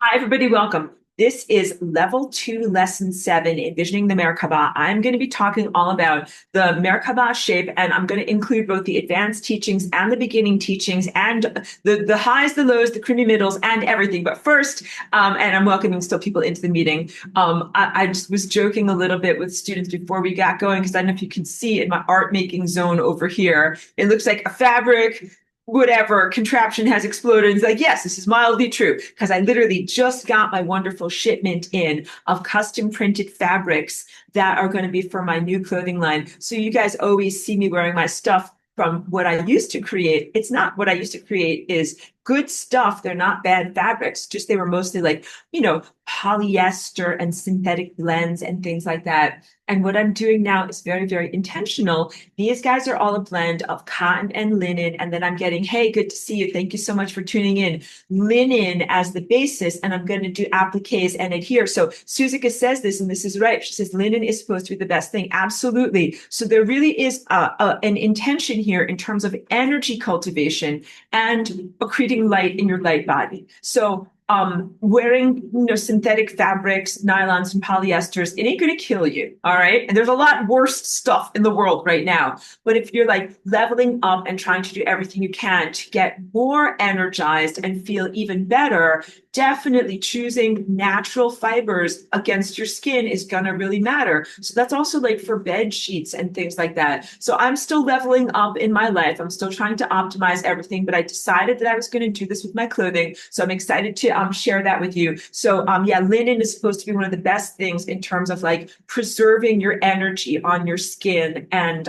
Hi, everybody. Welcome. This is level 2, lesson 7, Envisioning the Merkaba. I'm going to be talking all about the Merkaba shape, and I'm going to include both the advanced teachings and the beginning teachings and the highs, the lows, the creamy middles, and everything. But first, and I'm welcoming still people into the meeting. I just was joking a little bit with students before we got going because I don't know if you can see in my art making zone over here. It looks like a fabric whatever contraption has exploded. It's like, yes, this is mildly true because I literally just got my wonderful shipment in of custom printed fabrics that are going to be for my new clothing line. So you guys always see me wearing my stuff from what I used to create. It's not what I used to create is good stuff. They're not bad fabrics. Just they were mostly like, polyester and synthetic blends and things like that. And what I'm doing now is very, very intentional. These guys are all a blend of cotton and linen. And then I'm getting, hey, good to see you. Thank you so much for tuning in. Linen as the basis. And I'm going to do appliques and adhere. So Suzuka says this, and this is right. She says linen is supposed to be the best thing. Absolutely. So there really is an intention here in terms of energy cultivation and accreting light in your light body. So wearing synthetic fabrics, nylons, and polyesters, it ain't gonna kill you. All right. And there's a lot worse stuff in the world right now. But if you're like leveling up and trying to do everything you can to get more energized and feel even better, definitely choosing natural fibers against your skin is gonna really matter. So that's also like for bed sheets and things like that. So I'm still leveling up in my life. I'm still trying to optimize everything, but I decided that I was going to do this with my clothing. So I'm excited to share that with you. So yeah, linen is supposed to be one of the best things in terms of like preserving your energy on your skin and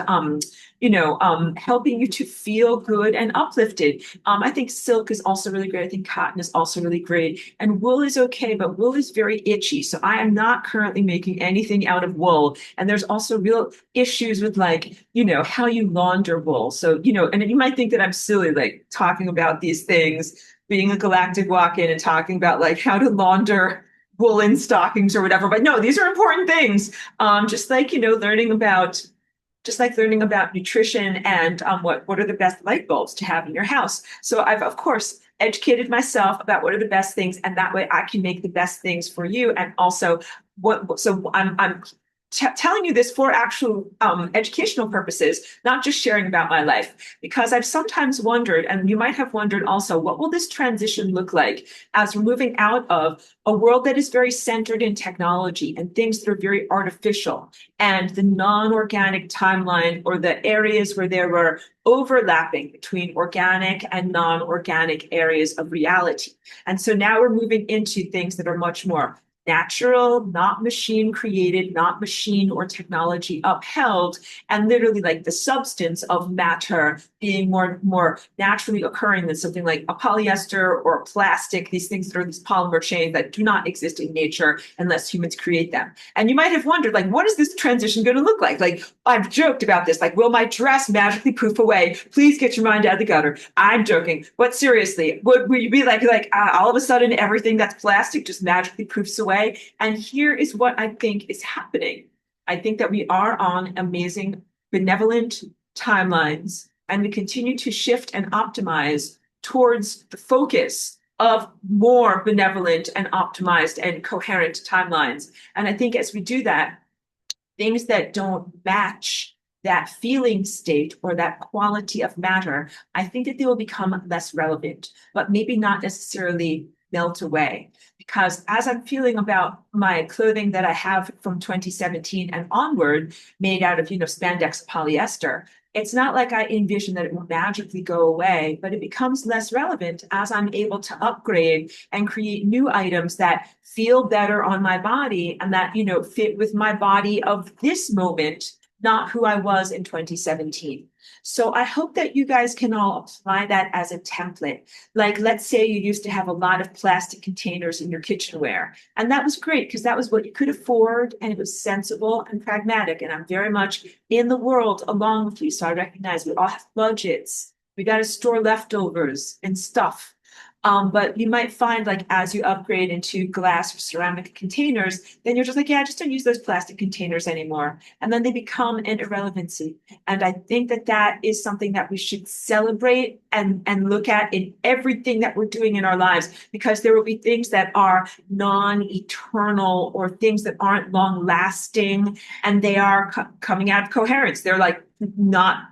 helping you to feel good and uplifted. I think silk is also really great. I think cotton is also really great. And wool is okay, but wool is very itchy. So I am not currently making anything out of wool. And there's also real issues with like, how you launder wool. So, and you might think that I'm silly, like talking about these things, being a galactic walk-in and talking about like how to launder woolen stockings or whatever. But no, these are important things. Just like, learning about nutrition and what are the best light bulbs to have in your house. So I've, of course, educated myself about what are the best things, and that way I can make the best things for you. And also, I'm telling you this for actual educational purposes, not just sharing about my life, because I've sometimes wondered, and you might have wondered also, what will this transition look like as we're moving out of a world that is very centered in technology and things that are very artificial, and the non-organic timeline or the areas where there were overlapping between organic and non-organic areas of reality. And so now we're moving into things that are much more natural, not machine created, not machine or technology upheld, and literally like the substance of matter being more naturally occurring than something like a polyester or a plastic, these things that are these polymer chains that do not exist in nature unless humans create them. And you might have wondered, like, what is this transition going to look like? Like, I've joked about this, like, will my dress magically poof away? Please get your mind out of the gutter. I'm joking. But seriously, would you be like all of a sudden everything that's plastic just magically poofs away? And here is what I think is happening. I think that we are on amazing, benevolent timelines, and we continue to shift and optimize towards the focus of more benevolent and optimized and coherent timelines. And I think as we do that, things that don't match that feeling state or that quality of matter, I think that they will become less relevant, but maybe not necessarily melt away. Because as I'm feeling about my clothing that I have from 2017 and onward, made out of, spandex polyester, it's not like I envision that it will magically go away, but it becomes less relevant as I'm able to upgrade and create new items that feel better on my body and that, fit with my body of this moment, not who I was in 2017. So I hope that you guys can all apply that as a template. Like, let's say you used to have a lot of plastic containers in your kitchenware, and that was great because that was what you could afford and it was sensible and pragmatic. And I'm very much in the world along with you. So I recognize we all have budgets. We got to store leftovers and stuff. But you might find like as you upgrade into glass or ceramic containers, then you're just like, yeah, I just don't use those plastic containers anymore. And then they become an irrelevancy. And I think that that is something that we should celebrate and look at in everything that we're doing in our lives, because there will be things that are non-eternal or things that aren't long lasting, and they are coming out of coherence. They're like not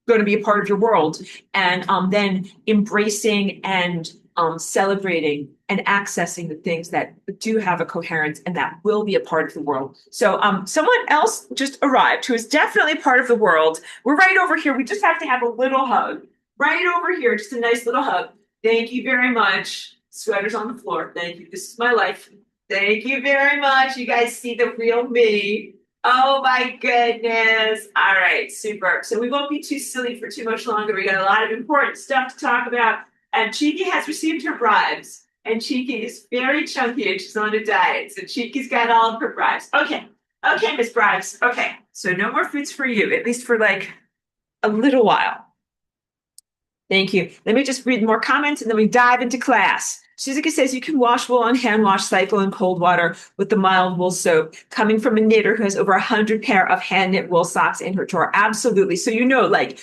going to be a part of your world. And then embracing and celebrating and accessing the things that do have a coherence and that will be a part of the world. So someone else just arrived who is definitely part of the world. We're right over here. We just have to have a little hug. Right over here, just a nice little hug. Thank you very much. Sweaters on the floor. Thank you. This is my life. Thank you very much. You guys see the real me. Oh my goodness. All right, super. So we won't be too silly for too much longer. We got a lot of important stuff to talk about. And Cheeky has received her bribes. And Cheeky is very chunky and she's on a diet. So Cheeky's got all of her bribes. Okay. Okay, Miss Bribes. Okay. So no more foods for you, at least for like a little while. Thank you. Let me just read more comments and then we dive into class. Suzuki says you can wash wool on hand wash cycle in cold water with the mild wool soap. Coming from a knitter who has over 100 pair of hand knit wool socks in her drawer. Absolutely. So you know, like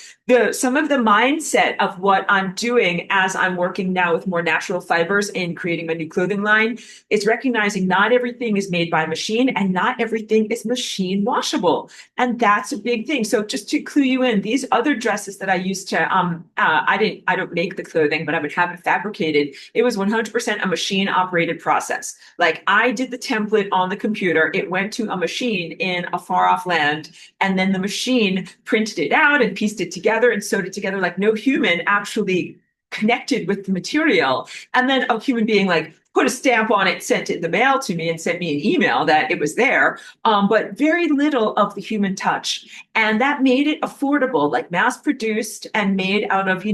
some of the mindset of what I'm doing as I'm working now with more natural fibers and creating my new clothing line is recognizing not everything is made by machine and not everything is machine washable. And that's a big thing. So just to clue you in, these other dresses that I used to, I don't make the clothing, but I would have it fabricated. It was 100% a machine operated process. Like I did the template on the computer. It went to a machine in a far off land. And then the machine printed it out and pieced it together and sewed it together. Like no human actually connected with the material. And then a human being like put a stamp on it, sent it in the mail to me and sent me an email that it was there. But very little of the human touch. And that made it affordable, like mass produced and made out of,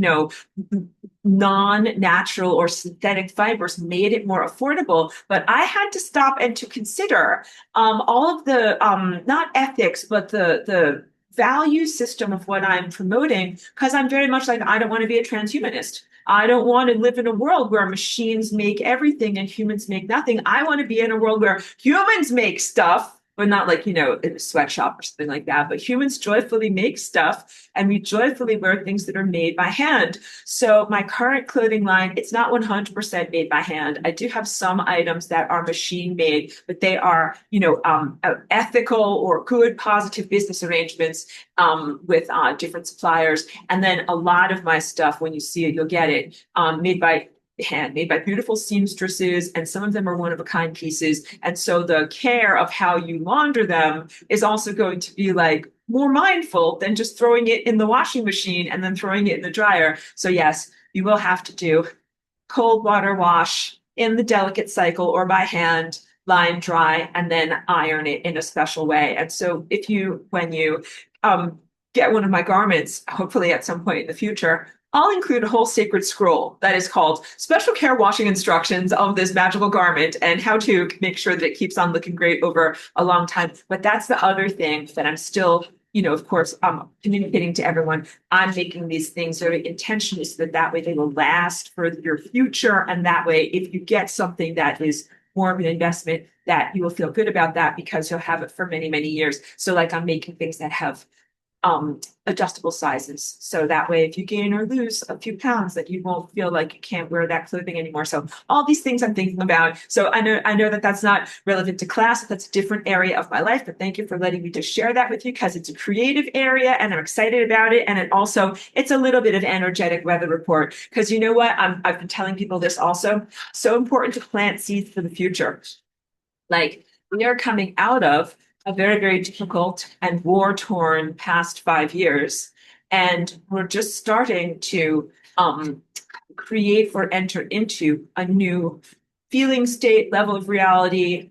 non-natural or synthetic fibers made it more affordable. But I had to stop and to consider all of the not ethics, but the value system of what I'm promoting, because I'm very much like, I don't want to be a transhumanist. I don't want to live in a world where machines make everything and humans make nothing. I want to be in a world where humans make stuff, but not like, in a sweatshop or something like that, but humans joyfully make stuff and we joyfully wear things that are made by hand. So my current clothing line, it's not 100% made by hand. I do have some items that are machine made, but they are, ethical or good, positive business arrangements with different suppliers. And then a lot of my stuff, when you see it, you'll get it, made by hand, made by beautiful seamstresses, and some of them are one of a kind pieces. And so the care of how you launder them is also going to be like more mindful than just throwing it in the washing machine and then throwing it in the dryer. So yes, you will have to do cold water wash in the delicate cycle or by hand, line dry, and then iron it in a special way. And so when you get one of my garments, hopefully at some point in the future, I'll include a whole sacred scroll that is called Special Care Washing Instructions of this magical garment and how to make sure that it keeps on looking great over a long time. But that's the other thing that I'm still, of course, communicating to everyone. I'm making these things very intentionally so that way they will last for your future. And that way, if you get something that is more of an investment, that you will feel good about that because you'll have it for many, many years. So like I'm making things that have adjustable sizes. So that way, if you gain or lose a few pounds, that you won't feel like you can't wear that clothing anymore. So all these things I'm thinking about. So I know that that's not relevant to class. That's a different area of my life, but thank you for letting me just share that with you because it's a creative area and I'm excited about it. And it's a little bit of energetic weather report because you know what? I've been telling people this also. So important to plant seeds for the future. Like we are coming out of a very, very difficult and war-torn past 5 years. And we're just starting to create or enter into a new feeling state, level of reality,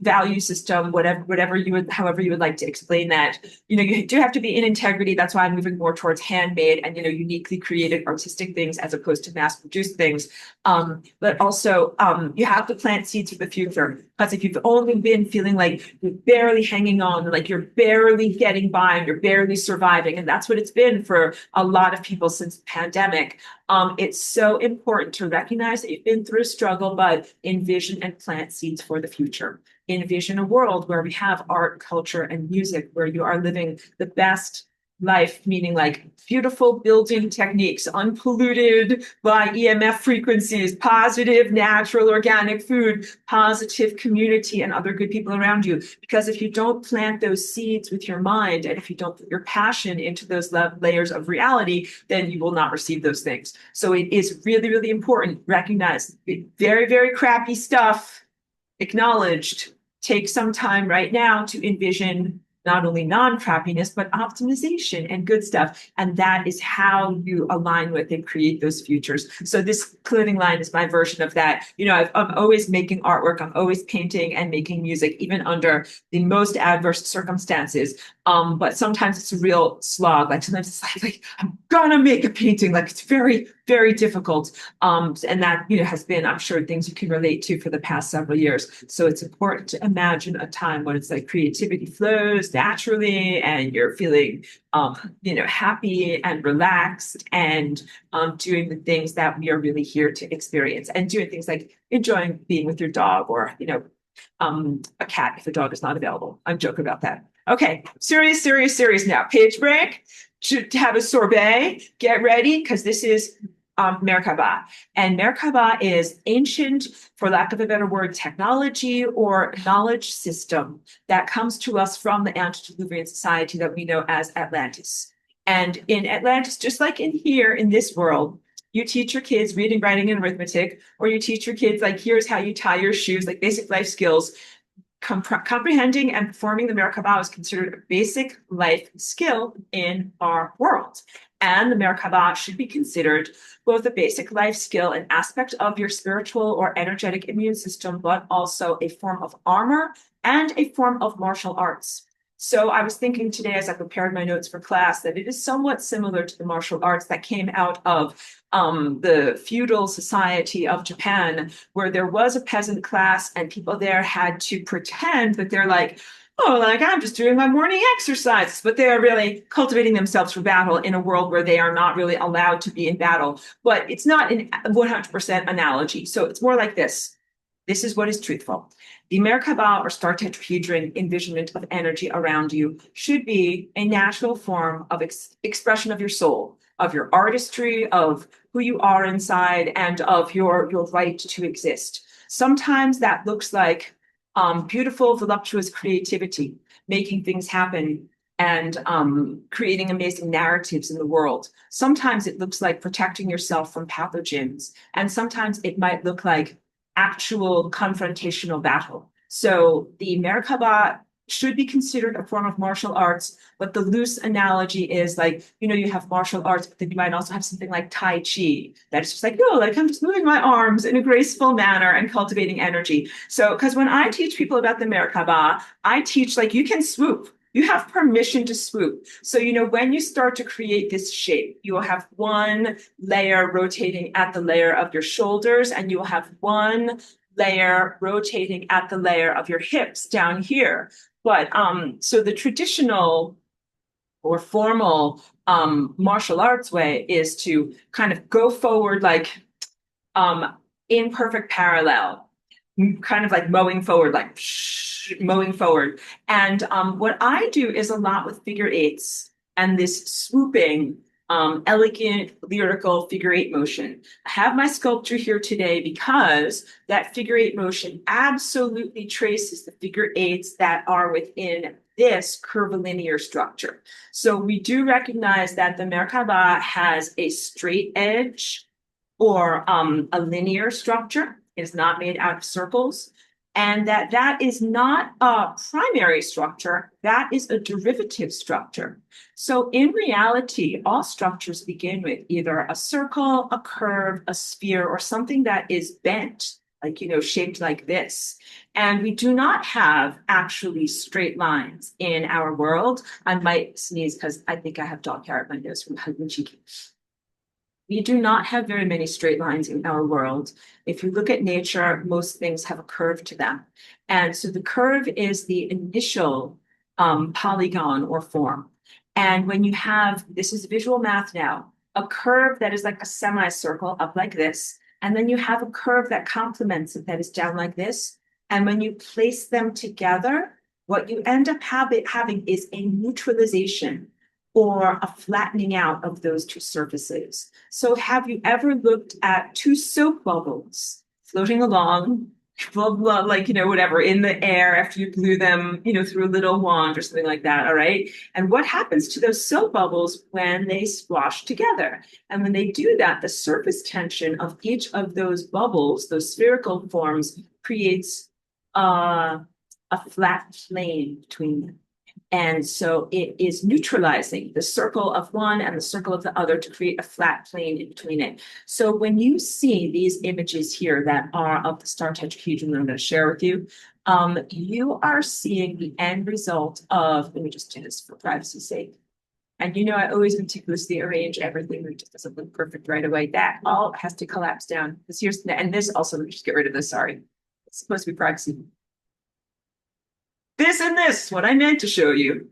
value system, however you would like to explain that. You do have to be in integrity. That's why I'm moving more towards handmade and, uniquely created artistic things as opposed to mass produced things. But also you have to plant seeds for the future. Because if you've only been feeling like you're barely hanging on, like you're barely getting by and you're barely surviving, and that's what it's been for a lot of people since the pandemic, it's so important to recognize that you've been through a struggle, but envision and plant seeds for the future. Envision a world where we have art, culture, and music, where you are living the best life, meaning like beautiful building techniques, unpolluted by EMF frequencies, positive, natural, organic food, positive community, and other good people around you. Because if you don't plant those seeds with your mind, and if you don't put your passion into those layers of reality, then you will not receive those things. So it is really, really important. Recognize very, very crappy stuff, acknowledged. Take some time right now to envision not only non-crappiness, but optimization and good stuff. And that is how you align with and create those futures. So this clothing line is my version of that. I'm always making artwork. I'm always painting and making music, even under the most adverse circumstances. But sometimes it's a real slog. Like sometimes it's like I'm gonna make a painting. Like it's very, very difficult. And that, has been, I'm sure, things you can relate to for the past several years. So it's important to imagine a time when it's like creativity flows naturally and you're feeling, happy and relaxed and doing the things that we are really here to experience, and doing things like enjoying being with your dog, or, a cat if the dog is not available. I'm joking about that. Okay, serious now. Page break. To have a sorbet. Get ready, because this is Merkaba. And Merkaba is ancient, for lack of a better word, technology or knowledge system that comes to us from the antediluvian society that we know as Atlantis. And in Atlantis, just like in here in this world, you teach your kids reading, writing, and arithmetic, or you teach your kids, like, here's how you tie your shoes, like basic life skills. Comprehending and performing the Merkaba is considered a basic life skill in our world. And the Merkaba should be considered both a basic life skill, an aspect of your spiritual or energetic immune system, but also a form of armor and a form of martial arts. So I was thinking today, as I prepared my notes for class, that it is somewhat similar to the martial arts that came out of the feudal society of Japan, where there was a peasant class and people there had to pretend that they're like, oh, like I'm just doing my morning exercise, but they are really cultivating themselves for battle in a world where they are not really allowed to be in battle. But it's not a 100% analogy. So it's more like this. This is what is truthful. The Merkaba, or star tetrahedron envisionment of energy around you, should be a natural form of expression of your soul, of your artistry, of who you are inside, and of your right to exist. Sometimes that looks like beautiful, voluptuous creativity, making things happen and creating amazing narratives in the world. Sometimes it looks like protecting yourself from pathogens, and sometimes it might look like actual confrontational battle. So the Merkaba should be considered a form of martial arts, but the loose analogy is like, you have martial arts, but then you might also have something like Tai Chi. That's just like, no, like I'm just moving my arms in a graceful manner and cultivating energy. So, because when I teach people about the Merkaba, I teach like you can swoop. You have permission to swoop. So, when you start to create this shape, you will have one layer rotating at the layer of your shoulders, and you will have one layer rotating at the layer of your hips down here. But so the traditional or formal martial arts way is to kind of go forward like in perfect parallel, kind of like mowing forward, like mowing forward. And what I do is a lot with figure eights and this swooping, elegant, lyrical figure eight motion. I have my sculpture here today because that figure eight motion absolutely traces the figure eights that are within this curvilinear structure. So we do recognize that the Merkaba has a straight edge or a linear structure. It is not made out of circles. And that is not a primary structure, that is a derivative structure. So in reality, all structures begin with either a circle, a curve, a sphere, or something that is bent, like, shaped like this. And we do not have actually straight lines in our world. I might sneeze because I think I have dog hair at my nose from hugging cheeky. We do not have very many straight lines in our world. If you look at nature, most things have a curve to them. And so the curve is the initial polygon or form. And when you have, this is visual math now, a curve that is like a semicircle up like this, and then you have a curve that complements it that is down like this. And when you place them together, what you end up having is a neutralization or a flattening out of those two surfaces. So have you ever looked at two soap bubbles floating along, blah, blah, like, whatever, in the air after you blew them, through a little wand or something like that, all right? And what happens to those soap bubbles when they squash together? And when they do that, the surface tension of each of those bubbles, those spherical forms, creates a flat plane between them. And so it is neutralizing the circle of one and the circle of the other to create a flat plane in between it. So when you see these images here that are of the star tetrahedron that I'm going to share with you, you are seeing the end result of, let me just do this for privacy's sake. And I always meticulously arrange everything. It just doesn't look perfect right away. That all has to collapse down. And this also, let me just get rid of this, sorry. It's supposed to be privacy. This and this, what I meant to show you.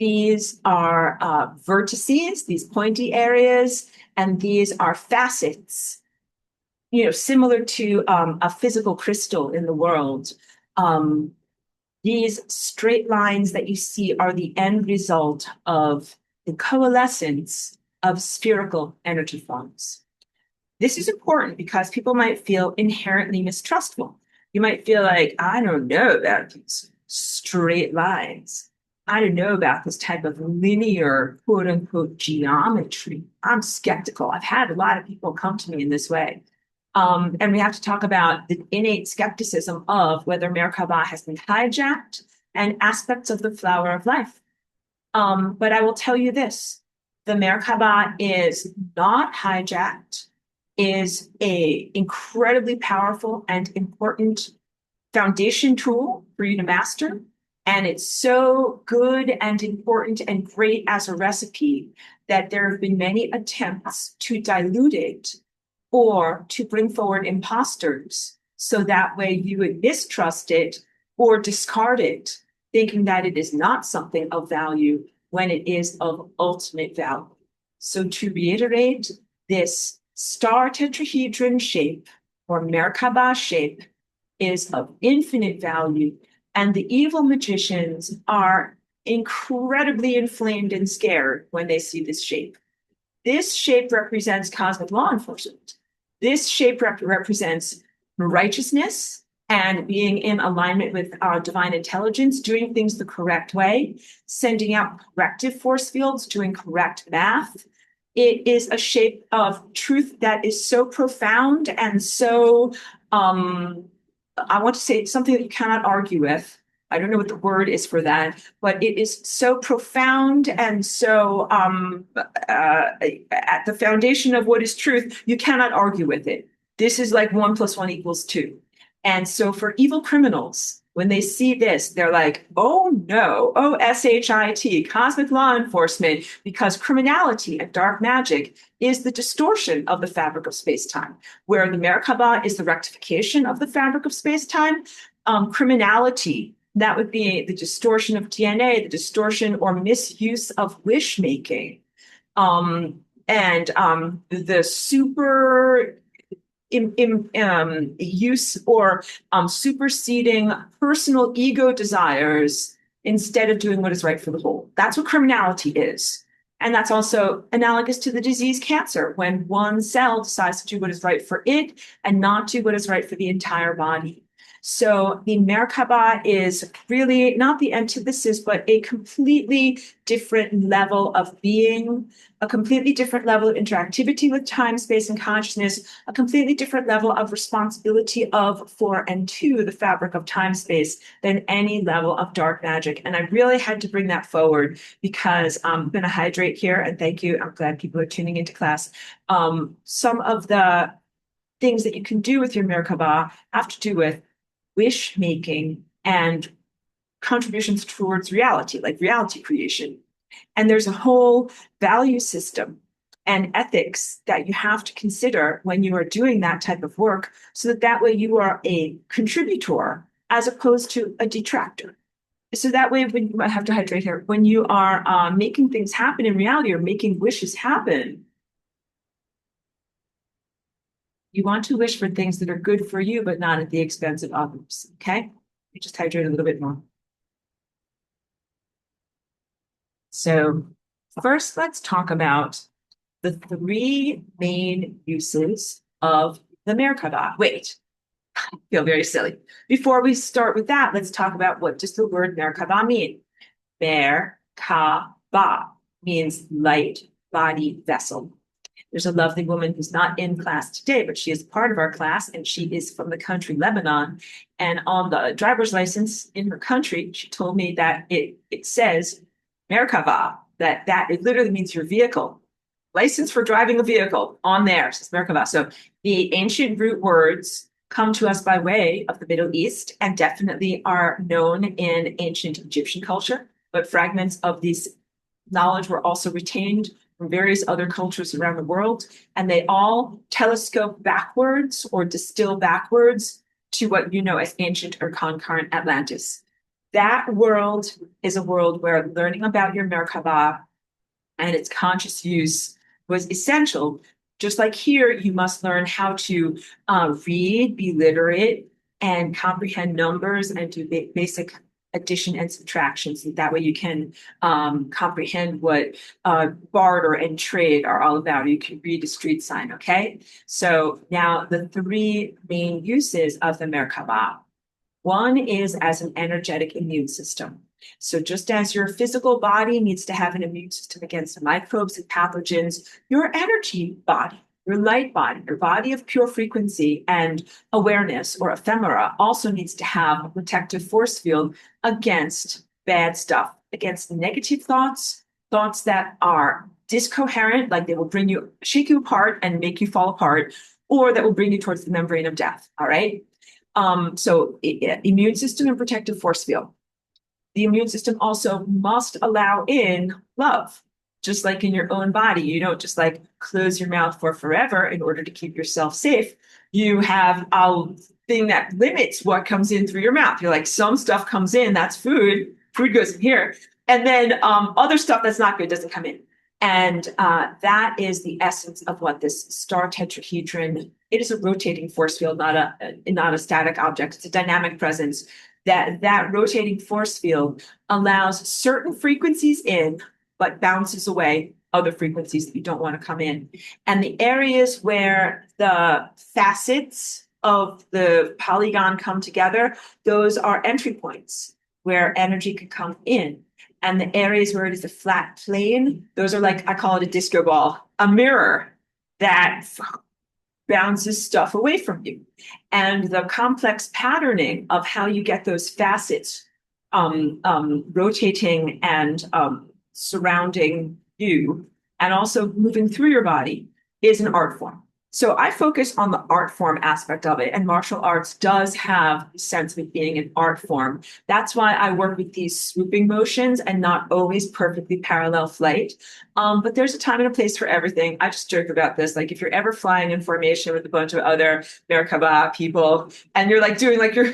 These are vertices, these pointy areas, and these are facets, similar to a physical crystal in the world. These straight lines that you see are the end result of the coalescence of spherical energy forms. This is important because people might feel inherently mistrustful. You might feel like, I don't know about these straight lines. I don't know about this type of linear, quote unquote, geometry. I'm skeptical. I've had a lot of people come to me in this way. And we have to talk about the innate skepticism of whether Merkaba has been hijacked and aspects of the flower of life. But I will tell you this, the Merkaba is not hijacked, is a incredibly powerful and important foundation tool for you to master. And it's so good and important and great as a recipe that there have been many attempts to dilute it or to bring forward imposters. So that way you would mistrust it or discard it, thinking that it is not something of value when it is of ultimate value. So to reiterate, this star tetrahedron shape or Merkaba shape is of infinite value, and the evil magicians are incredibly inflamed and scared when they see this shape. This shape represents cosmic law enforcement. This shape represents righteousness and being in alignment with our divine intelligence, doing things the correct way, sending out corrective force fields, doing correct math. It is a shape of truth that is so profound and so, I want to say something that you cannot argue with. I don't know what the word is for that, but it is so profound and so at the foundation of what is truth, you cannot argue with it. This is like 1 + 1 = 2. And so for evil criminals, when they see this, they're like, oh no, OSHIT, cosmic law enforcement, because criminality and dark magic is the distortion of the fabric of space-time, where the Merkaba is the rectification of the fabric of space-time. Criminality, that would be the distortion of DNA, the distortion or misuse of wish-making, and the super use or superseding personal ego desires instead of doing what is right for the whole. That's what criminality is. And that's also analogous to the disease cancer, when one cell decides to do what is right for it and not do what is right for the entire body. So the Merkaba is really not the antithesis, but a completely different level of being, a completely different level of interactivity with time, space, and consciousness, a completely different level of responsibility of, for, and to the fabric of time, space than any level of dark magic. And I really had to bring that forward because I'm going to hydrate here, and thank you. I'm glad people are tuning into class. Some of the things that you can do with your Merkaba have to do with wish making and contributions towards reality, like reality creation. And there's a whole value system and ethics that you have to consider when you are doing that type of work, so that that way you are a contributor as opposed to a detractor. So that way, when I have to hydrate here, when you are making things happen in reality or making wishes happen, you want to wish for things that are good for you, but not at the expense of others. Okay? You just hydrate a little bit more. So first, let's talk about the three main uses of the Merkaba. Wait, I feel very silly. Before we start with that, let's talk about what does the word Merkaba mean. Merkaba means light body vessel. There's a lovely woman who's not in class today, but she is part of our class, and she is from the country Lebanon. And on the driver's license in her country, she told me that it says Merkaba, that it literally means your vehicle. License for driving a vehicle on there says Merkaba. So the ancient root words come to us by way of the Middle East and definitely are known in ancient Egyptian culture, but fragments of these knowledge were also retained from various other cultures around the world, and they all telescope backwards or distill backwards to what you know as ancient or concurrent Atlantis. That world is a world where learning about your Merkaba and its conscious use was essential. Just like here, you must learn how to read, be literate, and comprehend numbers and do basic addition and subtraction. So that way you can comprehend what barter and trade are all about. You can read a street sign, okay? So now the three main uses of the Merkaba. One is as an energetic immune system. So just as your physical body needs to have an immune system against microbes and pathogens, your energy body, your light body, your body of pure frequency and awareness or ephemera also needs to have a protective force field against bad stuff, against negative thoughts, thoughts that are discoherent, like they will bring you, shake you apart and make you fall apart, or that will bring you towards the membrane of death. All right. So immune system and protective force field. The immune system also must allow in love, just like in your own body. You don't just like close your mouth for forever in order to keep yourself safe. You have a thing that limits what comes in through your mouth. You're like, some stuff comes in, that's food. Food goes in here. And then other stuff that's not good doesn't come in. And that is the essence of what this star tetrahedron. It is a rotating force field, not a static object. It's a dynamic presence. That rotating force field allows certain frequencies in, but bounces away other frequencies that you don't want to come in. And the areas where the facets of the polygon come together, those are entry points where energy can come in. And the areas where it is a flat plane, those are like, I call it a disco ball, a mirror that bounces stuff away from you. And the complex patterning of how you get those facets rotating and surrounding you and also moving through your body is an art form. So I focus on the art form aspect of it, and martial arts does have a sense of it being an art form. That's why I work with these swooping motions and not always perfectly parallel flight. But there's a time and a place for everything. I just joke about this. Like if you're ever flying in formation with a bunch of other Merkaba people and you're like doing like your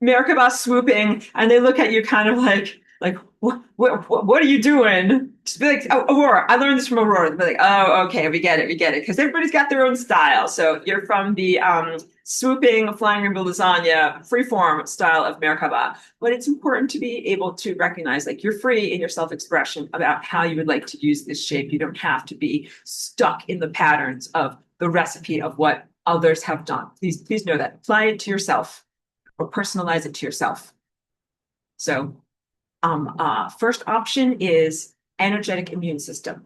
Merkaba swooping and they look at you kind of like, what are you doing? Just be like, oh, Aurora. I learned this from Aurora. Be like, oh, okay, we get it. Because everybody's got their own style. So you're from the swooping, flying rainbow lasagna, freeform style of Merkaba. But it's important to be able to recognize, like, you're free in your self-expression about how you would like to use this shape. You don't have to be stuck in the patterns of the recipe of what others have done. Please know that. Apply it to yourself or personalize it to yourself. So first option is energetic immune system.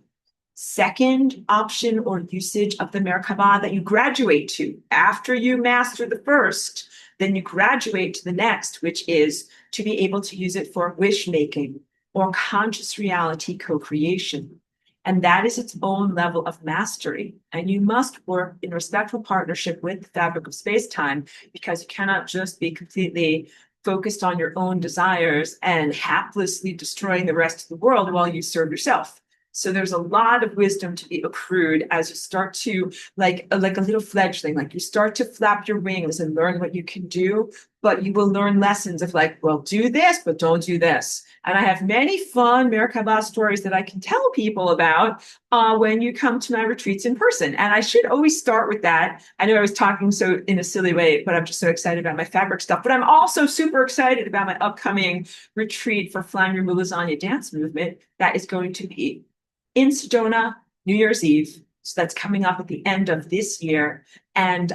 Second option or usage of the Merkaba that you graduate to after you master the first, then you graduate to the next, which is to be able to use it for wish making or conscious reality co-creation. And that is its own level of mastery. And you must work in respectful partnership with the fabric of space-time, because you cannot just be completely focused on your own desires and haplessly destroying the rest of the world while you serve yourself. So there's a lot of wisdom to be accrued as you start to, like a little fledgling, like you start to flap your wings and learn what you can do, but you will learn lessons of like, well, do this, but don't do this. And I have many fun Merkaba stories that I can tell people about when you come to my retreats in person. And I should always start with that. I know I was talking so in a silly way, but I'm just so excited about my fabric stuff. But I'm also super excited about my upcoming retreat for Flying Your Lasagna dance movement that is going to be in Sedona, New Year's Eve. So that's coming up at the end of this year. And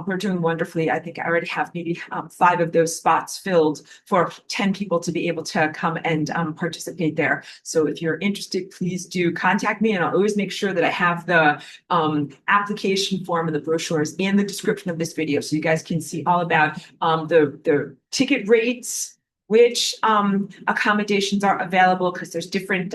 we're doing wonderfully. I think I already have maybe 5 of those spots filled for 10 people to be able to come and participate there. So if you're interested, please do contact me. And I'll always make sure that I have the application form and the brochures in the description of this video. So you guys can see all about the ticket rates, which accommodations are available, because there's different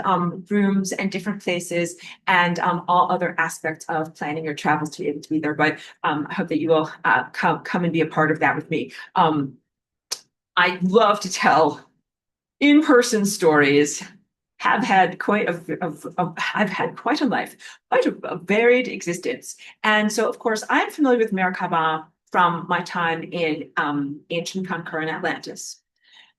rooms and different places, and all other aspects of planning your travels to be able to be there. But I hope that you will come and be a part of that with me. I love to tell in-person stories. I've had quite a life, quite a varied existence. And so, of course, I'm familiar with Merkaba from my time in ancient concurrent Atlantis.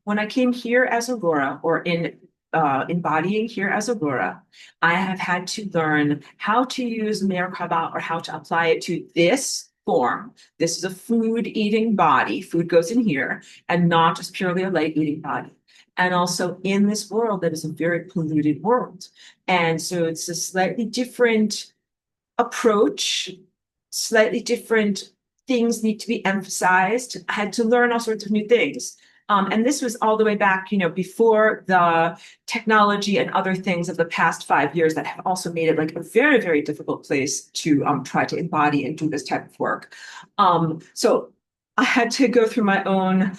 When I came here as Aurora, or in embodying here as Aurora, I have had to learn how to use Merkaba, or how to apply it to this form. This is a food-eating body. Food goes in here, and not just purely a light-eating body. And also in this world that is a very polluted world. And so it's a slightly different approach, slightly different things need to be emphasized. I had to learn all sorts of new things. And this was all the way back, before the technology and other things of the past 5 years that have also made it like a very, very difficult place to try to embody and do this type of work. So I had to go through my own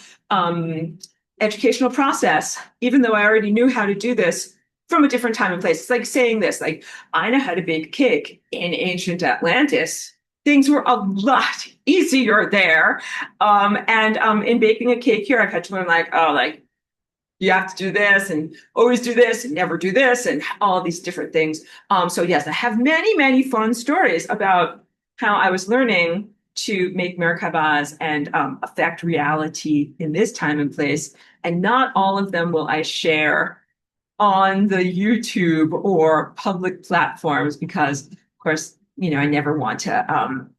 educational process, even though I already knew how to do this from a different time and place. It's like saying this, like, I know how to bake a cake in ancient Atlantis. Things were a lot easier there. And in baking a cake here, I've had to learn you have to do this and always do this and never do this and all these different things. So yes, I have many, many fun stories about how I was learning to make Merkabas and affect reality in this time and place. And not all of them will I share on the YouTube or public platforms, because, of course, I never want to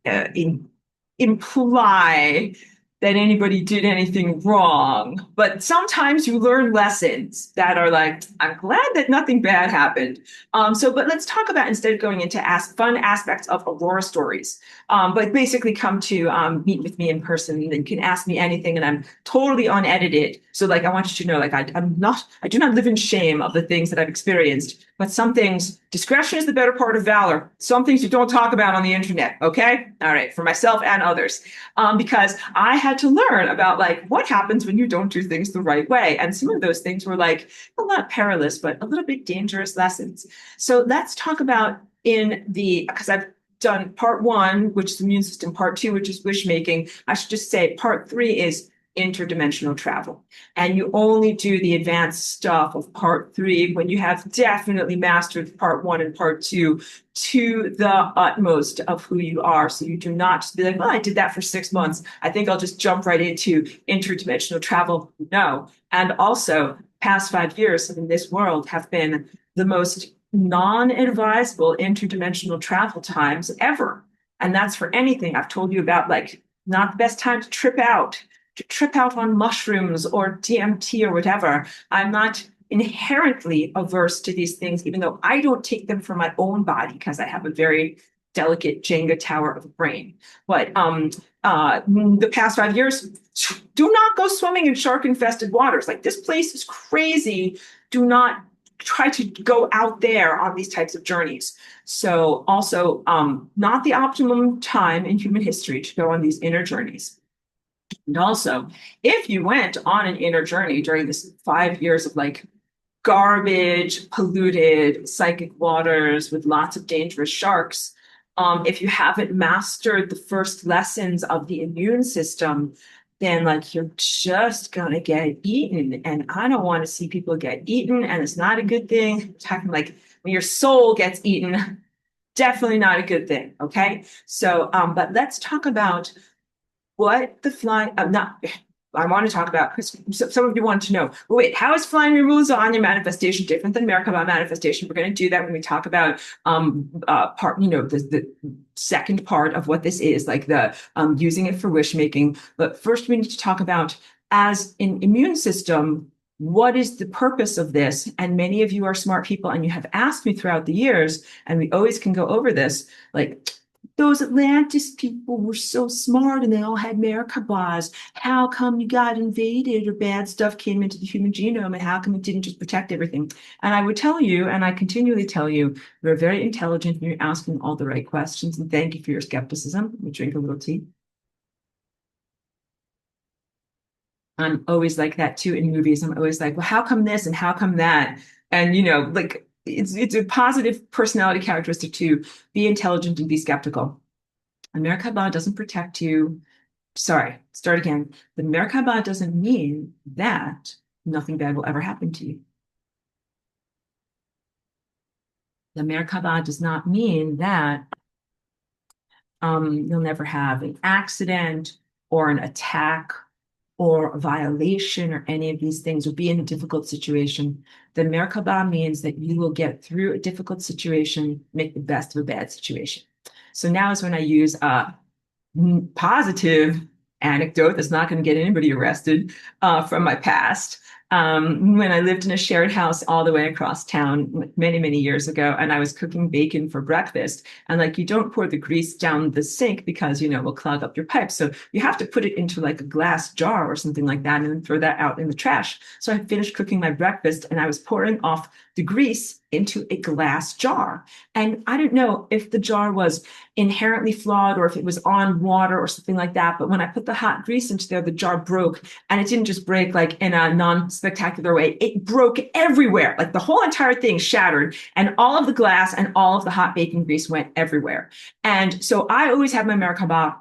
imply that anybody did anything wrong. But sometimes you learn lessons that are like, I'm glad that nothing bad happened. But let's talk about, instead of going into fun aspects of Aurora stories, but basically come to meet with me in person, and you can ask me anything, and I'm totally unedited. So I want you to know, I do not live in shame of the things that I've experienced, but some things, discretion is the better part of valor. Some things you don't talk about on the internet. Okay. All right. For myself and others. Because I had to learn about what happens when you don't do things the right way. And some of those things were a lot perilous, but a little bit dangerous lessons. So let's talk about because I've done part 1, which is immune system, part 2, which is wish making. I should just say part 3 is interdimensional travel. And you only do the advanced stuff of part 3 when you have definitely mastered part 1 and part 2 to the utmost of who you are. So you do not just be like, well, I did that for 6 months, I think I'll just jump right into interdimensional travel. No. And also, past 5 years in this world have been the most non-advisable interdimensional travel times ever. And that's for anything I've told you about, not the best time to trip out on mushrooms or DMT or whatever. I'm not inherently averse to these things, even though I don't take them for my own body, because I have a very delicate Jenga tower of a brain. But the past 5 years, do not go swimming in shark-infested waters. This place is crazy. Do not try to go out there on these types of journeys. So also, not the optimum time in human history to go on these inner journeys. And also, if you went on an inner journey during this 5 years of garbage, polluted psychic waters with lots of dangerous sharks, if you haven't mastered the first lessons of the immune system, then like you're just gonna get eaten. And I don't want to see people get eaten, and it's not a good thing. I'm talking like when your soul gets eaten, definitely not a good thing. Okay. So, but let's talk about what the flying, not, I want to talk about, because some of you want to know, well, wait, how is flying removal on your manifestation different than Merkaba manifestation? We're going to do that when we talk about part, the second part of what this is, like the using it for wish making. But first, we need to talk about, as an immune system, what is the purpose of this? And many of you are smart people, and you have asked me throughout the years, and we always can go over this, like, those Atlantis people were so smart and they all had Merkabas. How come you got invaded or bad stuff came into the human genome, and how come it didn't just protect everything? And I would tell you, and I continually tell you, you're very intelligent and you're asking all the right questions. And thank you for your skepticism. We drink a little tea. I'm always like that too in movies. I'm always like, well, how come this and how come that? And like it's a positive personality characteristic to be intelligent and be skeptical. A Merkaba doesn't protect you. Sorry, start again. The Merkaba doesn't mean that nothing bad will ever happen to you. The Merkaba does not mean that you'll never have an accident or an attack or a violation or any of these things, or be in a difficult situation. The Merkaba means that you will get through a difficult situation, make the best of a bad situation. So now is when I use positive anecdote that's not going to get anybody arrested from my past. When I lived in a shared house all the way across town many, many years ago, and I was cooking bacon for breakfast. And like, you don't pour the grease down the sink because, will clog up your pipes. So you have to put it into like a glass jar or something like that and then throw that out in the trash. So I finished cooking my breakfast and I was pouring off the grease into a glass jar. And I don't know if the jar was inherently flawed or if it was on water or something like that. But when I put the hot grease into there, the jar broke, and it didn't just break like in a non-spectacular way. It broke everywhere. Like the whole entire thing shattered, and all of the glass and all of the hot bacon grease went everywhere. And so I always have my Merkaba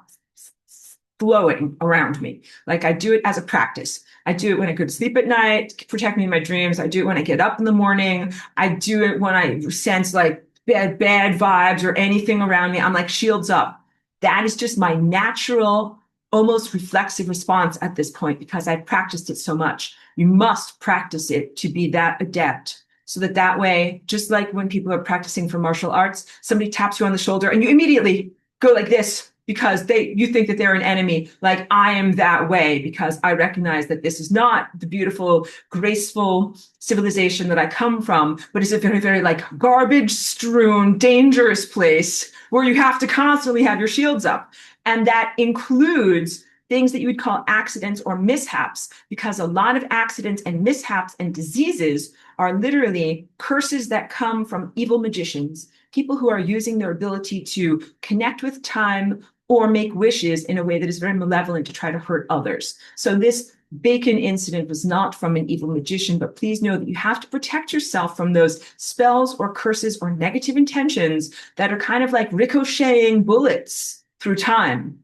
flowing around me. Like I do it as a practice. I do it when I go to sleep at night to protect me in my dreams. I do it when I get up in the morning. I do it when I sense like bad vibes or anything around me. I'm like, shields up. That is just my natural, almost reflexive response at this point, because I've practiced it so much. You must practice it to be that adept, so that way, just like when people are practicing for martial arts, somebody taps you on the shoulder and you immediately go like this, because you think that they're an enemy. Like I am that way, because I recognize that this is not the beautiful, graceful civilization that I come from, but it's a very, very like garbage strewn, dangerous place where you have to constantly have your shields up. And that includes things that you would call accidents or mishaps, because a lot of accidents and mishaps and diseases are literally curses that come from evil magicians, people who are using their ability to connect with time or make wishes in a way that is very malevolent to try to hurt others. So this bacon incident was not from an evil magician, but please know that you have to protect yourself from those spells or curses or negative intentions that are kind of like ricocheting bullets through time.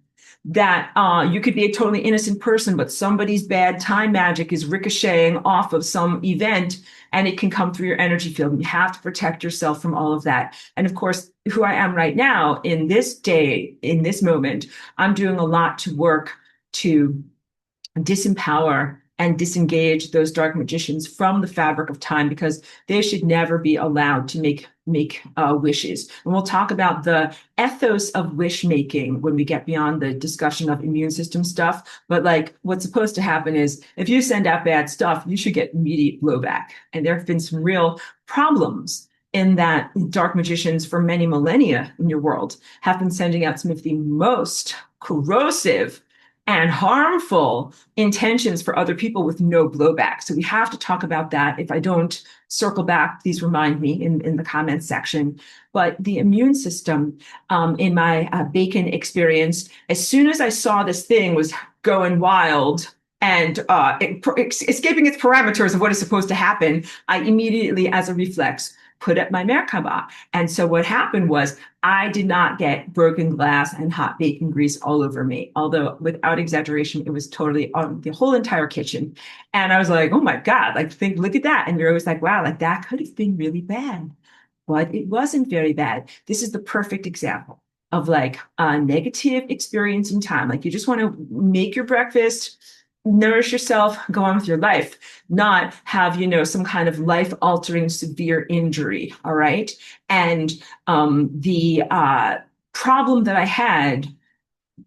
That you could be a totally innocent person, but somebody's bad time magic is ricocheting off of some event, and it can come through your energy field. And you have to protect yourself from all of that. And of course, who I am right now in this day, in this moment, I'm doing a lot to work to disempower and disengage those dark magicians from the fabric of time, because they should never be allowed to make wishes. And we'll talk about the ethos of wish making when we get beyond the discussion of immune system stuff. But like, what's supposed to happen is if you send out bad stuff, you should get immediate blowback. And there have been some real problems in that dark magicians for many millennia in your world have been sending out some of the most corrosive and harmful intentions for other people with no blowback. So we have to talk about that. If I don't circle back, please remind me in the comments section. But the immune system, in my bacon experience, as soon as I saw this thing was going wild and escaping its parameters of what is supposed to happen, I immediately, as a reflex, put up my Merkaba. And so what happened was I did not get broken glass and hot bacon grease all over me, although without exaggeration, it was totally on the whole entire kitchen. And I was like, oh my God, like think, look at that. And you're always like, wow, like that could have been really bad, but it wasn't very bad. This is the perfect example of like a negative experience in time. Like you just want to make your breakfast, nourish yourself, go on with your life, not have, some kind of life altering severe injury. All right. And the problem that I had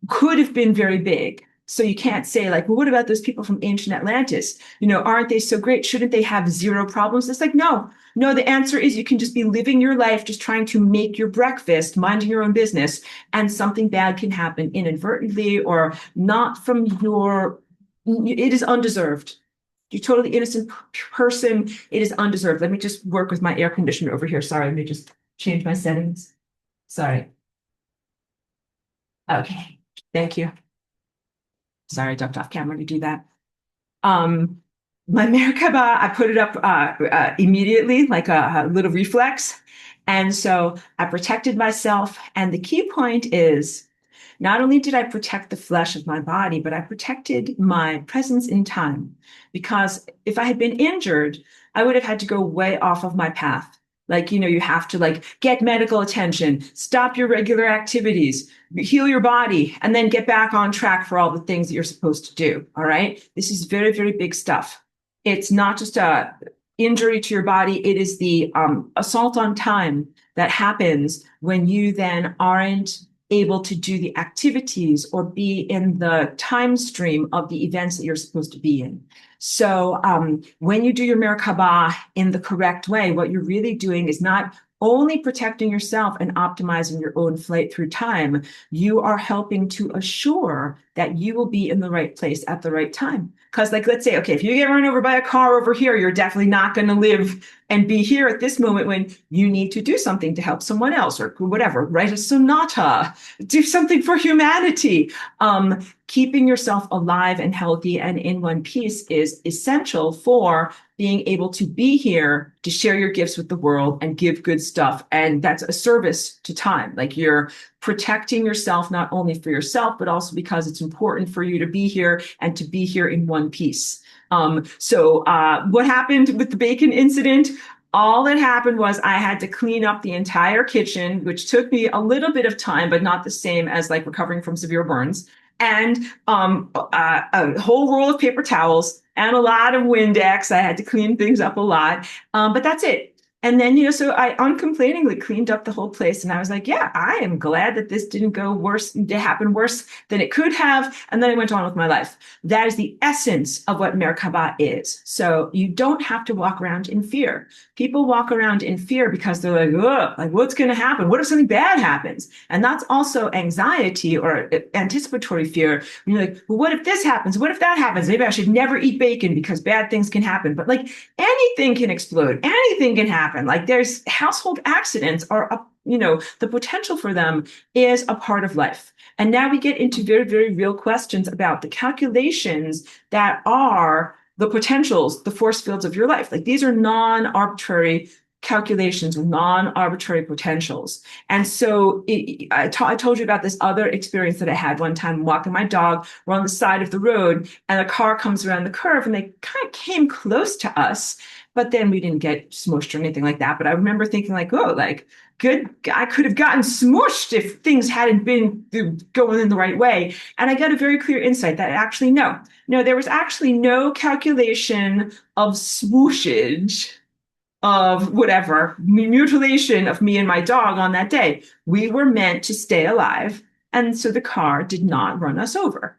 could have been very big. So you can't say like, well, what about those people from ancient Atlantis? Aren't they so great? Shouldn't they have zero problems? It's like, no, no, the answer is you can just be living your life, just trying to make your breakfast, minding your own business, and something bad can happen inadvertently or not from it is undeserved. You're a totally innocent person. It is undeserved. Let me just work with my air conditioner over here. Sorry, let me just change my settings. Sorry. Okay. Thank you. Sorry, I ducked off camera to do that. Um, my Merkaba, I put it up immediately, like a little reflex. And so I protected myself. And the key point is not only did I protect the flesh of my body, but I protected my presence in time. Because if I had been injured, I would have had to go way off of my path. Like, you have to like get medical attention, stop your regular activities, heal your body, and then get back on track for all the things that you're supposed to do. All right. This is very, very big stuff. It's not just a injury to your body. It is the assault on time that happens when you then aren't able to do the activities or be in the time stream of the events that you're supposed to be in. So when you do your Merkaba in the correct way, what you're really doing is not only protecting yourself and optimizing your own flight through time, you are helping to assure that you will be in the right place at the right time. Because like, let's say, okay, if you get run over by a car over here, you're definitely not going to live and be here at this moment when you need to do something to help someone else or whatever, write a sonata, do something for humanity. Keeping yourself alive and healthy and in one piece is essential for being able to be here to share your gifts with the world and give good stuff. And that's a service to time. Like you're protecting yourself, not only for yourself, but also because it's important for you to be here and to be here in one piece. So what happened with the bacon incident? All that happened was I had to clean up the entire kitchen, which took me a little bit of time, but not the same as like recovering from severe burns. And a whole roll of paper towels and a lot of Windex. I had to clean things up a lot, but that's it. And then, so I uncomplainingly cleaned up the whole place. And I was like, yeah, I am glad that this didn't go worse, to happen worse than it could have. And then I went on with my life. That is the essence of what Merkaba is. So you don't have to walk around in fear. People walk around in fear because they're like, oh, like what's going to happen? What if something bad happens? And that's also anxiety or anticipatory fear. And you're like, well, what if this happens? What if that happens? Maybe I should never eat bacon because bad things can happen. But like anything can explode. Anything can happen. Like there's household accidents are, the potential for them is a part of life. And now we get into very, very real questions about the calculations that are the potentials, the force fields of your life. Like these are non-arbitrary calculations, non-arbitrary potentials. And so I told you about this other experience that I had one time walking my dog. We're on the side of the road and a car comes around the curve and they kind of came close to us, but then we didn't get smushed or anything like that. But I remember thinking like, oh, like good, I could have gotten smushed if things hadn't been going in the right way. And I got a very clear insight that actually, no, there was actually no calculation of swooshage of whatever mutilation of me and my dog on that day. We were meant to stay alive. And so the car did not run us over.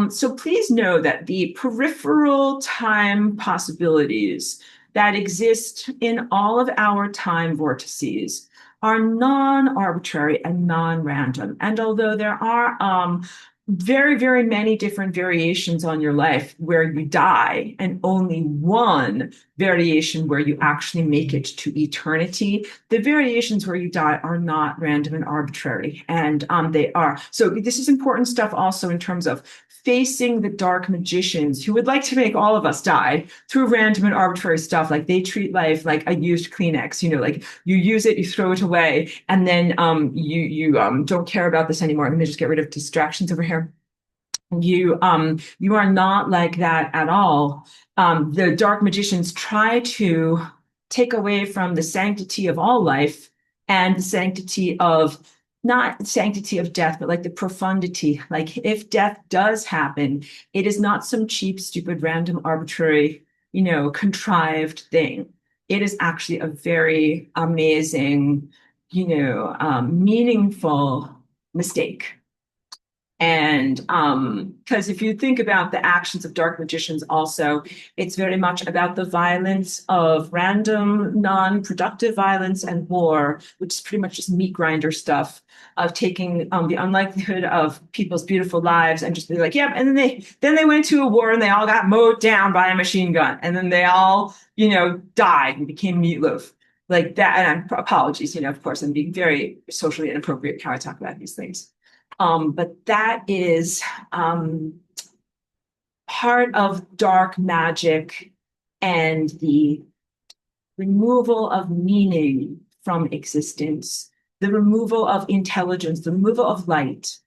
So please know that the peripheral time possibilities that exist in all of our time vortices are non-arbitrary and non-random. And although there are very, very many different variations on your life where you die, and only one variation where you actually make it to eternity. The variations where you die are not random and arbitrary, and they are. So this is important stuff also in terms of facing the dark magicians who would like to make all of us die through random and arbitrary stuff. Like they treat life like a used Kleenex, like you use it, you throw it away, and then you don't care about this anymore. Let me just get rid of distractions over here. You are not like that at all. The dark magicians try to take away from the sanctity of all life and the sanctity of not sanctity of death, but like the profundity. Like if death does happen, it is not some cheap, stupid, random, arbitrary, contrived thing. It is actually a very amazing, meaningful mistake. And because if you think about the actions of dark magicians, also, it's very much about the violence of random, non-productive violence and war, which is pretty much just meat grinder stuff of taking the unlikelihood of people's beautiful lives and just be like, yep. And then they went to a war and they all got mowed down by a machine gun, and then they all, died and became meatloaf. Like that, and apologies, of course, I'm being very socially inappropriate how I talk about these things. But that is part of dark magic and the removal of meaning from existence, the removal of intelligence, the removal of light,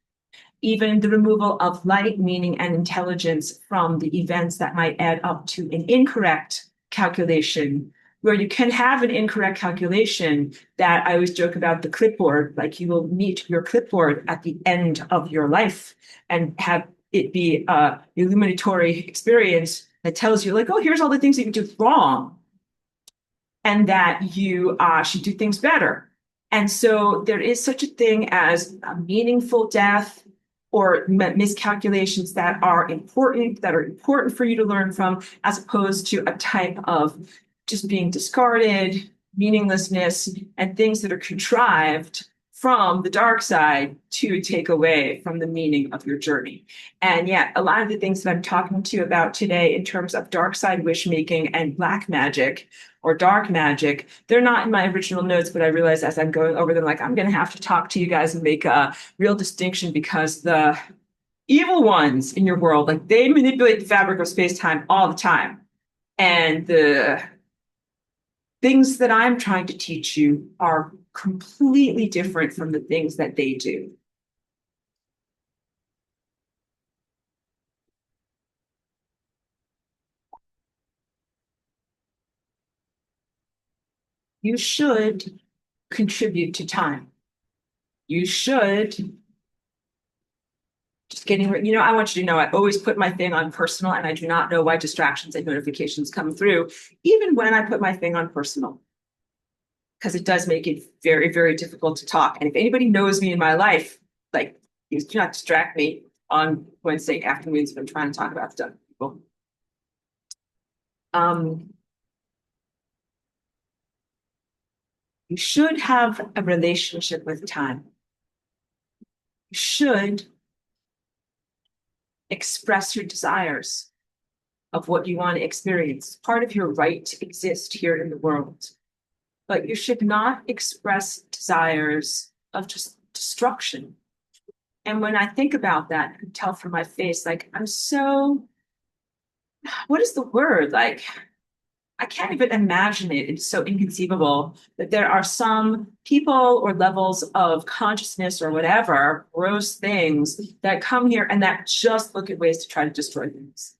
even the removal of light, meaning, and intelligence from the events that might add up to an incorrect calculation, where you can have an incorrect calculation that I always joke about the clipboard, like you will meet your clipboard at the end of your life and have it be a illuminatory experience that tells you like, oh, here's all the things that you do wrong and that you should do things better. And so there is such a thing as a meaningful death or miscalculations that are important for you to learn from, as opposed to a type of just being discarded, meaninglessness, and things that are contrived from the dark side to take away from the meaning of your journey. And yet, a lot of the things that I'm talking to you about today in terms of dark side wish making and black magic or dark magic, they're not in my original notes, but I realized as I'm going over them, like I'm going to have to talk to you guys and make a real distinction, because the evil ones in your world, like they manipulate the fabric of space-time all the time. And the things that I'm trying to teach you are completely different from the things that they do. You should contribute to time. You should just getting, I want you to know I always put my thing on personal, and I do not know why distractions and notifications come through, even when I put my thing on personal, because it does make it very, very difficult to talk. And if anybody knows me in my life, like, do not distract me on Wednesday afternoons when I'm trying to talk about stuff. People. You should have a relationship with time. You should express your desires of what you want to experience. Part of your right to exist here in the world. But you should not express desires of just destruction. And when I think about that, I can tell from my face, like, I'm so, what is the word? Like, I can't even imagine it. It's so inconceivable that there are some people or levels of consciousness or whatever, gross things that come here and that just look at ways to try to destroy things.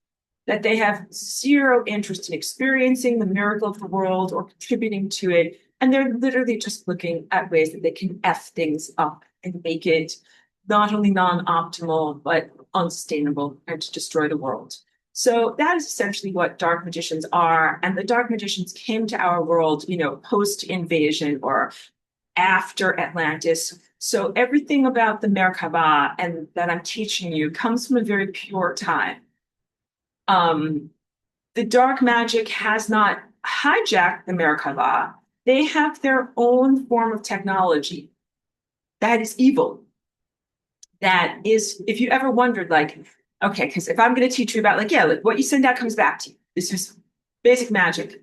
That they have zero interest in experiencing the miracle of the world or contributing to it. And they're literally just looking at ways that they can F things up and make it not only non-optimal, but unsustainable and to destroy the world. So that is essentially what dark magicians are. And the dark magicians came to our world, post-invasion or after Atlantis. So everything about the Merkaba and that I'm teaching you comes from a very pure time. The dark magic has not hijacked the Merkaba. They have their own form of technology that is evil. that is, if you ever wondered, like, okay, because if I'm going to teach you about, like, yeah, like what you send out comes back to you. This is basic magic.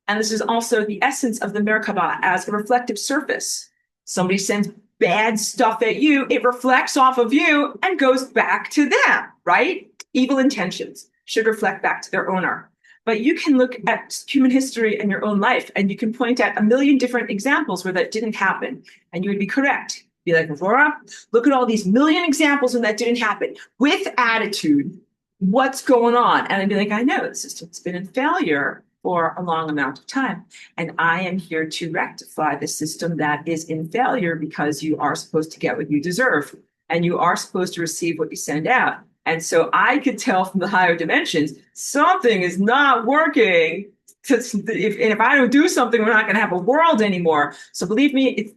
And this is also the essence of the Merkaba as a reflective surface. Somebody sends bad stuff at you, it reflects off of you and goes back to them, right? Evil intentions should reflect back to their owner. But you can look at human history and your own life, and you can point at a million different examples where that didn't happen, and you would be correct. Be like, Aurora, look at all these million examples when that didn't happen. With attitude, what's going on? And I'd be like, I know the system's been in failure for a long amount of time. And I am here to rectify the system that is in failure, because you are supposed to get what you deserve and you are supposed to receive what you send out. And so I could tell from the higher dimensions, something is not working. If I don't do something, we're not going to have a world anymore. So believe me,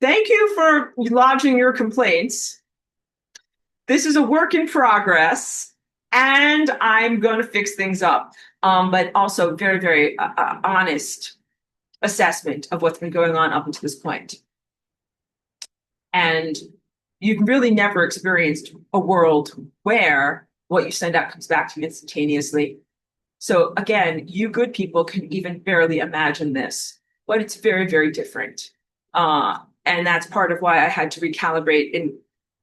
thank you for lodging your complaints. This is a work in progress, and I'm going to fix things up. But also very, very honest assessment of what's been going on up until this point. And you've really never experienced a world where what you send out comes back to you instantaneously. So again, you good people can even barely imagine this, but it's very, very different. And that's part of why I had to recalibrate in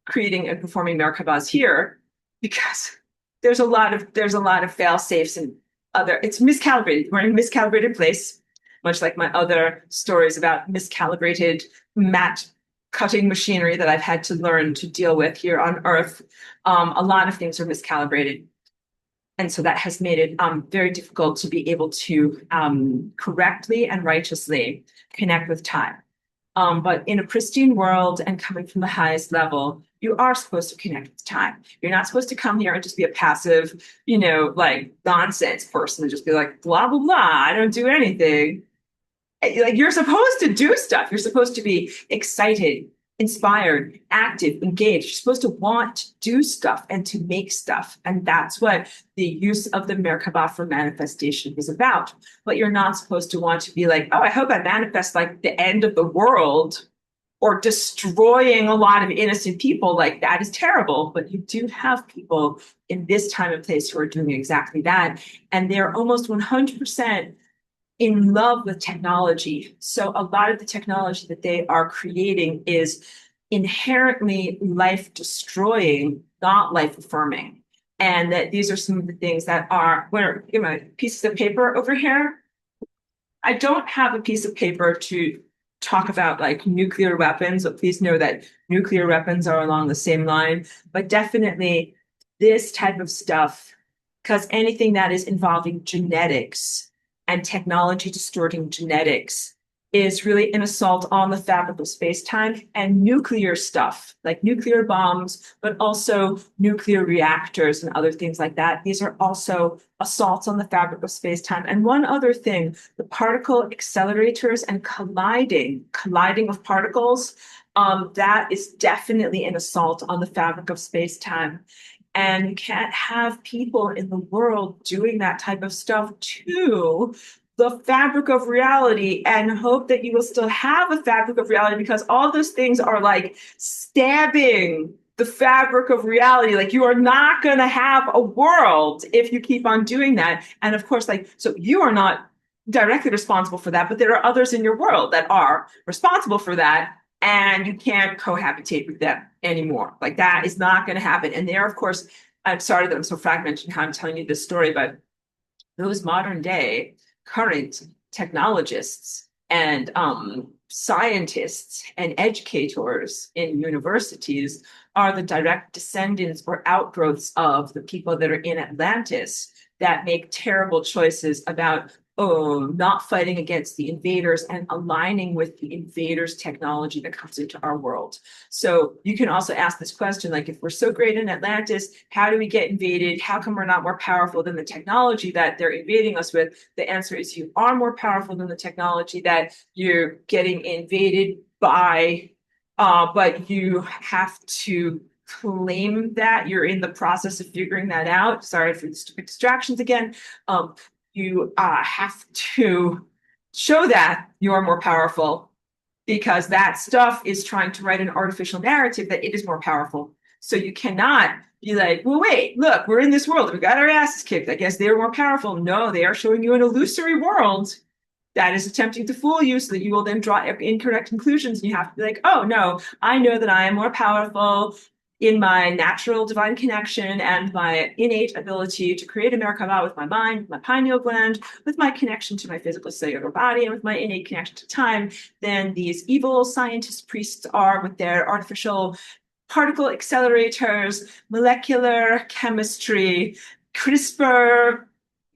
creating and performing Merkabas here, because there's a lot of fail safes and it's miscalibrated. We're in a miscalibrated place, much like my other stories about miscalibrated mat cutting machinery that I've had to learn to deal with here on Earth. A lot of things are miscalibrated. And so that has made it very difficult to be able to correctly and righteously connect with time. But in a pristine world and coming from the highest level, you are supposed to connect with time. You're not supposed to come here and just be a passive, like nonsense person and just be like, blah, blah, blah, I don't do anything. Like, you're supposed to do stuff. You're supposed to be excited, inspired, active, engaged. You're supposed to want to do stuff and to make stuff. And that's what the use of the Merkaba for manifestation is about. But you're not supposed to want to be like, oh, I hope I manifest like the end of the world or destroying a lot of innocent people. Like, that is terrible. But you do have people in this time and place who are doing exactly that. And they're almost 100% in love with technology. So a lot of the technology that they are creating is inherently life destroying, not life affirming. And that these are some of the things that are, where, pieces of paper over here. I don't have a piece of paper to talk about like nuclear weapons, but please know that nuclear weapons are along the same line. But definitely this type of stuff, because anything that is involving genetics and technology distorting genetics is really an assault on the fabric of space-time. And nuclear stuff, like nuclear bombs, but also nuclear reactors and other things like that. These are also assaults on the fabric of space-time. And one other thing, the particle accelerators and colliding of particles, that is definitely an assault on the fabric of space-time. And you can't have people in the world doing that type of stuff to the fabric of reality and hope that you will still have a fabric of reality, because all those things are like stabbing the fabric of reality. Like, you are not going to have a world if you keep on doing that. And of course, like, so you are not directly responsible for that, but there are others in your world that are responsible for that. And you can't cohabitate with them anymore. Like, that is not going to happen. And there, of course, I'm sorry that I'm so fragmented in how I'm telling you this story, but those modern day current technologists and scientists and educators in universities are the direct descendants or outgrowths of the people that are in Atlantis that make terrible choices about not fighting against the invaders and aligning with the invaders' technology that comes into our world. So you can also ask this question, like, if we're so great in Atlantis, how do we get invaded? How come we're not more powerful than the technology that they're invading us with? The answer is you are more powerful than the technology that you're getting invaded by, but you have to claim that. You're in the process of figuring that out. Sorry for the stupid distractions again. You have to show that you are more powerful, because that stuff is trying to write an artificial narrative that it is more powerful. So you cannot be like, well, wait, look, we're in this world. We got our asses kicked. I guess they're more powerful. No, they are showing you an illusory world that is attempting to fool you so that you will then draw incorrect conclusions. And you have to be like, oh, no, I know that I am more powerful in my natural divine connection and my innate ability to create a Merkaba with my mind, my pineal gland, with my connection to my physical cellular body, and with my innate connection to time, than these evil scientist priests are with their artificial particle accelerators, molecular chemistry, CRISPR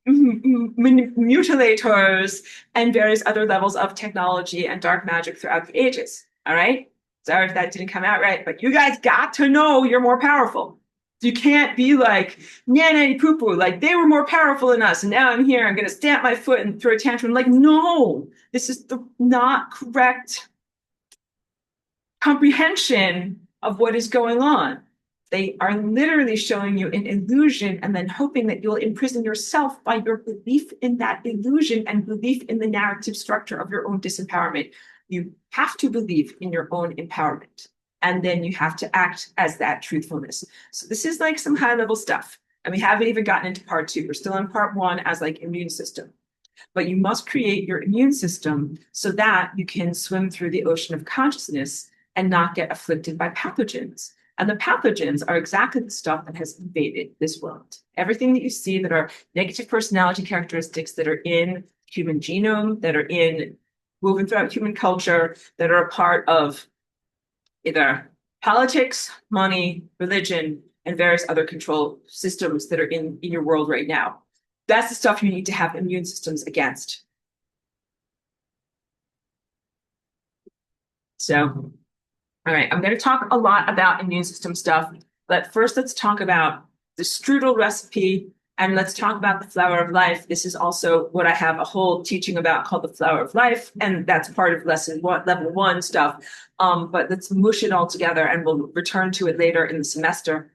mutilators, and various other levels of technology and dark magic throughout the ages. All right? Sorry if that didn't come out right, but you guys got to know you're more powerful. You can't be like, nanny poo poo, like they were more powerful than us. And now I'm here, I'm going to stamp my foot and throw a tantrum. Like, no, this is the not correct comprehension of what is going on. They are literally showing you an illusion and then hoping that you'll imprison yourself by your belief in that illusion and belief in the narrative structure of your own disempowerment. You have to believe in your own empowerment, and then you have to act as that truthfulness. So this is like some high level stuff. And we haven't even gotten into part 2. We're still in part 1 as like immune system. But you must create your immune system so that you can swim through the ocean of consciousness and not get afflicted by pathogens. And the pathogens are exactly the stuff that has invaded this world. Everything that you see that are negative personality characteristics that are in human genome, that are in woven throughout human culture, that are a part of either politics, money, religion, and various other control systems that are in your world right now. That's the stuff you need to have immune systems against. So, all right, I'm going to talk a lot about immune system stuff, but first let's talk about the strudel recipe, and let's talk about the flower of life. This is also what I have a whole teaching about called the flower of life, and that's part of level 1 stuff. But let's mush it all together, and we'll return to it later in the semester.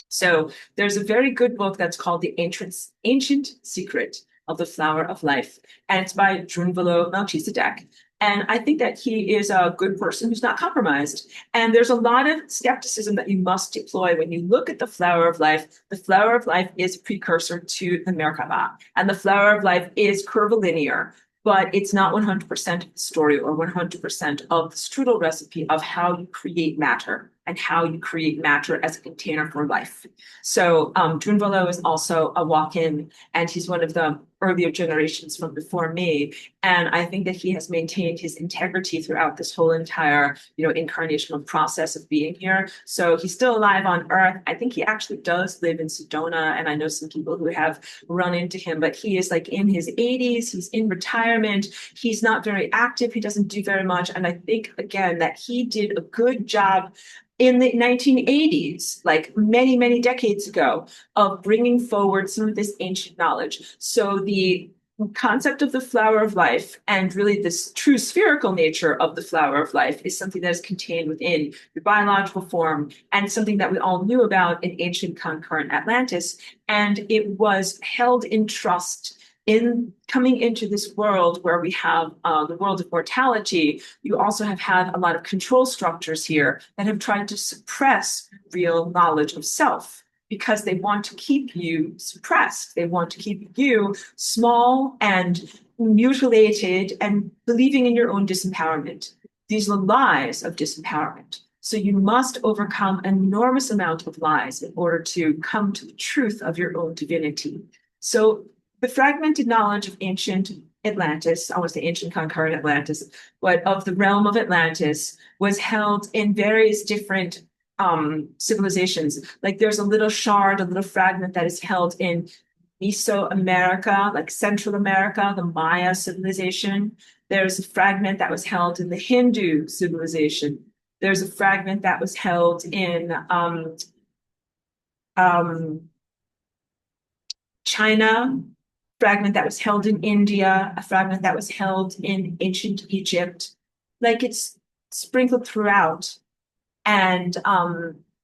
So there's a very good book that's called The Ancient Secret of the Flower of Life, and it's by Drunvalo Melchizedek. And I think that he is a good person who's not compromised. And there's a lot of skepticism that you must deploy when you look at the flower of life. The flower of life is a precursor to the Merkaba, and the flower of life is curvilinear, but it's not 100% of the story or 100% of the strudel recipe of how you create matter and how you create matter as a container for life. So Drunvalo is also a walk-in, and he's one of the earlier generations from before me. And I think that he has maintained his integrity throughout this whole entire, incarnational process of being here. So he's still alive on Earth. I think he actually does live in Sedona, and I know some people who have run into him, but he is like in his 80s. He's in retirement. He's not very active. He doesn't do very much. And I think, again, that he did a good job in the 1980s, like many, many decades ago, of bringing forward some of this ancient knowledge. So the concept of the flower of life and really this true spherical nature of the flower of life is something that is contained within your biological form and something that we all knew about in ancient concurrent Atlantis. And it was held in trust in coming into this world where we have the world of mortality. You also have had a lot of control structures here that have tried to suppress real knowledge of self because they want to keep you suppressed. They want to keep you small and mutilated and believing in your own disempowerment. These are lies of disempowerment. So you must overcome an enormous amount of lies in order to come to the truth of your own divinity. So the fragmented knowledge of ancient Atlantis, I want to say ancient concurrent Atlantis, but of the realm of Atlantis was held in various different civilizations. Like there's a little shard, a little fragment that is held in Mesoamerica, like Central America, the Maya civilization. There's a fragment that was held in the Hindu civilization. There's a fragment that was held in China, fragment that was held in India, a fragment that was held in ancient Egypt. Like it's sprinkled throughout. And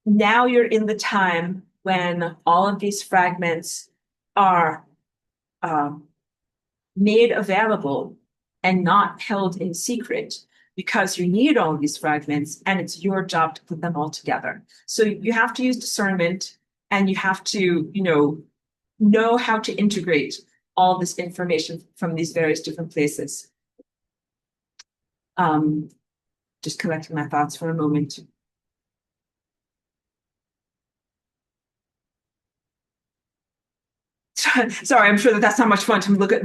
now you're in the time when all of these fragments are made available and not held in secret. because you need all these fragments and it's your job to put them all together. So you have to use discernment and you have to, know how to integrate all this information from these various different places. Just collecting my thoughts for a moment. Sorry, I'm sure that's not much fun to look at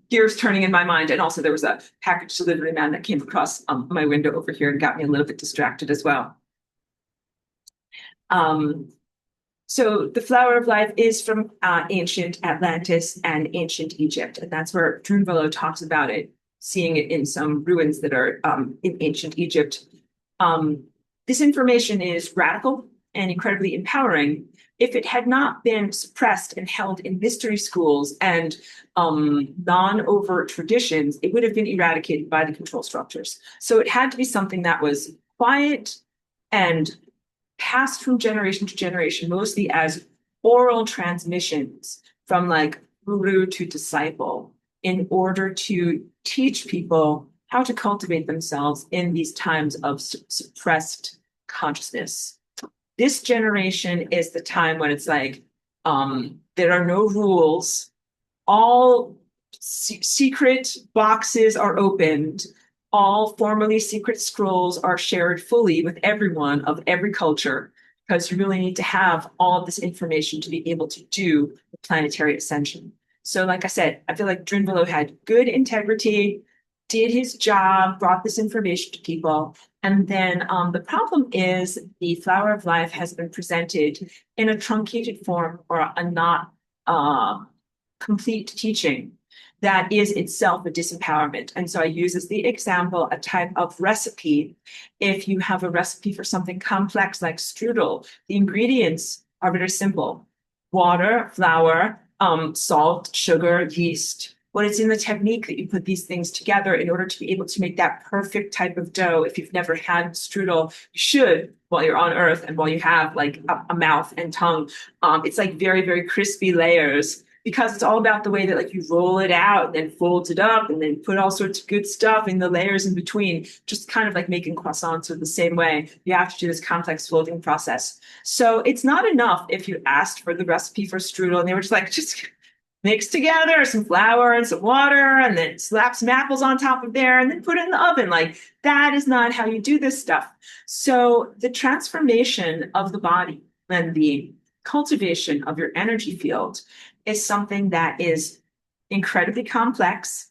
gears turning in my mind. And also there was a package delivery man that came across my window over here and got me a little bit distracted as well. So the flower of life is from ancient Atlantis and ancient Egypt. And that's where Drunvalo talks about it, seeing it in some ruins that are in ancient Egypt. This information is radical and incredibly empowering. If it had not been suppressed and held in mystery schools and non-overt traditions, it would have been eradicated by the control structures. So it had to be something that was quiet and passed from generation to generation, mostly as oral transmissions from like guru to disciple, in order to teach people how to cultivate themselves in these times of suppressed consciousness. This generation is the time when it's like, there are no rules. All secret boxes are opened. All formerly secret scrolls are shared fully with everyone of every culture, because you really need to have all of this information to be able to do the planetary ascension. So like I said, I feel like Drunvalo had good integrity, did his job, brought this information to people. And then the problem is the flower of life has been presented in a truncated form or a not complete teaching that is itself a disempowerment. And so I use as the example a type of recipe. If you have a recipe for something complex like strudel, the ingredients are very simple: water, flour, salt, sugar, yeast. But it's in the technique that you put these things together in order to be able to make that perfect type of dough. If you've never had strudel, you should while you're on Earth and while you have like a mouth and tongue. It's like very, very crispy layers, because it's all about the way that like you roll it out and then fold it up and then put all sorts of good stuff in the layers in between, just kind of like making croissants are the same way. You have to do this complex folding process. So it's not enough if you asked for the recipe for strudel and they were just mix together some flour and some water and then slap some apples on top of there and then put it in the oven. Like, that is not how you do this stuff. So the transformation of the body and the cultivation of your energy field is something that is incredibly complex,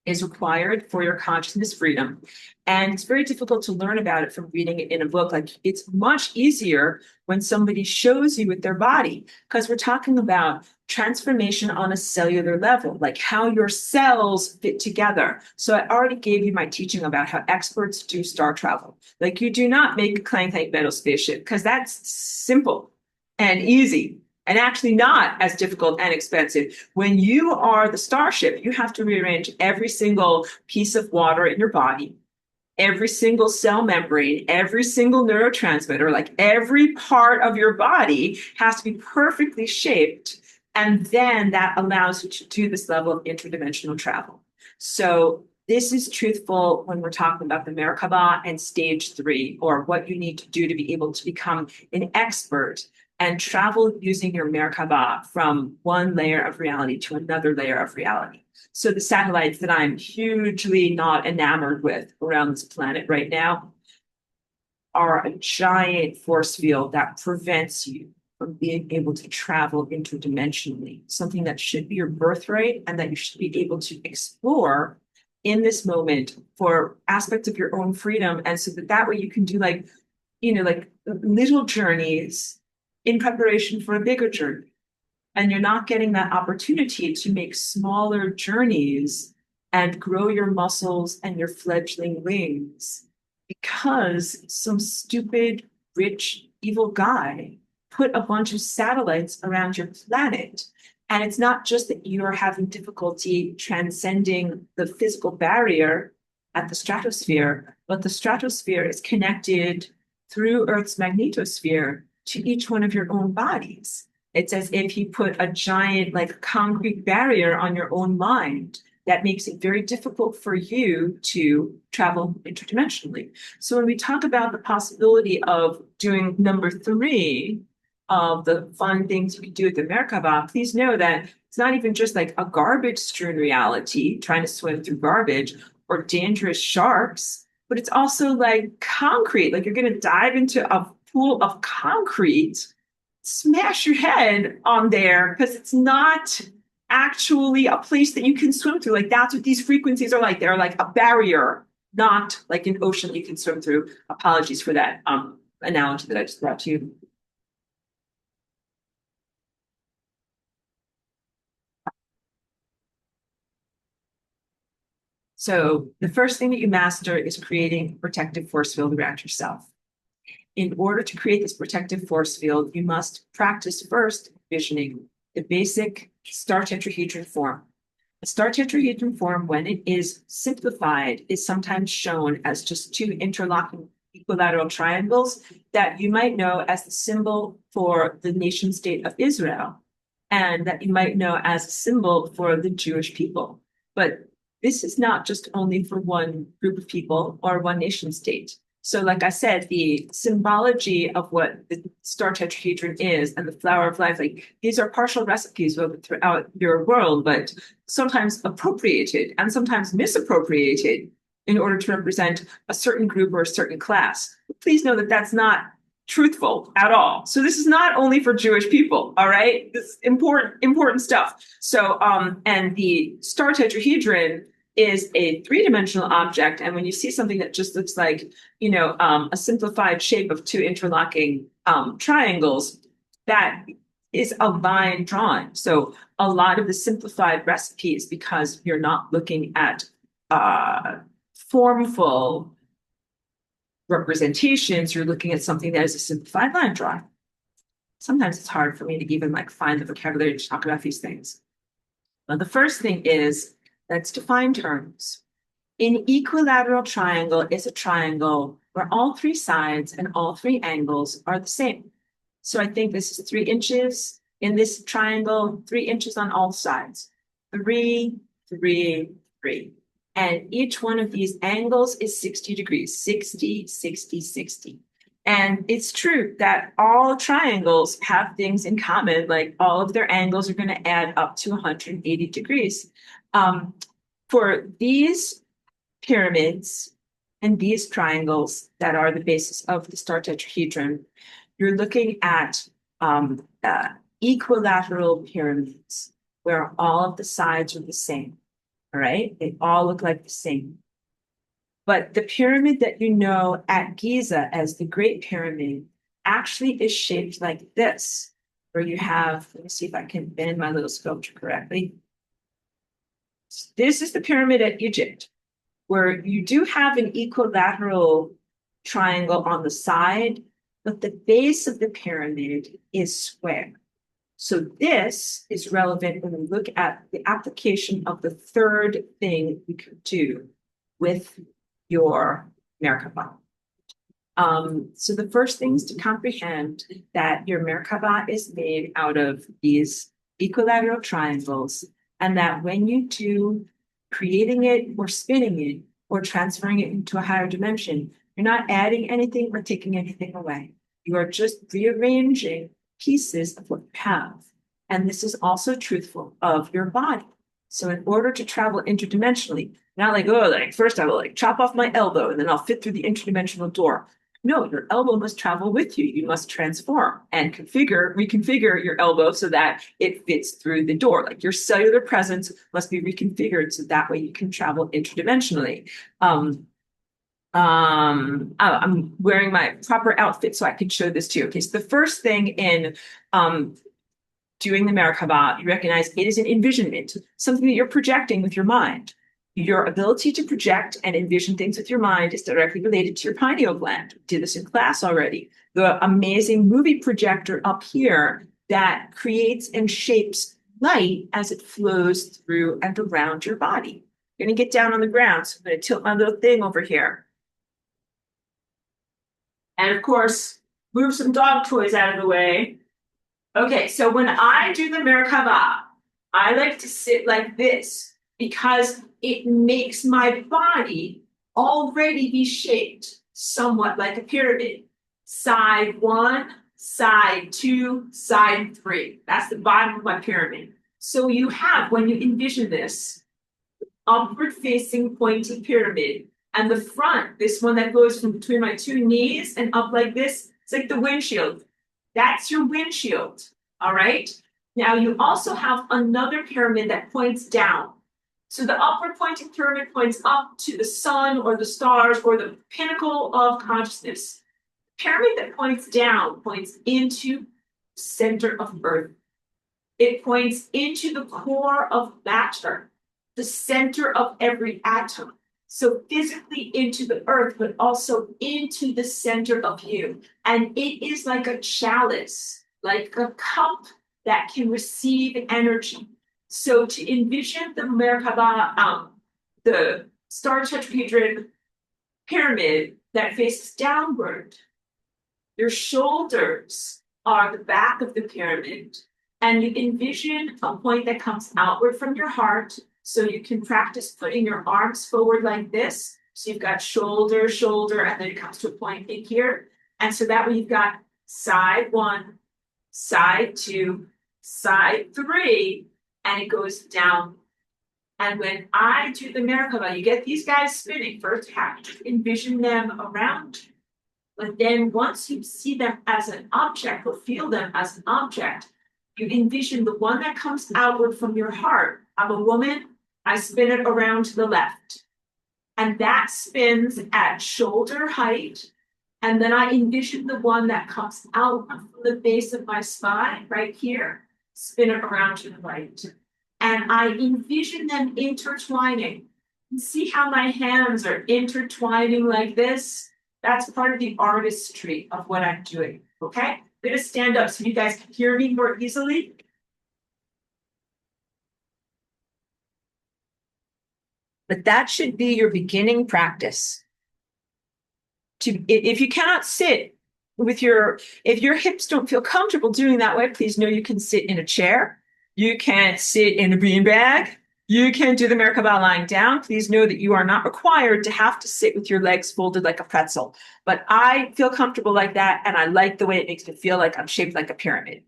is required for your consciousness freedom. And it's very difficult to learn about it from reading it in a book. Like, it's much easier when somebody shows you with their body, because we're talking about transformation on a cellular level, like how your cells fit together. So I already gave you my teaching about how experts do star travel. Like, you do not make a clank metal spaceship, because that's simple and easy, and actually not as difficult and expensive. When you are the starship, you have to rearrange every single piece of water in your body, every single cell membrane, every single neurotransmitter, like every part of your body has to be perfectly shaped. And then that allows you to do this level of interdimensional travel. So this is truthful when we're talking about the Merkaba and stage 3, or what you need to do to be able to become an expert and travel using your Merkaba from one layer of reality to another layer of reality. So the satellites that I'm hugely not enamored with around this planet right now are a giant force field that prevents you from being able to travel interdimensionally, something that should be your birthright and that you should be able to explore in this moment for aspects of your own freedom. And so that way you can do like little journeys in preparation for a bigger journey. And you're not getting that opportunity to make smaller journeys and grow your muscles and your fledgling wings because some stupid, rich, evil guy put a bunch of satellites around your planet. And it's not just that you are having difficulty transcending the physical barrier at the stratosphere, but the stratosphere is connected through Earth's magnetosphere to each one of your own bodies. It's as if you put a giant, like, concrete barrier on your own mind that makes it very difficult for you to travel interdimensionally. So when we talk about the possibility of doing number 3 of the fun things you can do at the Merkaba, please know that it's not even just like a garbage strewn reality, trying to swim through garbage, or dangerous sharks, but it's also like concrete. Like you're going to dive into a pool of concrete, smash your head on there because it's not actually a place that you can swim through. Like that's what these frequencies are like. They're like a barrier, not like an ocean you can swim through. Apologies for that analogy that I just brought to you. So the first thing that you master is creating a protective force field around yourself. In order to create this protective force field, you must practice first envisioning the basic star tetrahedron form. A star tetrahedron form, when it is simplified, is sometimes shown as just 2 interlocking equilateral triangles that you might know as the symbol for the nation state of Israel, and that you might know as a symbol for the Jewish people. But this is not just only for one group of people or one nation state. So like I said, the symbology of what the star tetrahedron is and the flower of life, like these are partial recipes woven throughout your world, but sometimes appropriated and sometimes misappropriated in order to represent a certain group or a certain class. Please know that that's not truthful at all. So this is not only for Jewish people, all right? This is important stuff. So, and the star tetrahedron is a 3-dimensional object. And when you see something that just looks like, a simplified shape of 2 interlocking triangles, that is a line drawing. So a lot of the simplified recipes, because you're not looking at formful representations, you're looking at something that is a simplified line drawing. Sometimes it's hard for me to even find the vocabulary to talk about these things. But the first thing is, let's define terms. An equilateral triangle is a triangle where all 3 sides and all 3 angles are the same. So I think this is 3 inches in this triangle, 3 inches on all sides. 3, 3, 3. And each one of these angles is 60 degrees, 60, 60, 60. And it's true that all triangles have things in common, like all of their angles are going to add up to 180 degrees. For these pyramids and these triangles that are the basis of the star tetrahedron, you're looking at equilateral pyramids where all of the sides are the same. All right, they all look like the same. But the pyramid that you know at Giza as the Great Pyramid actually is shaped like this, where you have, let me see if I can bend my little sculpture correctly. This is the pyramid at Egypt, where you do have an equilateral triangle on the side, but the base of the pyramid is square. So this is relevant when we look at the application of the third thing you could do with your Merkaba. So the first thing is to comprehend that your Merkaba is made out of these equilateral triangles, and that when you do creating it or spinning it or transferring it into a higher dimension, you're not adding anything or taking anything away. You are just rearranging pieces of what you have. And this is also truthful of your body. So in order to travel interdimensionally, not like first I will chop off my elbow and then I'll fit through the interdimensional door. No, your elbow must travel with you. You must transform and reconfigure your elbow so that it fits through the door. Like your cellular presence must be reconfigured so that way you can travel interdimensionally. I'm wearing my proper outfit so I can show this to you. Okay, so the first thing in doing the Merkaba, you recognize it is an envisionment, something that you're projecting with your mind. Your ability to project and envision things with your mind is directly related to your pineal gland. We did this in class already. The amazing movie projector up here that creates and shapes light as it flows through and around your body. You're going to get down on the ground, so I'm going to tilt my little thing over here. And of course, move some dog toys out of the way. Okay, so when I do the Merkaba, I like to sit like this because it makes my body already be shaped somewhat like a pyramid. Side one, side two, side three. That's the bottom of my pyramid. So you have, when you envision this, upward facing pointy pyramid. And the front, this one that goes from between my two knees and up like this, it's like the windshield. That's your windshield. All right. Now you also have another pyramid that points down. So the upward pointing pyramid points up to the sun or the stars or the pinnacle of consciousness. The pyramid that points down points into the center of Earth. It points into the core of matter, the center of every atom. So physically into the earth, but also into the center of you. And it is like a chalice, like a cup that can receive energy. So to envision the Merkaba, the star tetrahedron pyramid that faces downward, your shoulders are the back of the pyramid. And you envision a point that comes outward from your heart. So you can practice putting your arms forward like this. So you've got shoulder, shoulder, and then it comes to a point in here. And so that way you've got side one, side two, side three, and it goes down. And when I do the Merkaba, you get these guys spinning. First, you have to envision them around you. But then once you see them as an object or feel them as an object, you envision the one that comes outward from your heart. I'm a woman, I spin it around to the left. And that spins at shoulder height. And then I envision the one that comes out from the base of my spine, right here, spin it around to the right. And I envision them intertwining. See how my hands are intertwining like this? That's part of the artistry of what I'm doing, okay? I'm going to stand up so you guys can hear me more easily. But that should be your beginning practice. If you cannot sit with if your hips don't feel comfortable doing that way, please know you can sit in a chair. You can sit in a beanbag. You can do the Merkaba lying down. Please know that you are not required to have to sit with your legs folded like a pretzel. But I feel comfortable like that, and I like the way it makes me feel like I'm shaped like a pyramid.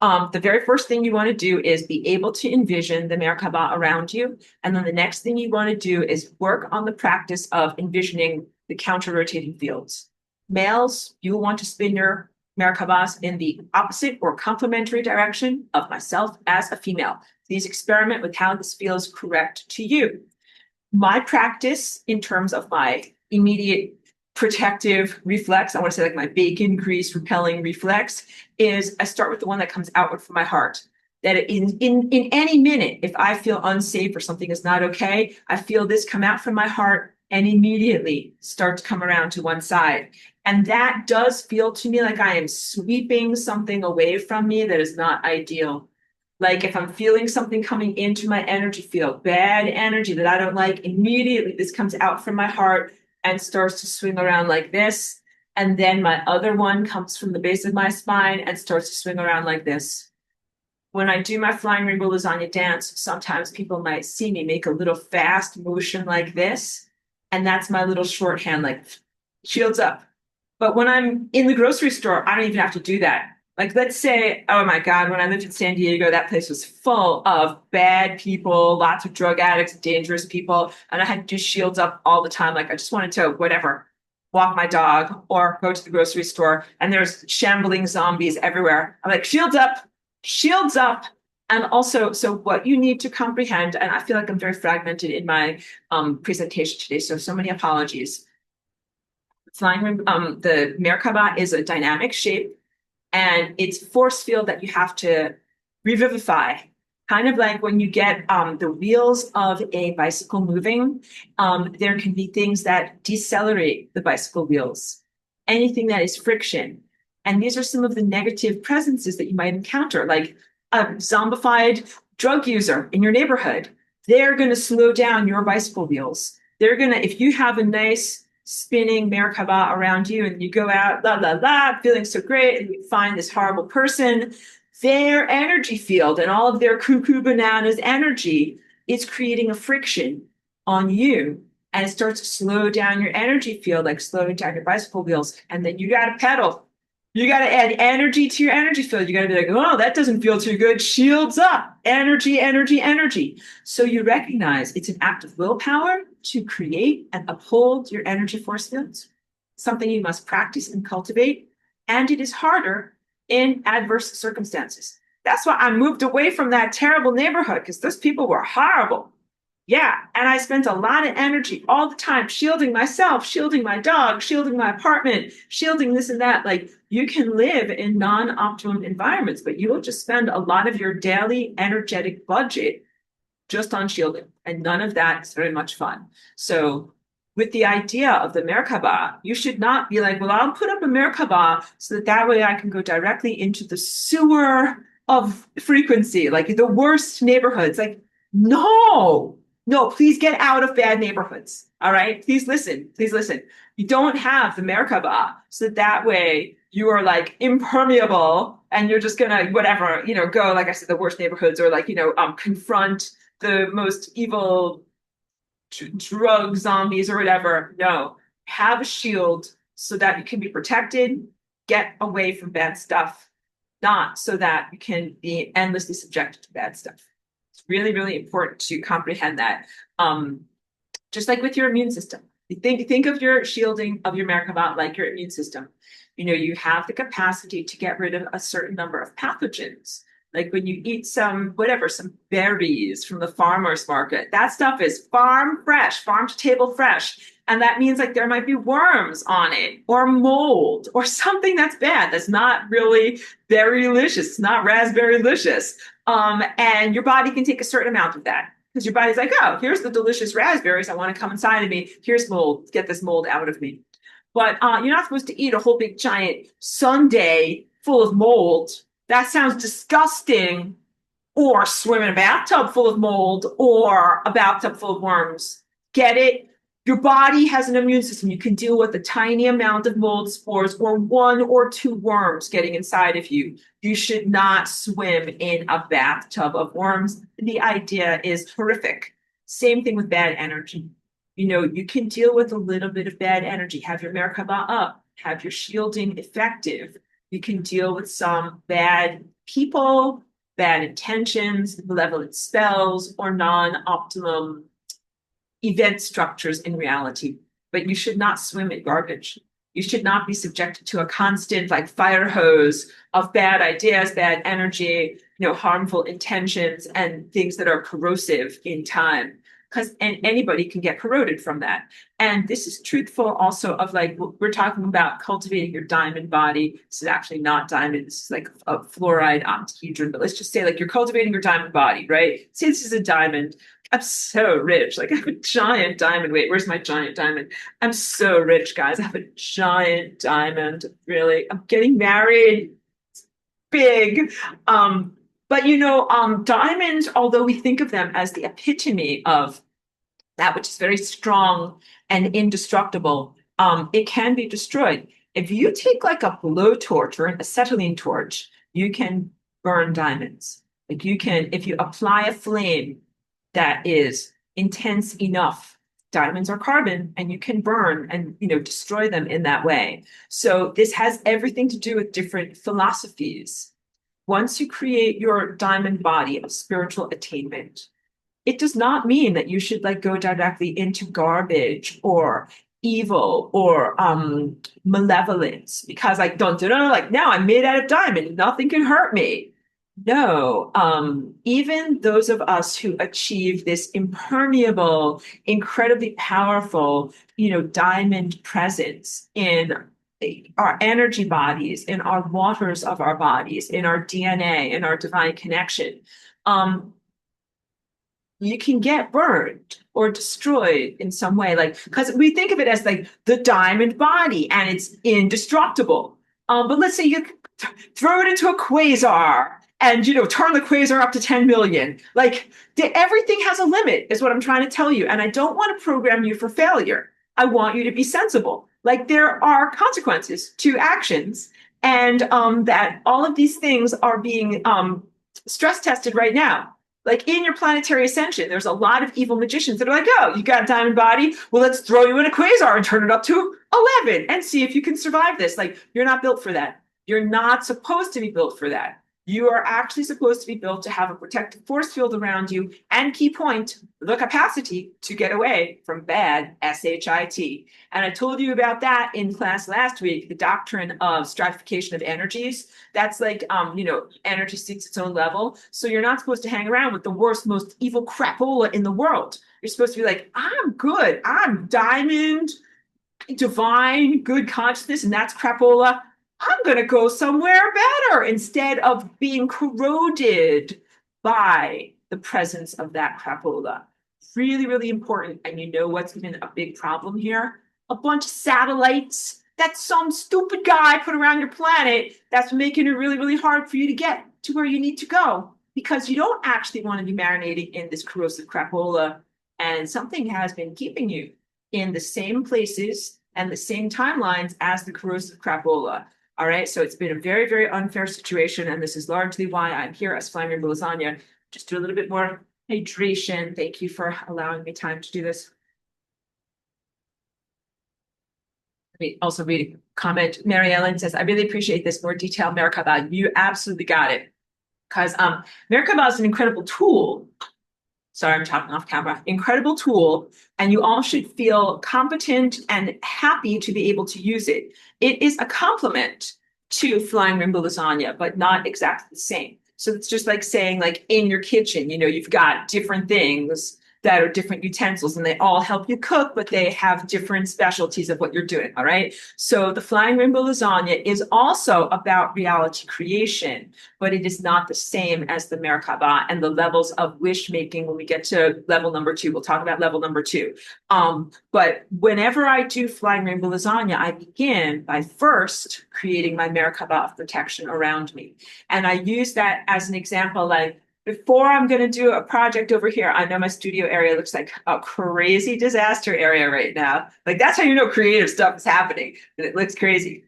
The very first thing you want to do is be able to envision the Merkaba around you. And then the next thing you want to do is work on the practice of envisioning the counter-rotating fields. Males, you want to spin your Merkabas in the opposite or complementary direction of myself as a female. Please experiment with how this feels correct to you. My practice in terms of my immediate protective reflex, I want to say like my bacon grease repelling reflex, is I start with the one that comes outward from my heart. That in any minute, if I feel unsafe or something is not okay, I feel this come out from my heart and immediately start to come around to one side. And that does feel to me like I am sweeping something away from me that is not ideal. Like if I'm feeling something coming into my energy field, bad energy that I don't like, immediately this comes out from my heart and starts to swing around like this. And then my other one comes from the base of my spine and starts to swing around like this. When I do my flying rainbow lasagna dance, sometimes people might see me make a little fast motion like this. And that's my little shorthand, like shields up. But when I'm in the grocery store, I don't even have to do that. Like, let's say, oh my God, when I lived in San Diego, that place was full of bad people, lots of drug addicts, dangerous people. And I had to do shields up all the time. Like, I just wanted to, whatever, walk my dog or go to the grocery store. And there's shambling zombies everywhere. I'm like, shields up, shields up. And also, so what you need to comprehend, and I feel like I'm very fragmented in my presentation today, so many apologies. The Merkaba is a dynamic shape, and it's force field that you have to revivify. Kind of like when you get the wheels of a bicycle moving, there can be things that decelerate the bicycle wheels, anything that is friction. And these are some of the negative presences that you might encounter, like a zombified drug user in your neighborhood. They're going to slow down your bicycle wheels. They're going to, if you have a nice spinning Merkaba around you and you go out, la, la, la, feeling so great, and you find this horrible person, their energy field and all of their cuckoo bananas energy it's creating a friction on you, and it starts to slow down your energy field, like slowing down your bicycle wheels. And then you got to pedal. You got to add energy to your energy field. You got to be like, oh, that doesn't feel too good. Shields up. Energy, energy, energy. So you recognize it's an act of willpower to create and uphold your energy force fields, something you must practice and cultivate. And it is harder in adverse circumstances. That's why I moved away from that terrible neighborhood, because those people were horrible. Yeah, and I spent a lot of energy all the time shielding myself, shielding my dog, shielding my apartment, shielding this and that. Like, you can live in non-optimum environments, but you will just spend a lot of your daily energetic budget just on shielding, and none of that is very much fun. So with the idea of the Merkaba, you should not be like, well, I'll put up a Merkaba so that way I can go directly into the sewer of frequency, like the worst neighborhoods. Like, no, no, please get out of bad neighborhoods. All right. Please listen. Please listen. You don't have the Merkaba so that way you are like impermeable and you're just gonna whatever, go, like I said, the worst neighborhoods, or like, confront the most evil drug zombies or whatever. No, have a shield so that you can be protected, get away from bad stuff, not so that you can be endlessly subjected to bad stuff. It's really, really important to comprehend that. Just like with your immune system, think of your shielding of your Merkaba like your immune system. You have the capacity to get rid of a certain number of pathogens. Like when you eat some berries from the farmer's market, that stuff is farm fresh, farm to table fresh. And that means like there might be worms on it or mold or something that's bad. That's not really very delicious. It's not raspberry delicious. And your body can take a certain amount of that because your body's like, oh, here's the delicious raspberries. I want to come inside of me. Here's mold. Get this mold out of me. But you're not supposed to eat a whole big giant sundae full of mold. That sounds disgusting. Or swim in a bathtub full of mold or a bathtub full of worms. Get it? Your body has an immune system. You can deal with a tiny amount of mold spores or 1 or 2 worms getting inside of you. You should not swim in a bathtub of worms. The idea is horrific. Same thing with bad energy. You can deal with a little bit of bad energy. Have your Merkaba up. Have your shielding effective. You can deal with some bad people, bad intentions, malevolent spells, or non-optimum event structures in reality. But you should not swim in garbage. You should not be subjected to a constant like fire hose of bad ideas, bad energy, harmful intentions, and things that are corrosive in time. And anybody can get corroded from that. And this is truthful also of like, we're talking about cultivating your diamond body. This is actually not diamond. This is like a fluoride octahedron, but let's just say like you're cultivating your diamond body, right? Say this is a diamond. I'm so rich. Like I have a giant diamond. Wait, where's my giant diamond? I'm so rich, guys. I have a giant diamond. Really, I'm getting married. It's big. But diamonds, although we think of them as the epitome of that which is very strong and indestructible, it can be destroyed. If you take like a blowtorch or an acetylene torch, you can burn diamonds. Like you can, if you apply a flame that is intense enough, diamonds are carbon, and you can burn and destroy them in that way. So this has everything to do with different philosophies. Once you create your diamond body of spiritual attainment, it does not mean that you should like go directly into garbage or evil or malevolence because like like now I'm made out of diamond, nothing can hurt me. No, even those of us who achieve this impermeable, incredibly powerful, diamond presence in our energy bodies, in our waters of our bodies, in our DNA, in our divine connection, you can get burned or destroyed in some way. Like, because we think of it as like the diamond body and it's indestructible. But let's say you throw it into a quasar and turn the quasar up to 10 million. Like everything has a limit, is what I'm trying to tell you. And I don't want to program you for failure. I want you to be sensible. Like there are consequences to actions, and that all of these things are being stress tested right now. Like in your planetary ascension, there's a lot of evil magicians that are like, oh, you got a diamond body? Well, let's throw you in a quasar and turn it up to 11 and see if you can survive this. Like, you're not built for that. You're not supposed to be built for that. You are actually supposed to be built to have a protective force field around you and key point, the capacity to get away from bad SHIT. And I told you about that in class last week, the doctrine of stratification of energies. That's like, energy seeks its own level. So you're not supposed to hang around with the worst, most evil crapola in the world. You're supposed to be like, I'm good. I'm diamond, divine, good consciousness, and that's crapola. I'm going to go somewhere better instead of being corroded by the presence of that crapola. Really, really important. And you know what's been a big problem here? A bunch of satellites that some stupid guy put around your planet that's making it really, really hard for you to get to where you need to go because you don't actually want to be marinating in this corrosive crapola. And something has been keeping you in the same places and the same timelines as the corrosive crapola. All right, so it's been a very, very unfair situation, and this is largely why I'm here as Flying Rainbow Lasagna. Just do a little bit more hydration. Thank you for allowing me time to do this. Let me also read a comment. Mary Ellen says, I really appreciate this more detailed Merkaba. You absolutely got it. Because Merkaba is an incredible tool. Sorry, I'm talking off camera. Incredible tool, and you all should feel competent and happy to be able to use it. It is a complement to Flying Rainbow Lasagna, but not exactly the same. So it's just like saying, like in your kitchen, you've got different things that are different utensils and they all help you cook, but they have different specialties of what you're doing. All right. So the Flying Rainbow Lasagna is also about reality creation, but it is not the same as the Merkaba and the levels of wish making. When we get to level number 2, we'll talk about level number 2. But whenever I do Flying Rainbow Lasagna, I begin by first creating my Merkaba of protection around me. And I use that as an example, like, before I'm going to do a project over here, I know my studio area looks like a crazy disaster area right now. Like, that's how you know creative stuff is happening. And it looks crazy.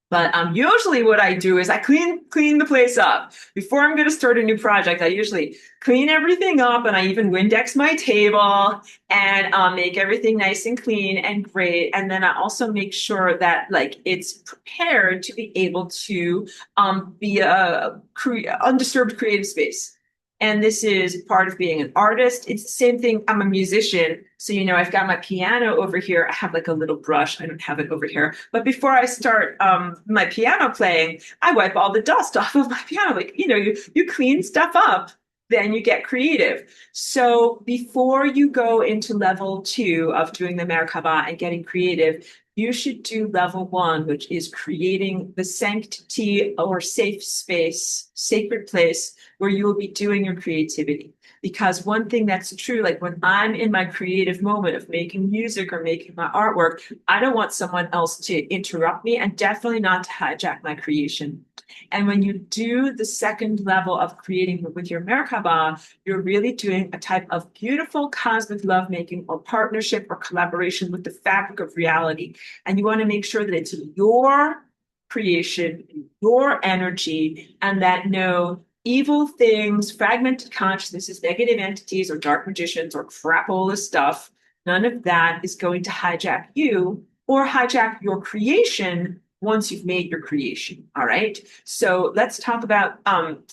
But usually what I do is I clean the place up. Before I'm going to start a new project, I usually clean everything up, and I even Windex my table and make everything nice and clean and great. And then I also make sure that like it's prepared to be able to be a undisturbed creative space. And this is part of being an artist. It's the same thing. I'm a musician. So, I've got my piano over here. I have like a little brush. I don't have it over here. But before I start my piano playing, I wipe all the dust off of my piano. Like, you clean stuff up, then you get creative. So before you go into level 2 of doing the Merkaba and getting creative, you should do level 1, which is creating the sanctity or safe space, sacred place where you will be doing your creativity. Because one thing that's true, like when I'm in my creative moment of making music or making my artwork, I don't want someone else to interrupt me and definitely not to hijack my creation. And when you do the second level of creating with your Merkaba, you're really doing a type of beautiful cosmic lovemaking or partnership or collaboration with the fabric of reality. And you want to make sure that it's your creation, your energy, and that no evil things, fragmented consciousnesses, negative entities, or dark magicians, or crapola stuff, none of that is going to hijack you or hijack your creation once you've made your creation. All right. So let's talk about,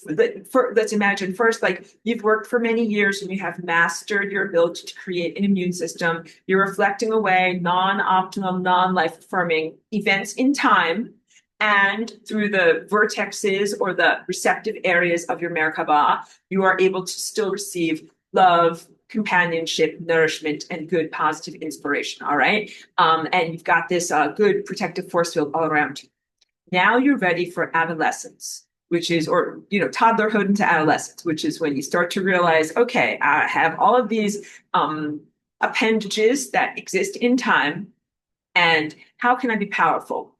let's imagine first, like you've worked for many years and you have mastered your ability to create an immune system. You're reflecting away non-optimal, non-life affirming events in time. And through the vertexes or the receptive areas of your Merkaba, you are able to still receive love, companionship, nourishment, and good positive inspiration. All right. And you've got this good protective force field all around you. Now you're ready for adolescence, which is, or, toddlerhood into adolescence, which is when you start to realize, okay, I have all of these appendages that exist in time. And how can I be powerful?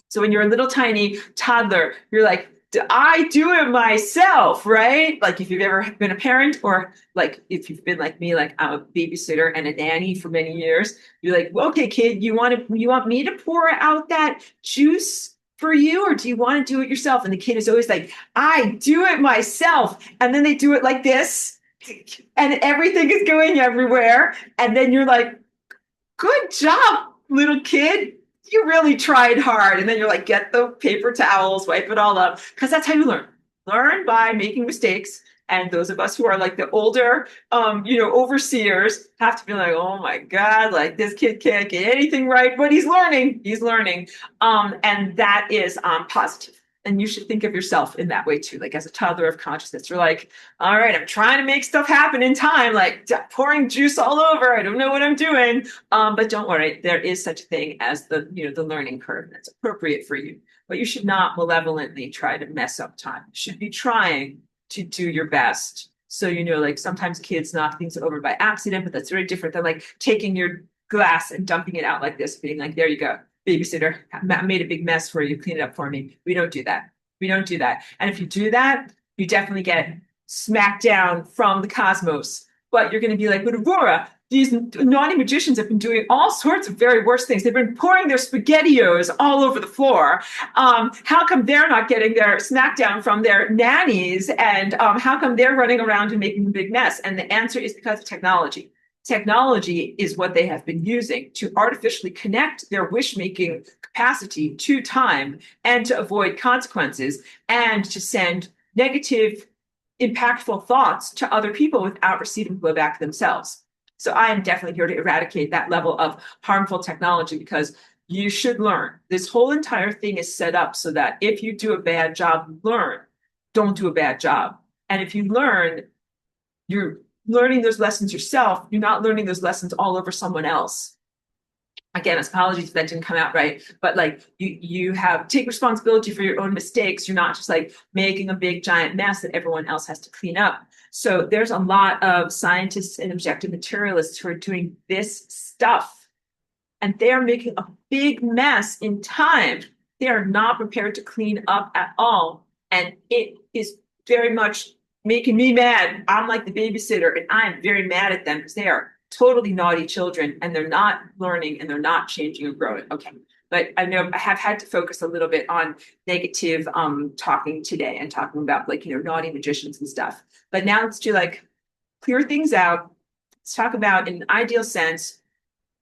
So when you're a little tiny toddler, you're like, I do it myself, right? Like if you've ever been a parent, or like if you've been like me, like I'm a babysitter and a nanny for many years, you're like, well, okay, kid, you want me to pour out that juice for you, or do you want to do it yourself? And the kid is always like, I do it myself. And then they do it like this, and everything is going everywhere. And then you're like, good job, little kid. You really tried hard. And then you're like, get the paper towels, wipe it all up. Because that's how you learn. Learn by making mistakes. And those of us who are like the older, overseers have to be like, oh my God, like this kid can't get anything right, but he's learning. He's learning. And that is positive. And you should think of yourself in that way too, like as a toddler of consciousness. You're like, all right, I'm trying to make stuff happen in time, like pouring juice all over. I don't know what I'm doing. But don't worry, there is such a thing as the learning curve that's appropriate for you. But you should not malevolently try to mess up time. You should be trying to do your best. So, like sometimes kids knock things over by accident, but that's very different than like taking your glass and dumping it out like this, being like, there you go. Babysitter made a big mess for you, clean it up for me. We don't do that. We don't do that. And if you do that, you definitely get smacked down from the cosmos. But you're going to be like, but Aurora, these naughty magicians have been doing all sorts of very worse things. They've been pouring their SpaghettiOs all over the floor. How come they're not getting their smackdown from their nannies? And how come they're running around and making a big mess? And the answer is because of technology. Technology is what they have been using to artificially connect their wish-making capacity to time and to avoid consequences and to send negative, impactful thoughts to other people without receiving blowback themselves. So I am definitely here to eradicate that level of harmful technology because you should learn. This whole entire thing is set up so that if you do a bad job, learn. Don't do a bad job. And if you learn, you're learning those lessons yourself. You're not learning those lessons all over someone else. Again, apologies if that didn't come out right, but like you have take responsibility for your own mistakes. You're not just like making a big giant mess that everyone else has to clean up. So there's a lot of scientists and objective materialists who are doing this stuff, and they're making a big mess in time. They are not prepared to clean up at all, and it is very much making me mad. I'm like the babysitter, and I'm very mad at them because they are totally naughty children and they're not learning and they're not changing or growing. Okay. But I know I have had to focus a little bit on negative talking today and talking about like, naughty magicians and stuff. But now let's do like clear things out. Let's talk about in an ideal sense,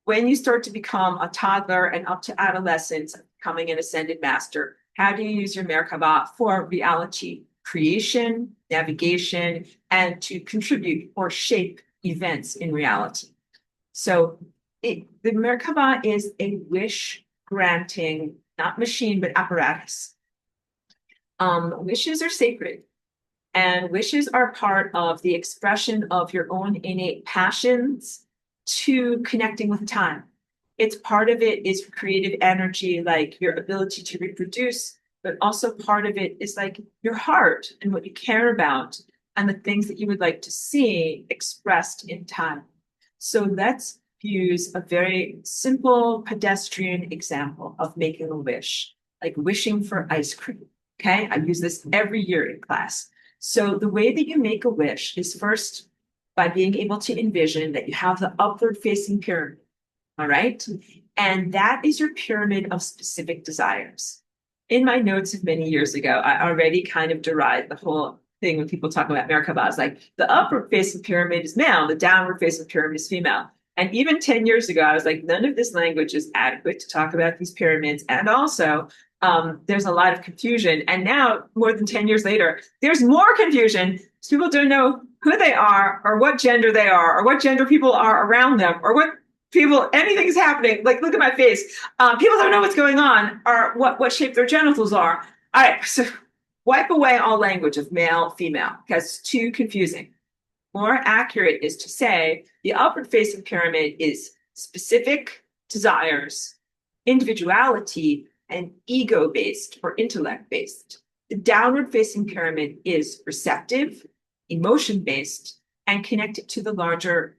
when you start to become a toddler and up to adolescence, becoming an ascended master, how do you use your Merkaba for reality creation, navigation, and to contribute or shape events in reality? So the Merkaba is a wish granting, not machine, but apparatus. Wishes are sacred, and wishes are part of the expression of your own innate passions to connecting with time. It's part of it is creative energy, like your ability to reproduce, but also part of it is like your heart and what you care about and the things that you would like to see expressed in time. So let's use a very simple pedestrian example of making a wish, like wishing for ice cream. Okay, I use this every year in class. So the way that you make a wish is first by being able to envision that you have the upward facing pyramid. All right. And that is your pyramid of specific desires. In my notes of many years ago, I already kind of derived the whole thing when people talk about Merkaba. It's like the upward facing pyramid is male, the downward facing pyramid is female. And even 10 years ago, I was like, none of this language is adequate to talk about these pyramids. And also, there's a lot of confusion. And now, more than 10 years later, there's more confusion. People don't know who they are or what gender they are or what gender people are around them or what people, anything's happening. Like, look at my face. People don't know what's going on or what shape their genitals are. All right, so wipe away all language of male, female, because it's too confusing. More accurate is to say the upward facing pyramid is specific desires, individuality, and ego-based or intellect-based. The downward facing pyramid is receptive, emotion-based, and connected to the larger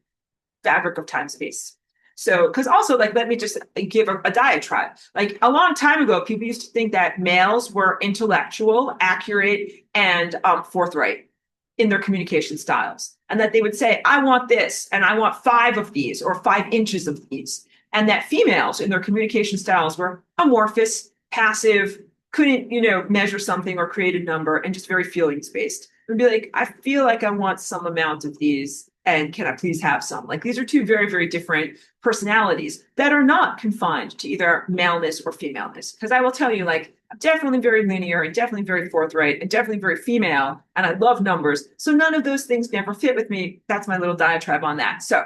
fabric of time-space. So, because also, like, let me just give a diatribe. Like, a long time ago, people used to think that males were intellectual, accurate, and forthright in their communication styles. And that they would say, I want this, and I want 5 of these, or 5 inches of these. And that females in their communication styles were amorphous, passive, couldn't, measure something or create a number and just very feelings based. And be like, I feel like I want some amount of these and can I please have some? Like these are two very, very different personalities that are not confined to either maleness or femaleness. Because I will tell you, like, I'm definitely very linear and definitely very forthright and definitely very female. And I love numbers. So none of those things never fit with me. That's my little diatribe on that. So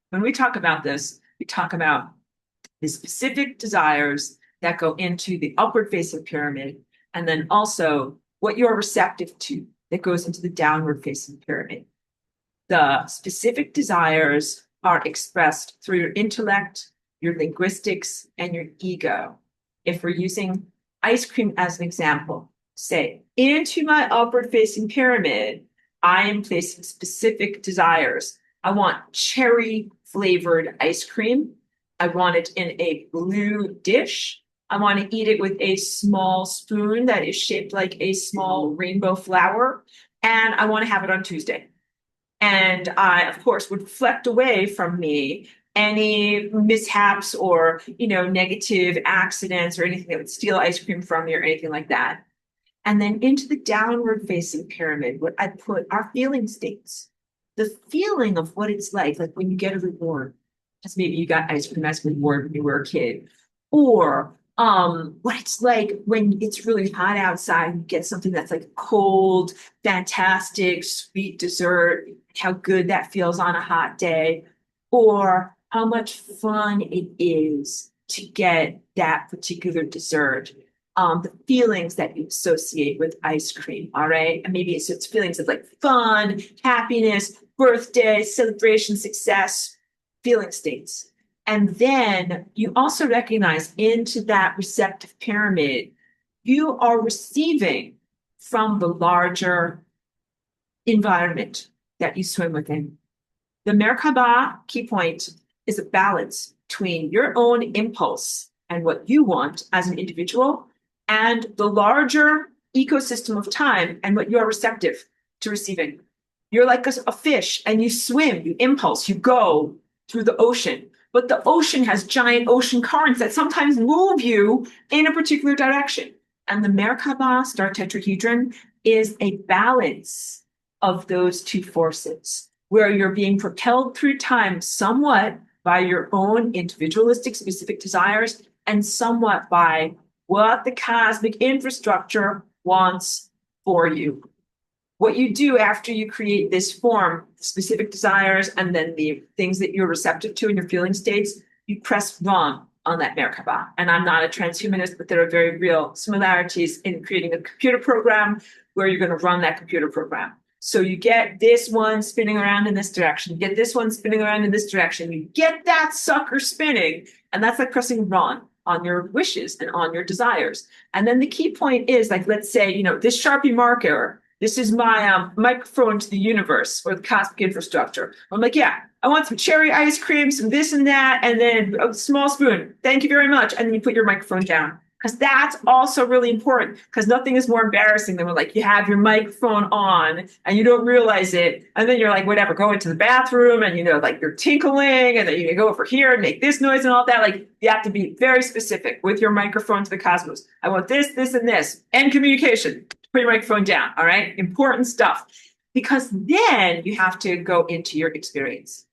when we talk about this, we talk about the specific desires that go into the upward facing pyramid, and then also what you're receptive to that goes into the downward facing pyramid. The specific desires are expressed through your intellect, your linguistics, and your ego. If we're using ice cream as an example, say, into my upward facing pyramid, I am placing specific desires. I want cherry flavored ice cream. I want it in a blue dish. I want to eat it with a small spoon that is shaped like a small rainbow flower. And I want to have it on Tuesday. And I, of course, would reflect away from me any mishaps or, negative accidents or anything that would steal ice cream from me or anything like that. And then into the downward facing pyramid, what I put are feeling states. The feeling of what it's like when you get a reward. Because maybe you got ice cream as a reward when you were a kid. Or what it's like when it's really hot outside, you get something that's like cold, fantastic, sweet dessert, how good that feels on a hot day, or how much fun it is to get that particular dessert. The feelings that you associate with ice cream, all right? And maybe it's feelings of like fun, happiness, birthday, celebration, success, feeling states. And then you also recognize into that receptive pyramid, you are receiving from the larger environment that you swim within. The Merkaba key point is a balance between your own impulse and what you want as an individual and the larger ecosystem of time and what you're receptive to receiving. You're like a fish and you swim, you impulse, you go through the ocean. But the ocean has giant ocean currents that sometimes move you in a particular direction. And the Merkaba star tetrahedron is a balance of those two forces, where you're being propelled through time somewhat by your own individualistic specific desires and somewhat by what the cosmic infrastructure wants for you. What you do after you create this form, specific desires, and then the things that you're receptive to in your feeling states, you press run on that Merkaba. And I'm not a transhumanist, but there are very real similarities in creating a computer program where you're going to run that computer program. So you get this one spinning around in this direction, you get this one spinning around in this direction, you get that sucker spinning, and that's like pressing run on your wishes and on your desires. And then the key point is, like, let's say, this Sharpie marker, this is my microphone to the universe or the cosmic infrastructure. I'm like, yeah, I want some cherry ice cream, some this and that, and then a small spoon. Thank you very much. And then you put your microphone down. Because that's also really important, because nothing is more embarrassing than when you have your microphone on and you don't realize it. And then you're like, whatever, go into the bathroom and, you're tinkling and then you go over here and make this noise and all that. You have to be very specific with your microphone to the cosmos. I want this, this, and this. And communication. Put your microphone down. All right. Important stuff. Because then you have to go into your experience.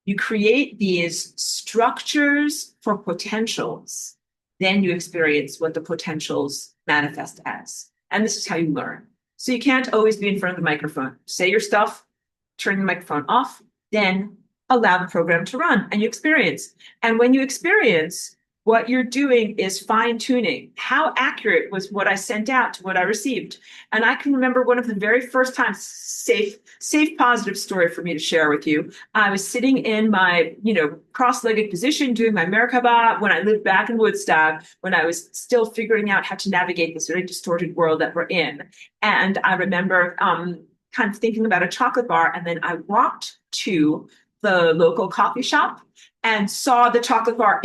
You create these structures for potentials. Then you experience what the potentials manifest as. And this is how you learn. So you can't always be in front of the microphone. Say your stuff, turn the microphone off, then allow the program to run and you experience. And when you experience, what you're doing is fine-tuning. How accurate was what I sent out to what I received? And I can remember one of the very first times, safe, positive story for me to share with you. I was sitting in my, cross-legged position doing my Merkaba when I lived back in Woodstock, when I was still figuring out how to navigate this very distorted world that we're in. And I remember kind of thinking about a chocolate bar, and then I walked to the local coffee shop and saw the chocolate bar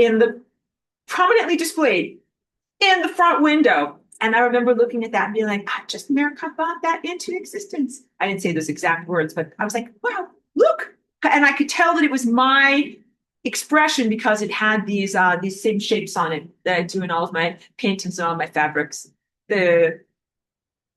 prominently displayed in the front window. And I remember looking at that and being like, I just Merkaba that into existence. I didn't say those exact words, but I was like, wow, look. And I could tell that it was my expression because it had these same shapes on it that I do in all of my paintings and all my fabrics. The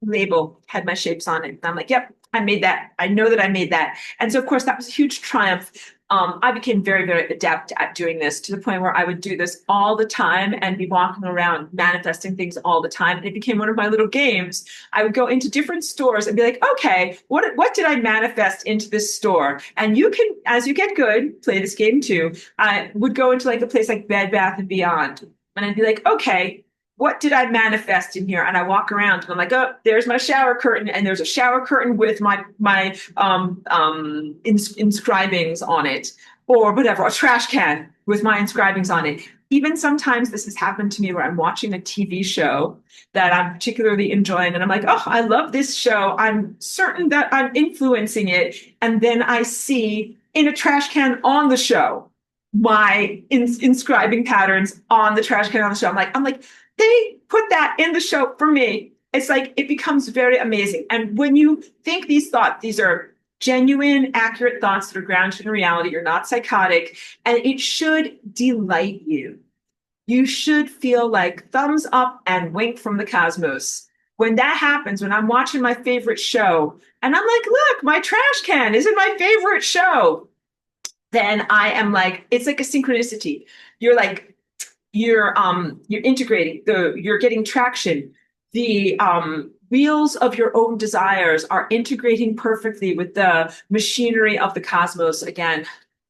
label had my shapes on it. And I'm like, yep, I made that. I know that I made that. And so, of course, that was a huge triumph. I became very, very adept at doing this to the point where I would do this all the time and be walking around manifesting things all the time. And it became one of my little games. I would go into different stores and be like, okay, what did I manifest into this store? And you can, as you get good, play this game too. I would go into like a place like Bed Bath and Beyond. And I'd be like, okay, what did I manifest in here? And I walk around and I'm like, oh, there's my shower curtain, and there's a shower curtain with my inscribings on it, or whatever, a trash can with my inscribings on it. Even sometimes this has happened to me where I'm watching a TV show that I'm particularly enjoying, and I'm like, oh, I love this show. I'm certain that I'm influencing it, and then I see in a trash can on the show my inscribing patterns on the trash can on the show. I'm like, they put that in the show for me. It's like, it becomes very amazing. And when you think these thoughts, these are genuine, accurate thoughts that are grounded in reality. You're not psychotic, and it should delight you. You should feel like thumbs up and wink from the cosmos. When that happens, when I'm watching my favorite show and I'm like, look, my trash can is in my favorite show, then I am like, it's like a synchronicity. You're like, you're integrating, you're getting traction. The wheels of your own desires are integrating perfectly with the machinery of the cosmos. Again,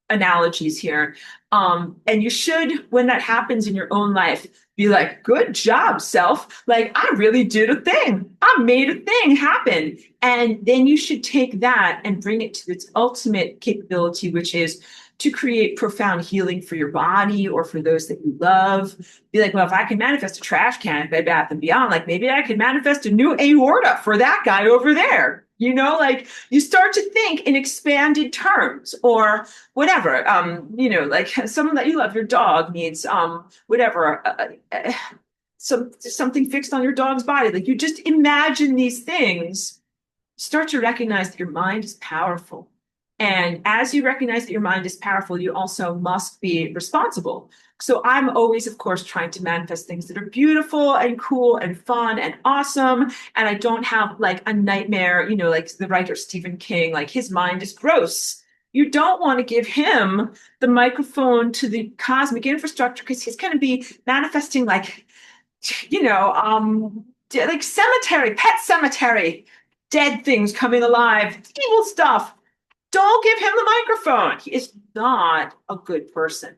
analogies here. And you should, when that happens in your own life, be like, good job, self. Like, I really did a thing. I made a thing happen. And then you should take that and bring it to its ultimate capability, which is to create profound healing for your body or for those that you love. Be like, well, if I can manifest a trash can at Bed Bath and Beyond, like maybe I could manifest a new aorta for that guy over there. You know, like you start to think in expanded terms or whatever. Like someone that you love, your dog needs whatever, something fixed on your dog's body. Like you just imagine these things, start to recognize that your mind is powerful. And as you recognize that your mind is powerful, you also must be responsible. So I'm always, of course, trying to manifest things that are beautiful and cool and fun and awesome. And I don't have like a nightmare, like the writer Stephen King, like his mind is gross. You don't want to give him the microphone to the cosmic infrastructure because he's going to be manifesting like, like cemetery, pet cemetery, dead things coming alive, evil stuff. Don't give him the microphone. He is not a good person.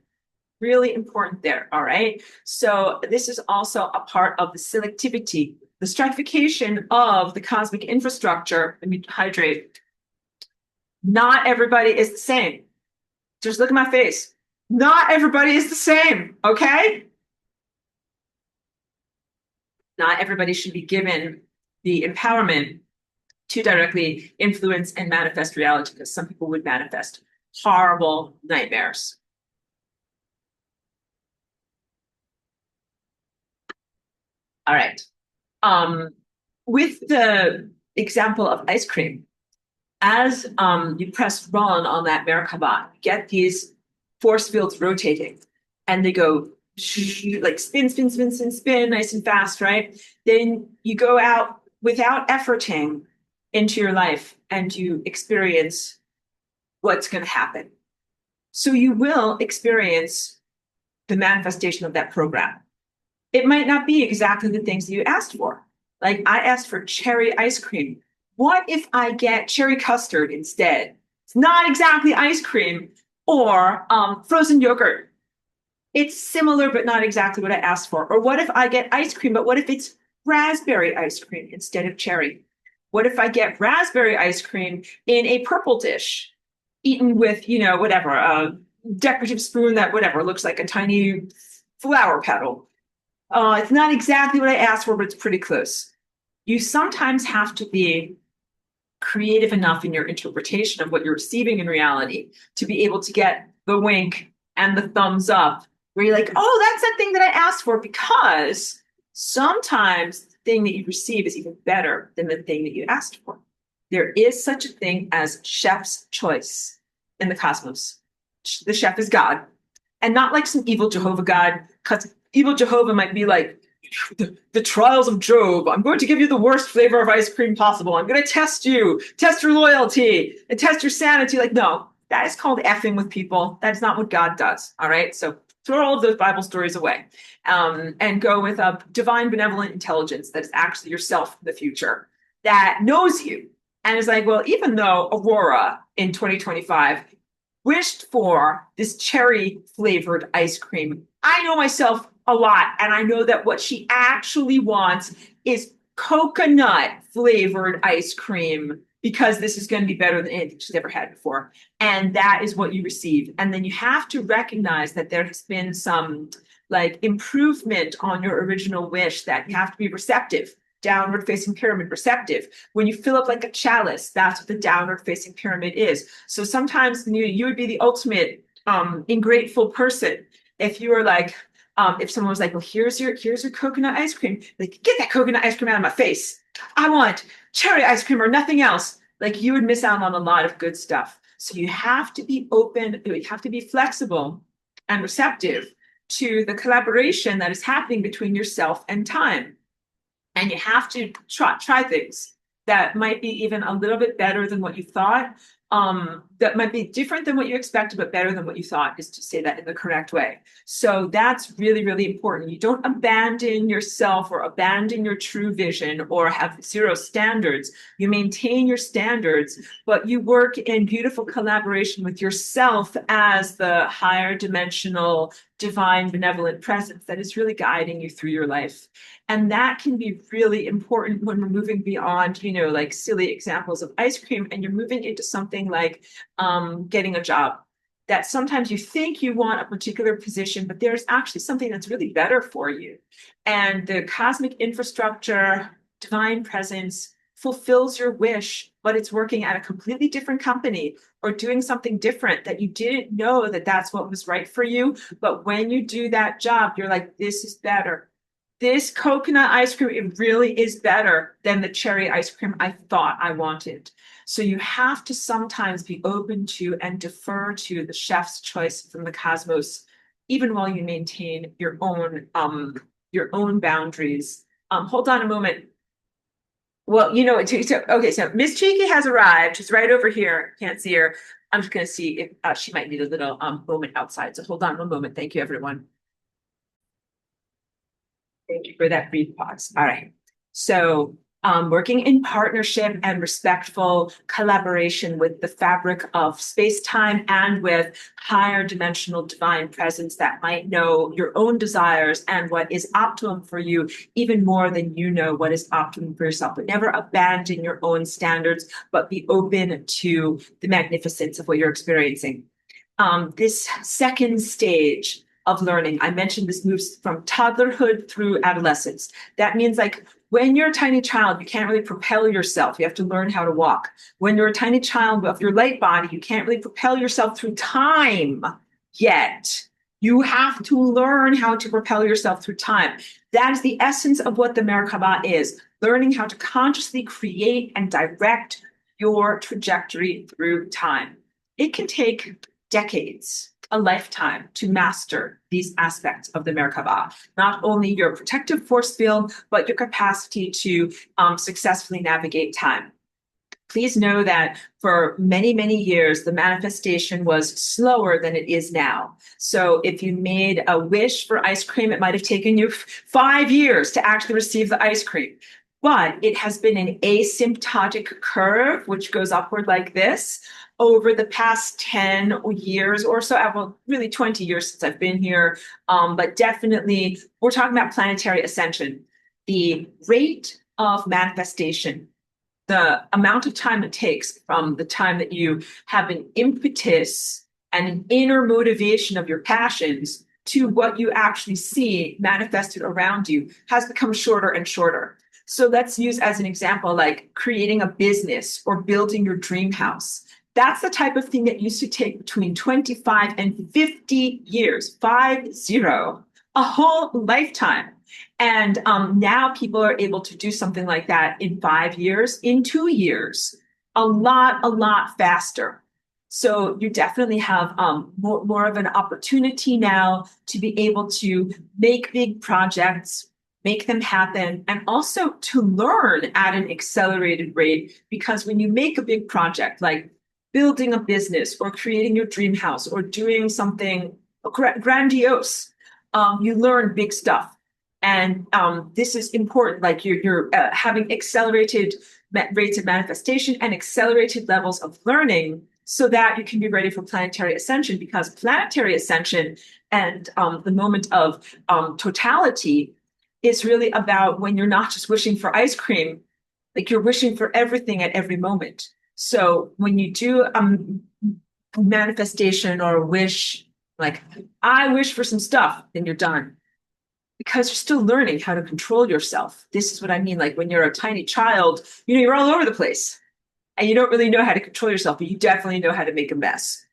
Really important there. All right. So this is also a part of the selectivity, the stratification of the cosmic infrastructure. Let me hydrate. Not everybody is the same. Just look at my face. Not everybody is the same. Okay. Not everybody should be given the empowerment to directly influence and manifest reality, because some people would manifest horrible nightmares. All right. With the example of ice cream, as you press run on that Merkaba, get these force fields rotating, and they go like spin, spin, spin, spin, spin, nice and fast, right? Then you go out without efforting into your life and you experience what's going to happen. So you will experience the manifestation of that program. It might not be exactly the things that you asked for. Like I asked for cherry ice cream. What if I get cherry custard instead? It's not exactly ice cream, or frozen yogurt. It's similar, but not exactly what I asked for. Or what if I get ice cream, but what if it's raspberry ice cream instead of cherry? What if I get raspberry ice cream in a purple dish, eaten with, whatever, a decorative spoon that, whatever, looks like a tiny flower petal? It's not exactly what I asked for, but it's pretty close. You sometimes have to be creative enough in your interpretation of what you're receiving in reality to be able to get the wink and the thumbs up, where you're like, oh, that's that thing that I asked for, because sometimes thing that you receive is even better than the thing that you asked for. There is such a thing as chef's choice in the cosmos. The chef is God. and not like some evil Jehovah God, because evil Jehovah might be like, the trials of Job. I'm going to give you the worst flavor of ice cream possible. I'm going to test you, test your loyalty, and test your sanity. Like, no, that is called effing with people. That's not what God does. All right. So throw all of those Bible stories away, and go with a divine benevolent intelligence that is actually yourself in the future that knows you and is like, well, even though Aurora in 2025 wished for this cherry flavored ice cream, I know myself a lot. And I know that what she actually wants is coconut flavored ice cream because this is going to be better than anything she's ever had before. And that is what you receive. And then you have to recognize that there has been some like improvement on your original wish, that you have to be receptive. Downward facing pyramid, receptive. When you fill up like a chalice, that's what the downward facing pyramid is. So sometimes you would be the ultimate ingrateful person if you were like, if someone was like, well, here's your coconut ice cream, like, get that coconut ice cream out of my face. I want cherry ice cream or nothing else. Like, you would miss out on a lot of good stuff. So you have to be open, you have to be flexible and receptive to the collaboration that is happening between yourself and time. And you have to try things that might be even a little bit better than what you thought, that might be different than what you expected, but better than what you thought, is to say that in the correct way. So that's really, really important. You don't abandon yourself or abandon your true vision or have zero standards. You maintain your standards, but you work in beautiful collaboration with yourself as the higher dimensional, divine, benevolent presence that is really guiding you through your life. And that can be really important when we're moving beyond, like silly examples of ice cream, and you're moving into something like getting a job. That sometimes you think you want a particular position, but there's actually something that's really better for you. And the cosmic infrastructure, divine presence fulfills your wish, but it's working at a completely different company or doing something different that you didn't know that that's what was right for you. But when you do that job, you're like, this is better. This coconut ice cream, it really is better than the cherry ice cream I thought I wanted. So you have to sometimes be open to and defer to the chef's choice from the cosmos, even while you maintain your own boundaries. Hold on a moment. Well, okay, so Miss Cheeky has arrived. She's right over here. Can't see her. I'm just going to see if she might need a little moment outside. So hold on one moment. Thank you, everyone. Thank you for that brief pause. All right. So working in partnership and respectful collaboration with the fabric of space-time and with higher dimensional divine presence that might know your own desires and what is optimum for you even more than you know what is optimum for yourself. But never abandon your own standards, but be open to the magnificence of what you're experiencing. This second stage of learning, I mentioned this moves from toddlerhood through adolescence. That means like when you're a tiny child, you can't really propel yourself. You have to learn how to walk. When you're a tiny child with your light body, you can't really propel yourself through time yet. You have to learn how to propel yourself through time. That is the essence of what the Merkaba is, learning how to consciously create and direct your trajectory through time. It can take decades, a lifetime, to master these aspects of the Merkaba. Not only your protective force field, but your capacity to successfully navigate time. Please know that for many, many years, the manifestation was slower than it is now. So if you made a wish for ice cream, it might have taken you 5 years to actually receive the ice cream. But it has been an asymptotic curve, which goes upward like this over the past 10 years or so, well, really 20 years since I've been here. But definitely, we're talking about planetary ascension. The rate of manifestation, the amount of time it takes from the time that you have an impetus and an inner motivation of your passions to what you actually see manifested around you has become shorter and shorter. So let's use as an example, like creating a business or building your dream house. That's the type of thing that used to take between 25 and 50 years, 50, a whole lifetime. And now people are able to do something like that in 5 years, in 2 years, a lot faster. So you definitely have more of an opportunity now to be able to make big projects, make them happen, and also to learn at an accelerated rate. Because when you make a big project, like building a business or creating your dream house or doing something grandiose, you learn big stuff. And this is important. Like you're having accelerated rates of manifestation and accelerated levels of learning so that you can be ready for planetary ascension, because planetary ascension and the moment of totality is really about when you're not just wishing for ice cream, like you're wishing for everything at every moment. So when you do manifestation or a wish, like I wish for some stuff, then you're done, because you're still learning how to control yourself. This is what I mean. Like when you're a tiny child, you're all over the place and you don't really know how to control yourself, but you definitely know how to make a mess.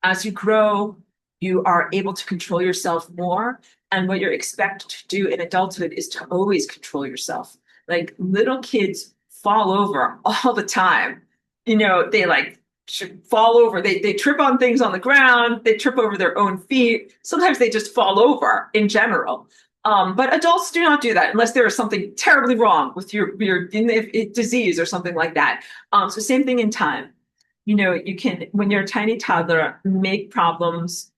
As you grow, you are able to control yourself more. And what you're expected to do in adulthood is to always control yourself. Like little kids fall over all the time. They like should fall over. They trip on things on the ground. They trip over their own feet. Sometimes they just fall over in general. But adults do not do that unless there is something terribly wrong with your disease or something like that. So same thing in time. You can, when you're a tiny toddler, make problems,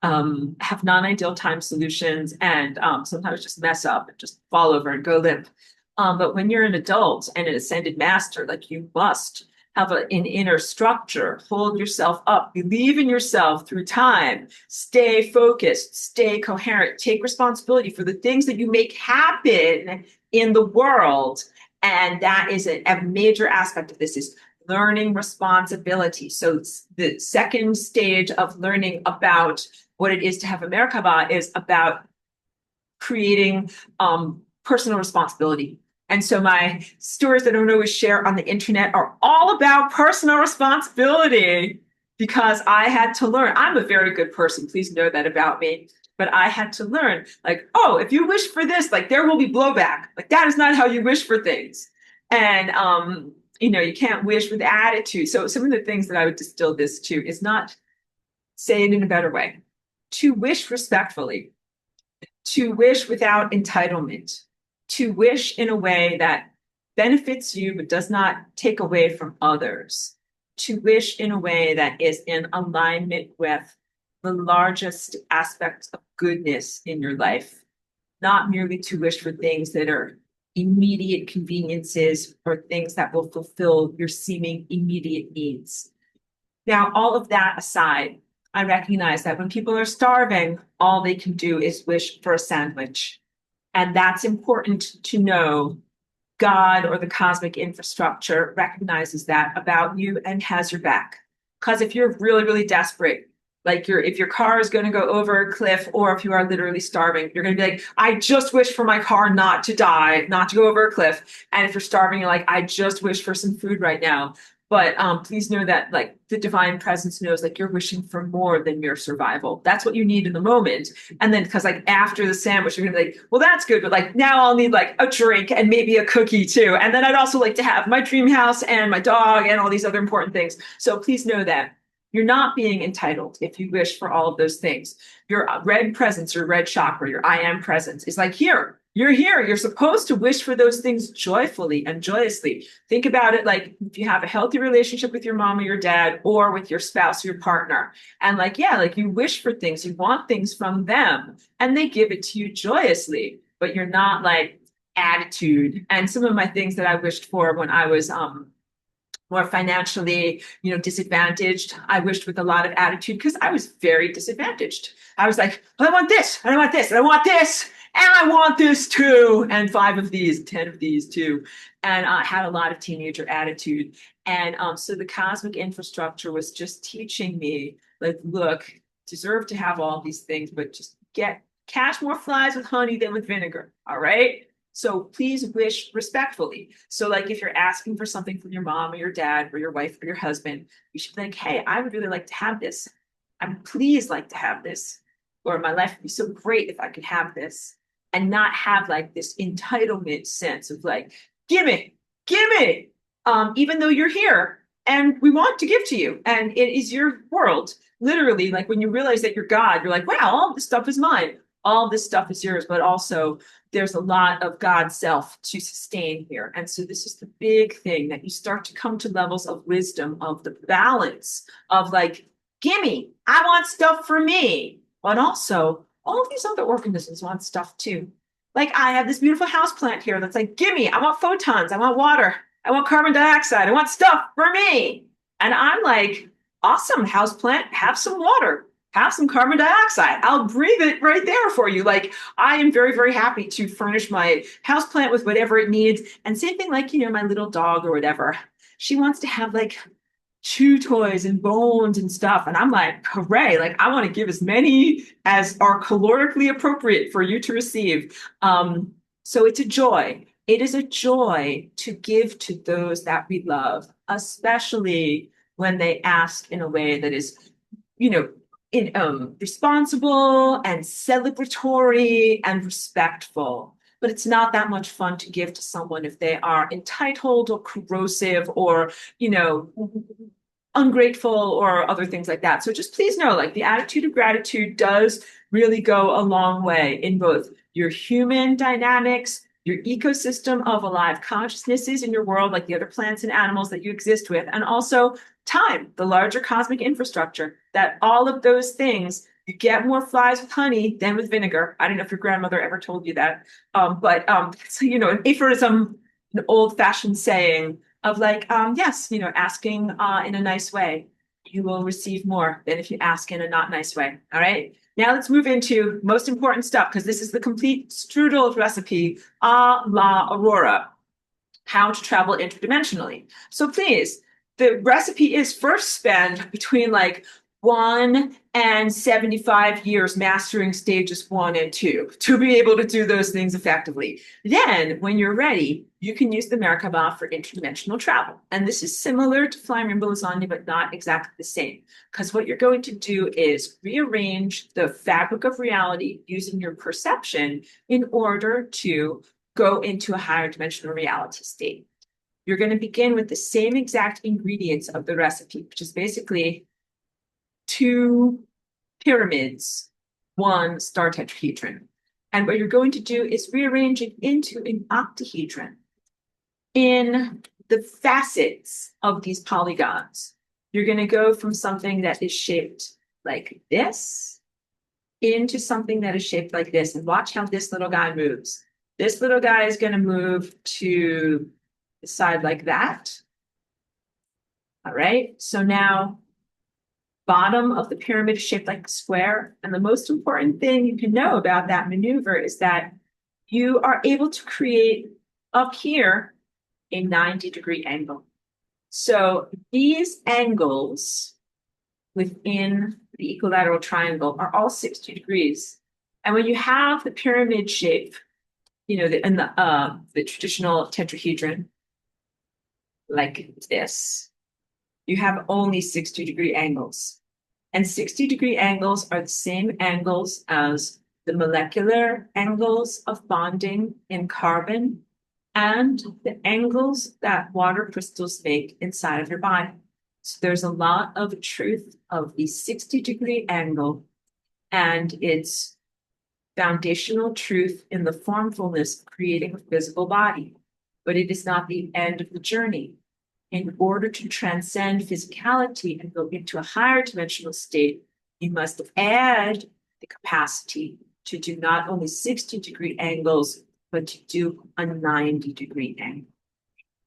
have non-ideal time solutions, and sometimes just mess up and just fall over and go limp. But when you're an adult and an ascended master, like you must have an inner structure, hold yourself up, believe in yourself through time, stay focused, stay coherent, take responsibility for the things that you make happen in the world. And that is a major aspect of this is learning responsibility. So the second stage of learning about what it is to have a Merkaba is about creating personal responsibility. And so my stories that I don't always share on the internet are all about personal responsibility, because I had to learn. I'm a very good person. Please know that about me. But I had to learn, like, oh, if you wish for this, like there will be blowback. Like that is not how you wish for things. And you can't wish with attitude. So some of the things that I would distill this to is not say it in a better way. To wish respectfully, to wish without entitlement, to wish in a way that benefits you but does not take away from others, to wish in a way that is in alignment with the largest aspects of goodness in your life, not merely to wish for things that are immediate conveniences or things that will fulfill your seeming immediate needs. Now, all of that aside, I recognize that when people are starving, all they can do is wish for a sandwich. And that's important to know. God or the cosmic infrastructure recognizes that about you and has your back. Because if you're really, really desperate, like if your car is going to go over a cliff, or if you are literally starving, you're going to be like, I just wish for my car not to die, not to go over a cliff. And if you're starving, you're like, I just wish for some food right now. But please know that like the divine presence knows like you're wishing for more than your survival. That's what you need in the moment. And then because like after the sandwich, you're gonna be like, well, that's good, but like now I'll need like a drink and maybe a cookie too. And then I'd also like to have my dream house and my dog and all these other important things. So please know that you're not being entitled if you wish for all of those things. Your red presence, your red chakra, your I am presence is like here. You're here. You're supposed to wish for those things joyfully and joyously. Think about it like if you have a healthy relationship with your mom or your dad or with your spouse or your partner. And like, yeah, like you wish for things, you want things from them, and they give it to you joyously, but you're not like attitude. And some of my things that I wished for when I was more financially, disadvantaged, I wished with a lot of attitude because I was very disadvantaged. I was like, well, I want this, and I want this, and I want this, and I want this too, and 5 of these, 10 of these too. And I had a lot of teenager attitude. And so the cosmic infrastructure was just teaching me, like, look, deserve to have all these things, but just catch more flies with honey than with vinegar. All right. So please wish respectfully. So like if you're asking for something from your mom or your dad or your wife or your husband, you should be like, hey, I would really like to have this. I'd please like to have this. Or my life would be so great if I could have this. And not have like this entitlement sense of like, give me, even though you're here. and we want to give to you. And it is your world. Literally, like when you realize that you're God, you're like, wow, all this stuff is mine. All this stuff is yours, but also there's a lot of God's self to sustain here. And so this is the big thing that you start to come to levels of wisdom, of the balance of like, gimme, I want stuff for me. But also all of these other organisms want stuff too. Like I have this beautiful house plant here that's like, gimme, I want photons, I want water, I want carbon dioxide, I want stuff for me. And I'm like, awesome, house plant, have some water, have some carbon dioxide. I'll breathe it right there for you. Like I am very, very happy to furnish my house plant with whatever it needs. And same thing, like, my little dog or whatever. She wants to have like chew toys and bones and stuff. And I'm like, hooray, like I want to give as many as are calorically appropriate for you to receive. So it's a joy. It is a joy to give to those that we love, especially when they ask in a way that is, responsible and celebratory and respectful. But it's not that much fun to give to someone if they are entitled or corrosive or, ungrateful or other things like that. So just please know, like the attitude of gratitude does really go a long way in both your human dynamics, your ecosystem of alive consciousnesses in your world, like the other plants and animals that you exist with, and also time, the larger cosmic infrastructure, that all of those things, you get more flies with honey than with vinegar. I don't know if your grandmother ever told you that. But so, an aphorism, an old fashioned saying of like, yes, asking in a nice way, you will receive more than if you ask in a not nice way. All right. Now let's move into most important stuff, because this is the complete strudel recipe a la Aurora, how to travel interdimensionally. So please, the recipe is first spend between like 1 and 75 years mastering stages 1 and 2 to be able to do those things effectively. Then, when you're ready, you can use the Merkaba for interdimensional travel. And this is similar to flying rainbow lasagna, but not exactly the same. Because what you're going to do is rearrange the fabric of reality using your perception in order to go into a higher dimensional reality state. You're going to begin with the same exact ingredients of the recipe, which is basically 2 pyramids, 1 star tetrahedron. And what you're going to do is rearrange it into an octahedron. In the facets of these polygons, you're going to go from something that is shaped like this into something that is shaped like this. And watch how this little guy moves. This little guy is going to move to the side like that. All right. So now bottom of the pyramid is shaped like a square. And the most important thing you can know about that maneuver is that you are able to create up here a 90-degree angle. So these angles within the equilateral triangle are all 60 degrees. And when you have the pyramid shape, the traditional tetrahedron, like this, you have only 60-degree angles. And 60-degree angles are the same angles as the molecular angles of bonding in carbon and the angles that water crystals make inside of your body. So there's a lot of truth of the 60-degree angle and its foundational truth in the formfulness of creating a physical body. But it is not the end of the journey. In order to transcend physicality and go into a higher dimensional state, you must add the capacity to do not only 60-degree angles, but to do a 90-degree angle.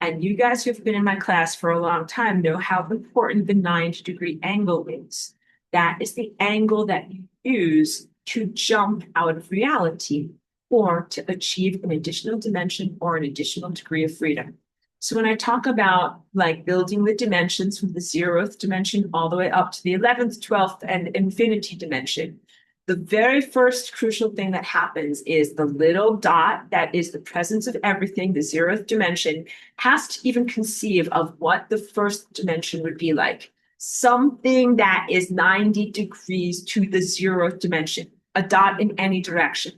And you guys who have been in my class for a long time know how important the 90-degree angle is. That is the angle that you use to jump out of reality or to achieve an additional dimension or an additional degree of freedom. So when I talk about like building the dimensions from the 0th dimension all the way up to the 11th, 12th, and infinity dimension, the very first crucial thing that happens is the little dot that is the presence of everything, the 0th dimension, has to even conceive of what the first dimension would be like. Something that is 90 degrees to the 0th dimension, a dot in any direction.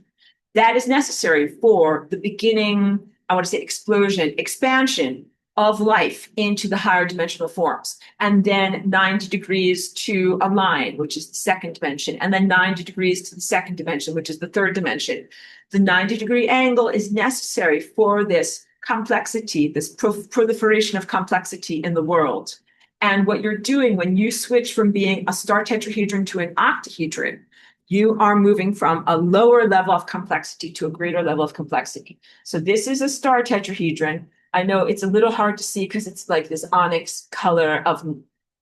That is necessary for the beginning, I want to say explosion, expansion of life into the higher dimensional forms. And then 90 degrees to a line, which is the second dimension. And then 90 degrees to the second dimension, which is the third dimension. The 90-degree angle is necessary for this complexity, this proliferation of complexity in the world. And what you're doing when you switch from being a star tetrahedron to an octahedron, you are moving from a lower level of complexity to a greater level of complexity. So this is a star tetrahedron. I know it's a little hard to see because it's like this onyx color of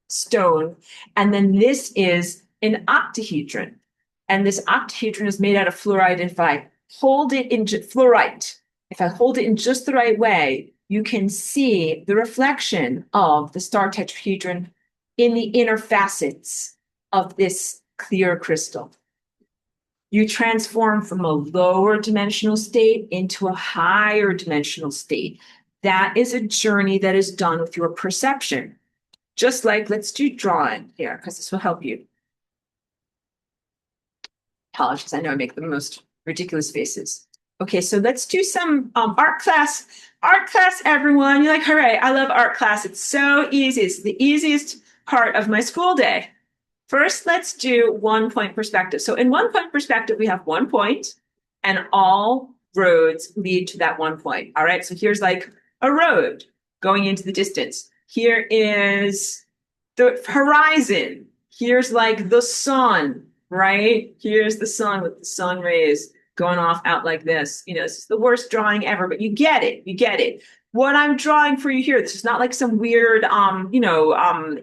stone. And then this is an octahedron. And this octahedron is made out of fluorite. And if I hold it in fluorite, if I hold it in just the right way, you can see the reflection of the star tetrahedron in the inner facets of this clear crystal. You transform from a lower dimensional state into a higher dimensional state. That is a journey that is done with your perception. Just like, let's do drawing here, because this will help you. Apologies, I know I make the most ridiculous faces. Okay, so let's do some art class. Art class, everyone. You're like, hooray, I love art class. It's so easy. It's the easiest part of my school day. First, let's do 1 point perspective. So in 1 point perspective, we have 1 point, and all roads lead to that 1 point. All right, so here's like a road going into the distance. Here is the horizon. Here's like the sun, right? Here's the sun with the sun rays going off out like this. You know, this is the worst drawing ever, but you get it. You get it. What I'm drawing for you here, this is not like some weird,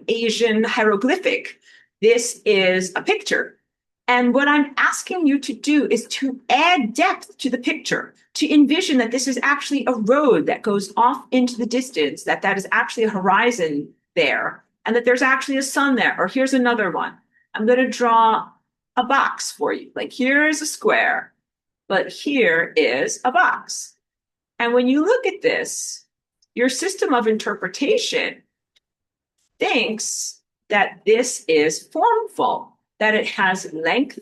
Asian hieroglyphic. This is a picture. And what I'm asking you to do is to add depth to the picture, to envision that this is actually a road that goes off into the distance, that is actually a horizon there, and that there's actually a sun there. Or here's another one. I'm going to draw a box for you. Like here's a square, but here is a box. And when you look at this, your system of interpretation thinks that this is formful, that it has length,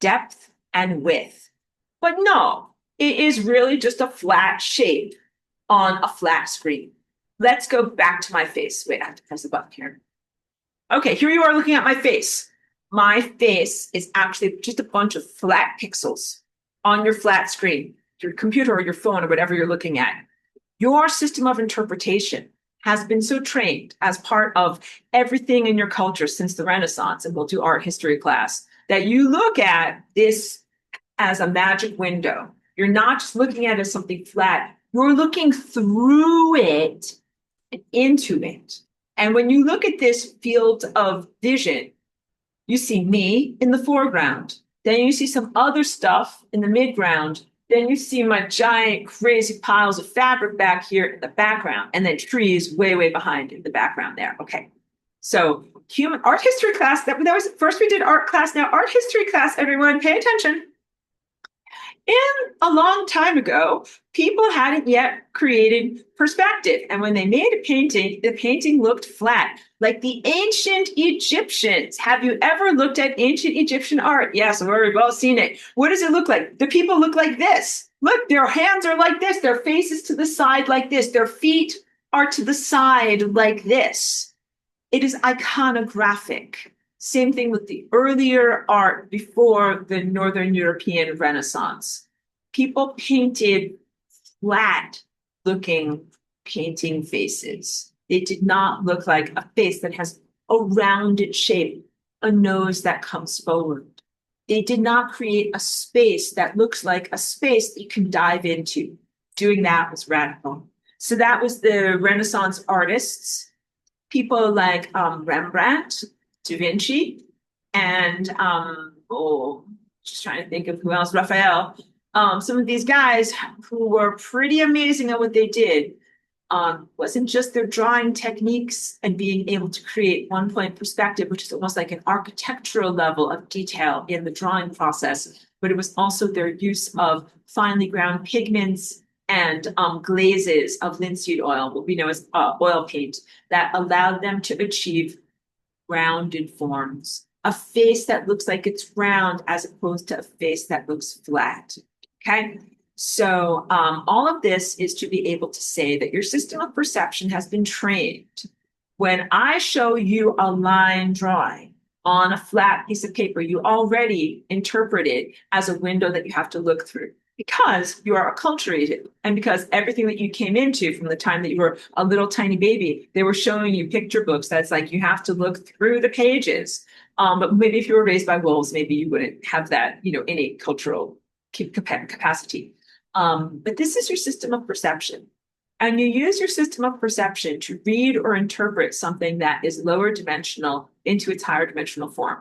depth, and width. But no, it is really just a flat shape on a flat screen. Let's go back to my face. Wait, I have to press the button here. Okay, here you are looking at my face. My face is actually just a bunch of flat pixels on your flat screen, your computer or your phone or whatever you're looking at. Your system of interpretation has been so trained as part of everything in your culture since the Renaissance, and we'll do art history class, that you look at this as a magic window. You're not just looking at it as something flat. You're looking through it and into it. And when you look at this field of vision, you see me in the foreground. Then you see some other stuff in the midground. Then you see my giant, crazy piles of fabric back here in the background, and then trees way, way behind in the background there. Okay. So human art history class, that was first we did art class. Now art history class, everyone, pay attention. And a long time ago, people hadn't yet created perspective. And when they made a painting, the painting looked flat, like the ancient Egyptians. Have you ever looked at ancient Egyptian art? Yes, we've all seen it. What does it look like? The people look like this. Look, their hands are like this. Their faces to the side like this. Their feet are to the side like this. It is iconographic. Same thing with the earlier art before the Northern European Renaissance. People painted flat-looking painting faces. They did not look like a face that has a rounded shape, a nose that comes forward. They did not create a space that looks like a space that you can dive into. Doing that was radical. So that was the Renaissance artists, people like Rembrandt, Da Vinci, and just trying to think of who else, Raphael. Some of these guys who were pretty amazing at what they did. Wasn't just their drawing techniques and being able to create 1 point perspective, which is almost like an architectural level of detail in the drawing process, but it was also their use of finely ground pigments and glazes of linseed oil, what we know as oil paint, that allowed them to achieve rounded forms, a face that looks like it's round as opposed to a face that looks flat. Okay. So all of this is to be able to say that your system of perception has been trained. When I show you a line drawing on a flat piece of paper, you already interpret it as a window that you have to look through because you are acculturated and because everything that you came into from the time that you were a little tiny baby, they were showing you picture books. That's like you have to look through the pages. But maybe if you were raised by wolves, maybe you wouldn't have that, innate cultural capacity. But this is your system of perception. And you use your system of perception to read or interpret something that is lower dimensional into its higher dimensional form.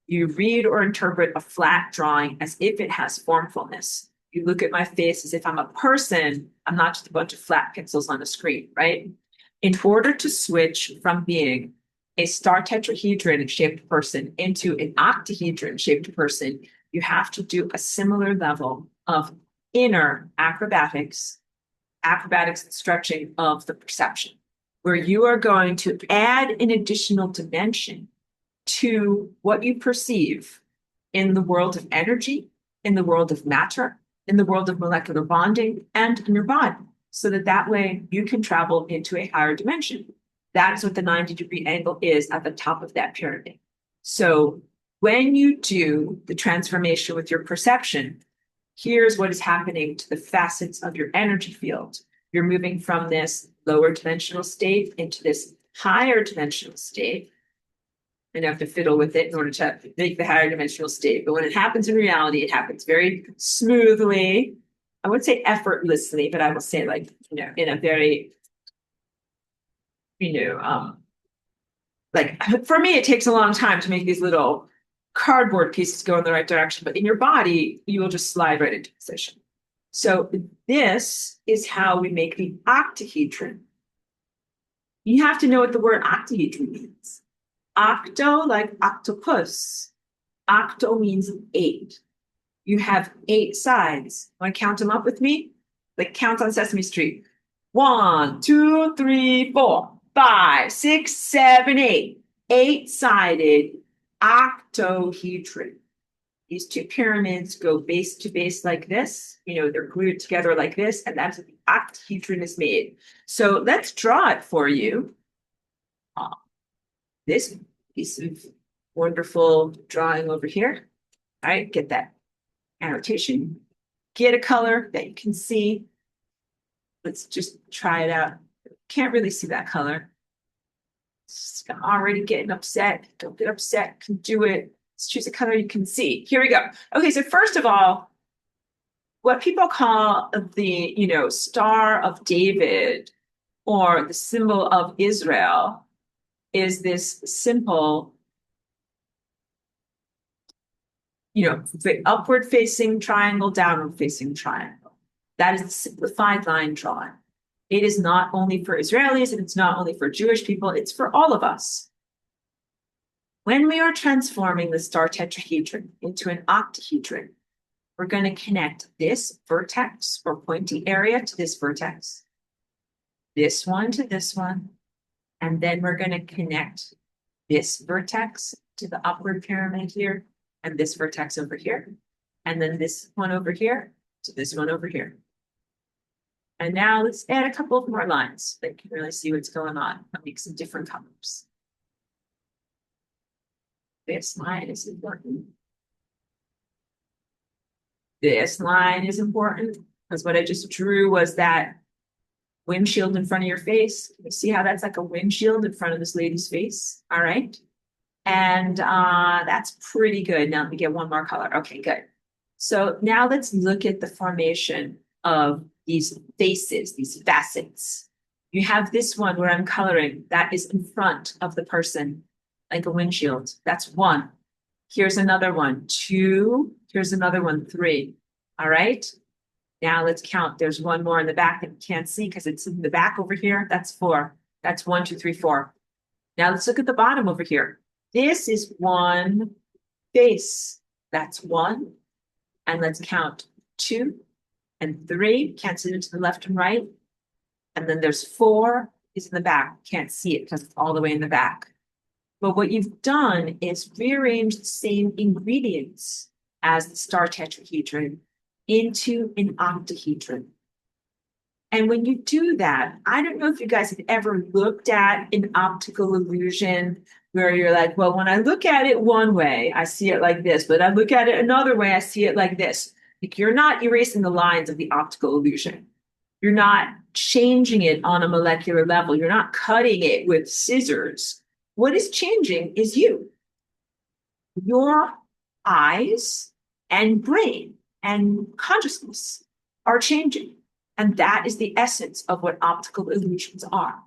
You read or interpret a flat drawing as if it has formfulness. You look at my face as if I'm a person. I'm not just a bunch of flat pixels on a screen, right? In order to switch from being a star tetrahedron shaped person into an octahedron shaped person, you have to do a similar level of inner acrobatics and stretching of the perception, where you are going to add an additional dimension to what you perceive in the world of energy, in the world of matter, in the world of molecular bonding, and in your body, so that way you can travel into a higher dimension. That is what the 90-degree angle is at the top of that pyramid. So when you do the transformation with your perception, here's what is happening to the facets of your energy field. You're moving from this lower dimensional state into this higher dimensional state. And you have to fiddle with it in order to make the higher dimensional state. But when it happens in reality, it happens very smoothly. I would say effortlessly, but I will say in a very, like for me, it takes a long time to make these little cardboard pieces go in the right direction, but in your body, you will just slide right into position. So this is how we make the octahedron. You have to know what the word octahedron means. Octo, like octopus. Octo means 8. You have 8 sides. Want to count them up with me? Like count on Sesame Street. 1, 2, 3, 4, 5, 6, 7, 8. 8-sided octahedron. These two pyramids go base to base like this. They're glued together like this, and that's what the octahedron is made. So let's draw it for you. This piece of wonderful drawing over here. All right, get that annotation. Get a color that you can see. Let's just try it out. Can't really see that color. I'm already getting upset. Don't get upset. Can do it. Let's choose a color you can see. Here we go. Okay, so first of all, what people call the, Star of David or the symbol of Israel is this simple, upward facing triangle, downward facing triangle. That is a simplified line drawing. It is not only for Israelis and it's not only for Jewish people, it's for all of us. When we are transforming the star tetrahedron into an octahedron, we're going to connect this vertex or pointy area to this vertex, this one to this one, and then we're going to connect this vertex to the upward pyramid here, and this vertex over here, and then this one over here to this one over here. And now let's add a couple of more lines that can really see what's going on. I'll make some different colors. This line is important. This line is important because what I just drew was that windshield in front of your face. You see how that's like a windshield in front of this lady's face? All right. And that's pretty good. Now let me get one more color. Okay, good. So now let's look at the formation of these faces, these facets. You have this one where I'm coloring that is in front of the person, like a windshield. That's 1. Here's another one, 2. Here's another one, 3. All right. Now let's count. There's one more in the back that you can't see because it's in the back over here. That's 4. That's 1, 2, 3, 4. Now let's look at the bottom over here. This is one face. That's 1. And let's count 2 and 3. Can't see it to the left and right. And then there's 4 is in the back. Can't see it because it's all the way in the back. But what you've done is rearrange the same ingredients as the star tetrahedron into an octahedron. And when you do that, I don't know if you guys have ever looked at an optical illusion where you're like, well, when I look at it one way, I see it like this, but I look at it another way, I see it like this. Like you're not erasing the lines of the optical illusion. You're not changing it on a molecular level. You're not cutting it with scissors. What is changing is you, your eyes and brain and consciousness are changing. And that is the essence of what optical illusions are.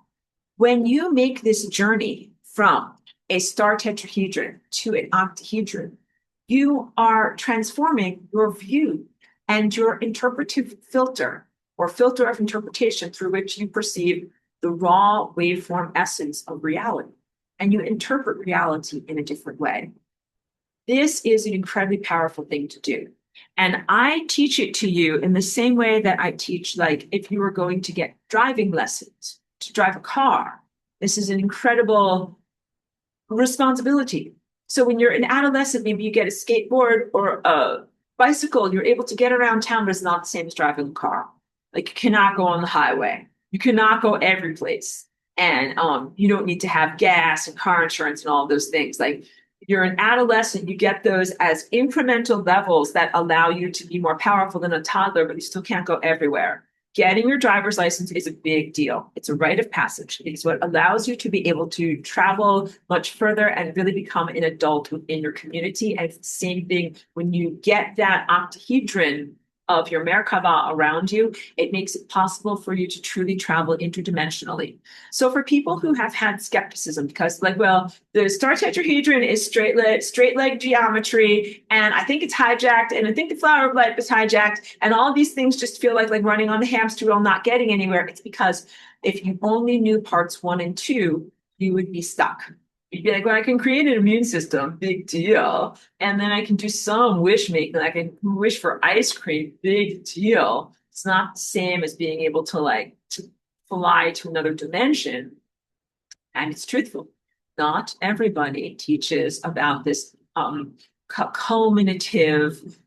When you make this journey from a star tetrahedron to an octahedron, you are transforming your view and your interpretive filter or filter of interpretation through which you perceive the raw waveform essence of reality. And you interpret reality in a different way. This is an incredibly powerful thing to do. And I teach it to you in the same way that I teach, like, if you were going to get driving lessons to drive a car, this is an incredible responsibility. So when you're an adolescent, maybe you get a skateboard or a bicycle, you're able to get around town, but it's not the same as driving a car. Like you cannot go on the highway. You cannot go every place. And you don't need to have gas and car insurance and all of those things. Like you're an adolescent, you get those as incremental levels that allow you to be more powerful than a toddler, but you still can't go everywhere. Getting your driver's license is a big deal. It's a rite of passage. It's what allows you to be able to travel much further and really become an adult within your community. And it's the same thing when you get that octahedron of your Merkaba around you, it makes it possible for you to truly travel interdimensionally. So for people who have had skepticism, because like, well, the star tetrahedron is straight leg geometry, and I think it's hijacked, and I think the flower of light was hijacked, and all these things just feel like running on the hamster wheel, not getting anywhere. It's because if you only knew parts 1 and 2, you would be stuck. You'd be like, well, I can create an immune system, big deal. And then I can do some wish making. I can wish for ice cream, big deal. It's not the same as being able to fly to another dimension. And it's truthful. Not everybody teaches about this culminative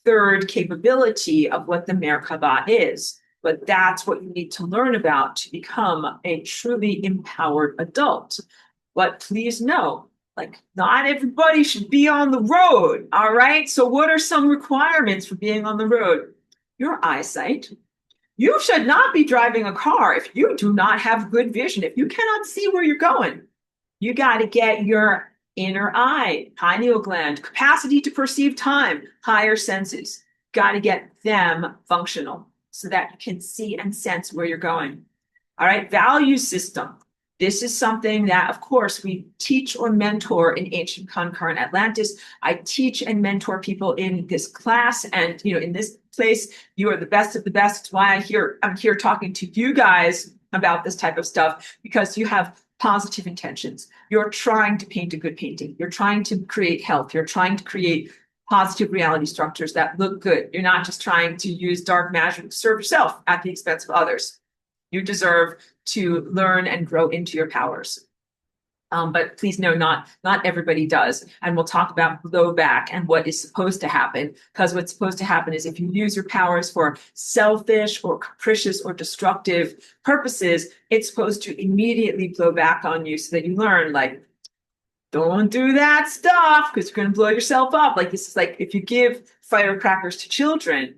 third capability of what the Merkaba is. But that's what you need to learn about to become a truly empowered adult. But please know, like, not everybody should be on the road, all right? So what are some requirements for being on the road? Your eyesight. You should not be driving a car if you do not have good vision, if you cannot see where you're going. You got to get your inner eye, pineal gland, capacity to perceive time, higher senses. Got to get them functional so that you can see and sense where you're going. All right, value system. This is something that, of course, we teach or mentor in ancient concurrent Atlantis. I teach and mentor people in this class, and in this place, you are the best of the best. It's why I'm here talking to you guys about this type of stuff, because you have positive intentions. You're trying to paint a good painting. You're trying to create health. You're trying to create positive reality structures that look good. You're not just trying to use dark magic to serve yourself at the expense of others. You deserve to learn and grow into your powers. But please know, not everybody does. And we'll talk about blowback and what is supposed to happen, because what's supposed to happen is if you use your powers for selfish or capricious or destructive purposes, it's supposed to immediately blow back on you so that you learn, like, don't do that stuff because you're going to blow yourself up. Like, this is like if you give firecrackers to children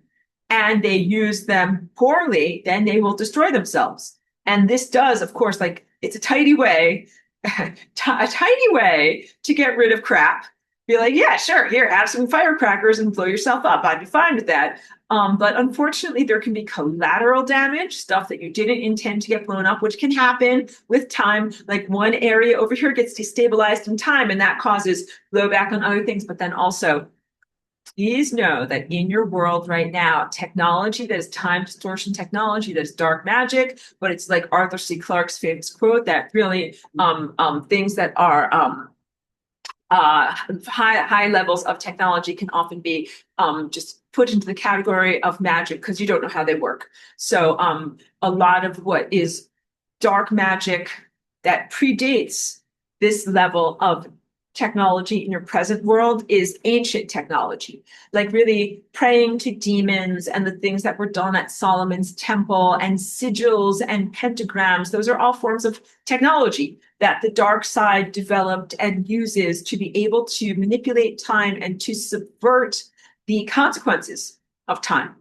and they use them poorly, then they will destroy themselves. And this does, of course, like, it's a tidy way to get rid of crap. Be like, yeah, sure, here, have some firecrackers and blow yourself up. I'd be fine with that. But unfortunately, there can be collateral damage, stuff that you didn't intend to get blown up, which can happen with time. Like one area over here gets destabilized in time, and that causes blowback on other things. But then also, please know that in your world right now, technology that is time distortion technology, that is dark magic, but it's like Arthur C. Clarke's famous quote that really things that are high levels of technology can often be just put into the category of magic because you don't know how they work. So a lot of what is dark magic that predates this level of technology in your present world is ancient technology, like really praying to demons and the things that were done at Solomon's temple and sigils and pentagrams. Those are all forms of technology that the dark side developed and uses to be able to manipulate time and to subvert the consequences of time.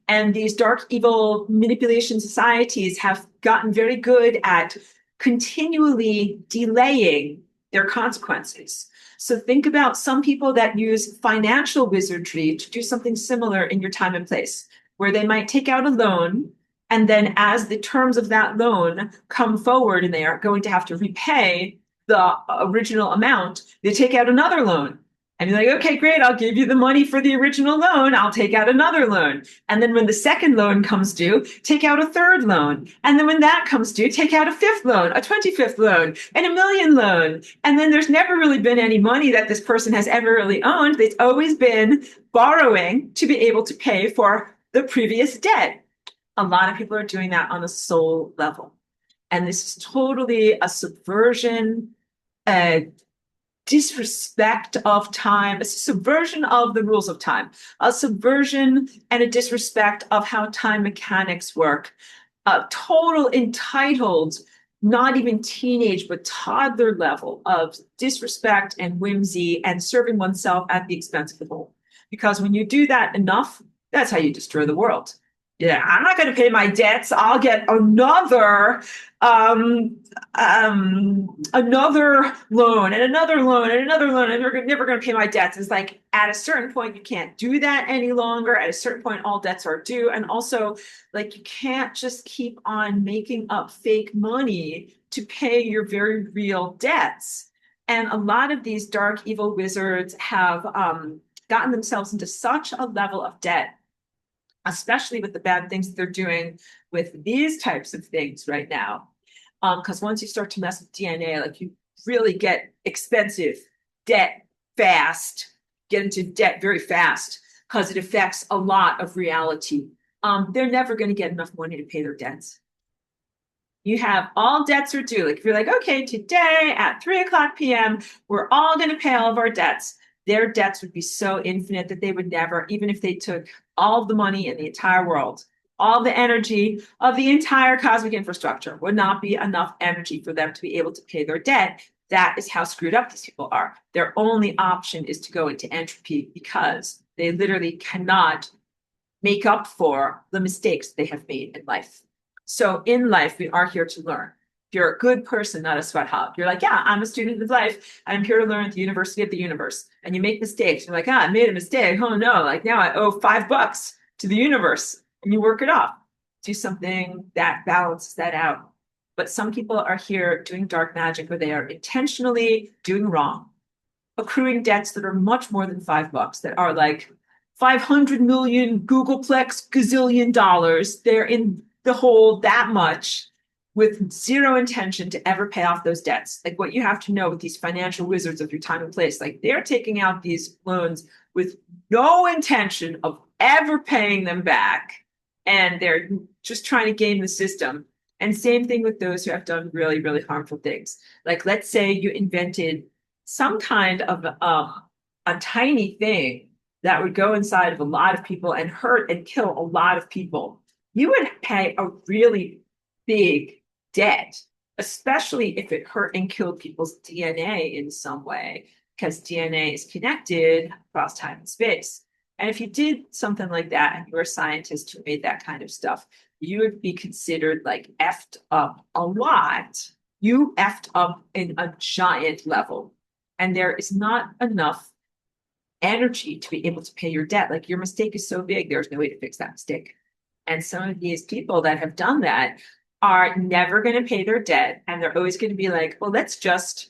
And these dark, evil manipulation societies have gotten very good at continually delaying their consequences. So think about some people that use financial wizardry to do something similar in your time and place, where they might take out a loan, and then as the terms of that loan come forward and they are going to have to repay the original amount, they take out another loan. And you're like, okay, great, I'll give you the money for the original loan. I'll take out another loan. And then when the second loan comes due, take out a third loan. And then when that comes due, take out a fifth loan, a 25th loan, and a million loan. And then there's never really been any money that this person has ever really owned. It's always been borrowing to be able to pay for the previous debt. A lot of people are doing that on a soul level. And this is totally a subversion, disrespect of time, a subversion of the rules of time, a subversion and a disrespect of how time mechanics work, a total entitled, not even teenage, but toddler level of disrespect and whimsy and serving oneself at the expense of the whole. Because when you do that enough, that's how you destroy the world. Yeah, I'm not going to pay my debts. I'll get another loan and another loan and another loan, and they're never going to pay my debts. It's like at a certain point, you can't do that any longer. At a certain point, all debts are due. And also, like, you can't just keep on making up fake money to pay your very real debts. And a lot of these dark, evil wizards have gotten themselves into such a level of debt, especially with the bad things that they're doing with these types of things right now. Because once you start to mess with DNA, like, you really get expensive debt fast, get into debt very fast, because it affects a lot of reality. They're never going to get enough money to pay their debts. You have all debts are due. Like, if you're like, okay, today at 3:00 p.m., we're all going to pay all of our debts. Their debts would be so infinite that they would never, even if they took all the money in the entire world, all the energy of the entire cosmic infrastructure, would not be enough energy for them to be able to pay their debt. That is how screwed up these people are. Their only option is to go into entropy, because they literally cannot make up for the mistakes they have made in life. So in life, we are here to learn. If you're a good person, not a sweat hog, you're like, yeah, I'm a student of life. I'm here to learn at the University of the Universe. And you make mistakes. You're like, I made a mistake. Oh no, like now I owe $5 to the universe. And you work it off. Do something that balances that out. But some people are here doing dark magic where they are intentionally doing wrong, accruing debts that are much more than $5, that are like 500 million Googleplex gazillion dollars. They're in the hole that much, with zero intention to ever pay off those debts. Like, what you have to know with these financial wizards of your time and place, like, they're taking out these loans with no intention of ever paying them back. And they're just trying to game the system. And same thing with those who have done really, really harmful things. Like, let's say you invented some kind of a tiny thing that would go inside of a lot of people and hurt and kill a lot of people. You would pay a really big debt, especially if it hurt and killed people's DNA in some way, because DNA is connected across time and space. And if you did something like that and you were a scientist who made that kind of stuff, you would be considered like effed up a lot. You effed up in a giant level. And there is not enough energy to be able to pay your debt. Like, your mistake is so big, there's no way to fix that mistake. And some of these people that have done that are never going to pay their debt. And they're always going to be like, well, let's just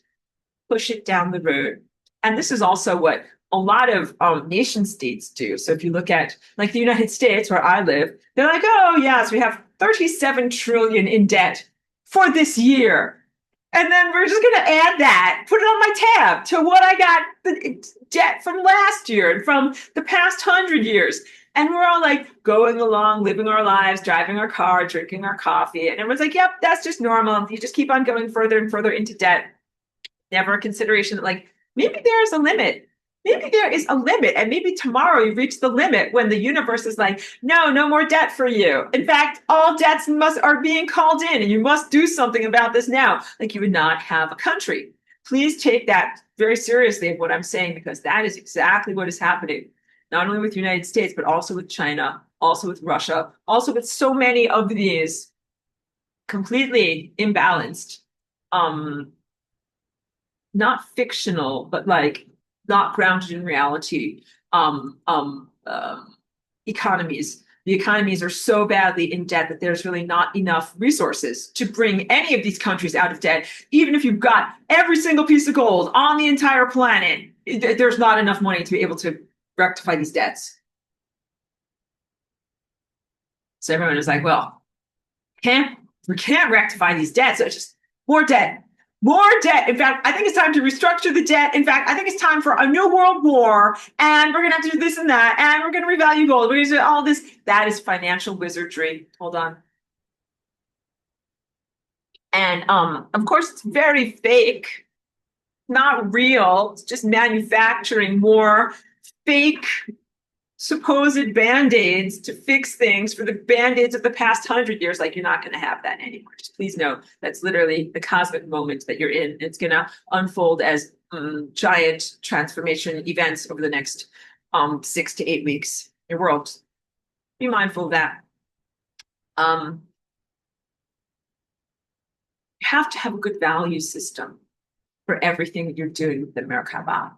push it down the road. And this is also what a lot of nation states do. So if you look at, like, the United States, where I live, they're like, oh, yes, we have 37 trillion in debt for this year. And then we're just going to add that, put it on my tab to what I got the debt from last year and from the past 100 years. And we're all like going along, living our lives, driving our car, drinking our coffee. And everyone's like, yep, that's just normal. You just keep on going further and further into debt. Never a consideration that, like, Maybe there is a limit. Maybe there is a limit, and maybe tomorrow you reach the limit when the universe is like, no, no more debt for you. In fact, all debts must are being called in, and you must do something about this now. Like you would not have a country. Please take that very seriously of what I'm saying, because that is exactly what is happening, not only with the United States, but also with China, also with Russia, also with so many of these completely imbalanced, um, not fictional, but like not grounded in reality, um, um, um, economies. The economies are so badly in debt that there's really not enough resources to bring any of these countries out of debt. Even if you've got every single piece of gold on the entire planet, there's not enough money to be able to rectify these debts. So everyone is like, well, we can't rectify these debts. So it's just more debt, more debt. In fact, I think it's time to restructure the debt. In fact, I think it's time for a new world war, and we're going to have to do this and that, and we're going to revalue gold. We're going to do all this. That is financial wizardry. Hold on. And of course, it's very fake, not real. It's just manufacturing more fake supposed band-aids to fix things for the band-aids of the past 100 years. Like, you're not going to have that anymore. Just please know that's literally the cosmic moment that you're in. It's going to unfold as giant transformation events over the next 6 to 8 weeks. Your world, be mindful of that. You have to have a good value system for everything that you're doing with the Merkaba.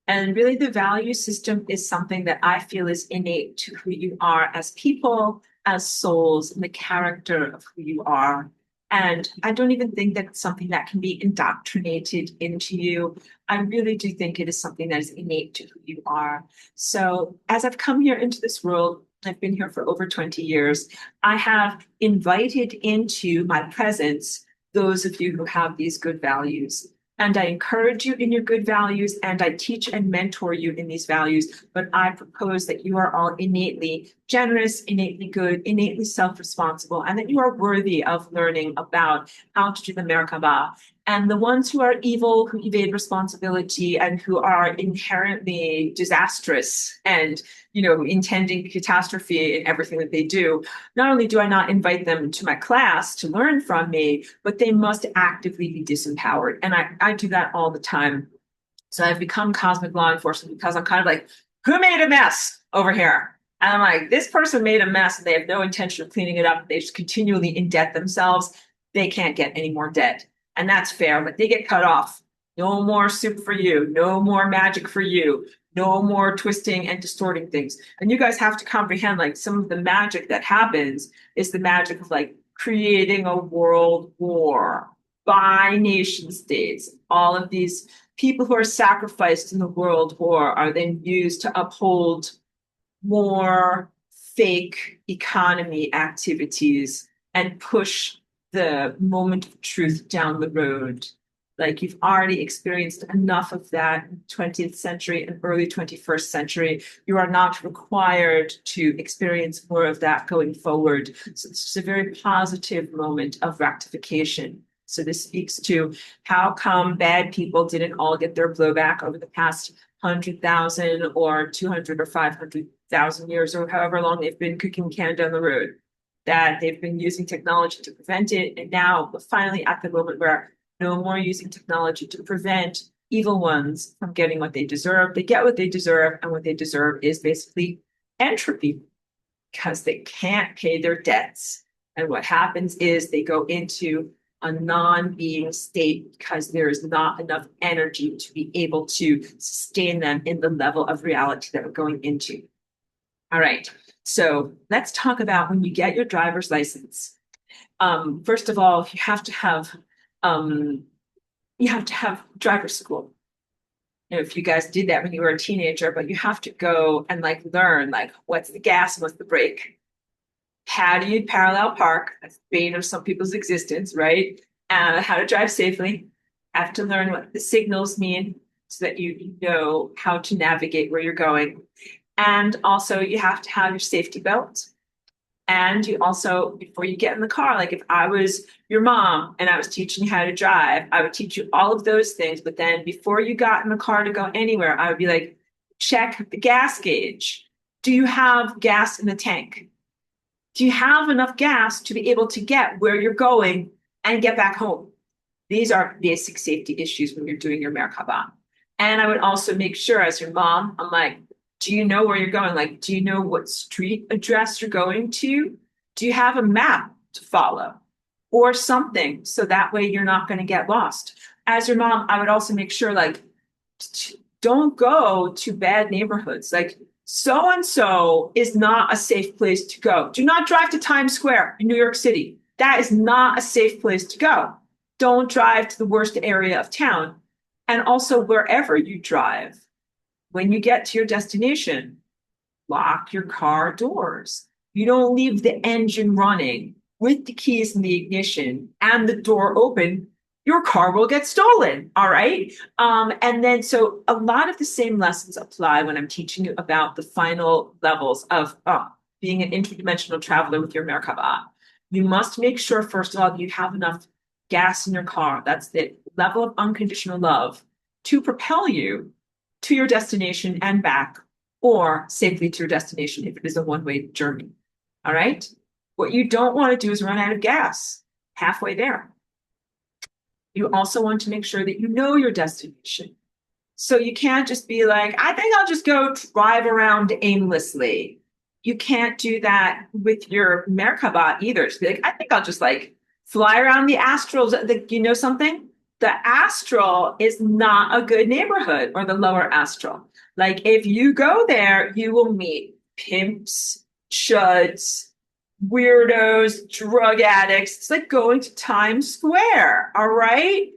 And really, the value system is something that I feel is innate to who you are as people, as souls, and the character of who you are. And I don't even think that it's something that can be indoctrinated into you. I really do think it is something that is innate to who you are. So as I've come here into this world, I've been here for over 20 years, I have invited into my presence those of you who have these good values. And I encourage you in your good values, and I teach and mentor you in these values. But I propose that you are all innately generous, innately good, innately self-responsible, and that you are worthy of learning about how to do the Merkaba. And the ones who are evil, who evade responsibility, and who are inherently disastrous and, intending catastrophe in everything that they do, not only do I not invite them to my class to learn from me, but they must actively be disempowered. And I do that all the time. So I've become cosmic law enforcement because I'm kind of like, who made a mess over here? And I'm like, this person made a mess and they have no intention of cleaning it up. They just continually indebt themselves. They can't get any more debt. And that's fair, but they get cut off. No more soup for you. No more magic for you. No more twisting and distorting things. And you guys have to comprehend, like, some of the magic that happens is the magic of like creating a world war by nation states. All of these people who are sacrificed in the world war are then used to uphold more fake economy activities and push the moment of truth down the road. Like, you've already experienced enough of that in the 20th century and early 21st century. You are not required to experience more of that going forward. So this is a very positive moment of rectification. So this speaks to how come bad people didn't all get their blowback over the past 100,000 or 200 or 500,000 years, or however long they've been kicking can down the road, that they've been using technology to prevent it. And now we're finally at the moment where no more using technology to prevent evil ones from getting what they deserve. They get what they deserve, and what they deserve is basically entropy, because they can't pay their debts. And what happens is they go into a non-being state because there is not enough energy to be able to sustain them in the level of reality that we're going into. All right, so let's talk about when you get your driver's license. First of all, you have to have driver's school. If you guys did that when you were a teenager, but you have to go and like learn like what's the gas, what's the brake, how do you parallel park? That's the bane of some people's existence, right? How to drive safely. Have to learn what the signals mean so that you know how to navigate where you're going. And also, you have to have your safety belt. And you also, before you get in the car, like if I was your mom and I was teaching you how to drive, I would teach you all of those things. But then before you got in the car to go anywhere, I would be like, check the gas gauge. Do you have gas in the tank? Do you have enough gas to be able to get where you're going and get back home? These are basic safety issues when you're doing your Merkaba. And I would also make sure as your mom, I'm like, do you know where you're going? Like, do you know what street address you're going to? Do you have a map to follow or something? So that way you're not going to get lost. As your mom, I would also make sure, like, don't go to bad neighborhoods. Like, so and so is not a safe place to go. Do not drive to Times Square in New York City. That is not a safe place to go. Don't drive to the worst area of town. And also, wherever you drive, when you get to your destination, lock your car doors. You don't leave the engine running with the keys in the ignition and the door open. Your car will get stolen. All right. And then, so a lot of the same lessons apply when I'm teaching you about the final levels of being an interdimensional traveler with your Merkaba. You must make sure, first of all, you have enough gas in your car. That's the level of unconditional love to propel you to your destination and back, or safely to your destination if it is a one-way journey. All right. What you don't want to do is run out of gas halfway there. You also want to make sure that you know your destination. So you can't just be like, I think I'll just go drive around aimlessly. You can't do that with your Merkaba either. Just be like, I think I'll just like fly around the astrals. You know something? The astral is not a good neighborhood, or the lower astral. Like if you go there, you will meet pimps, chuds, weirdos, drug addicts. It's like going to Times Square. All right.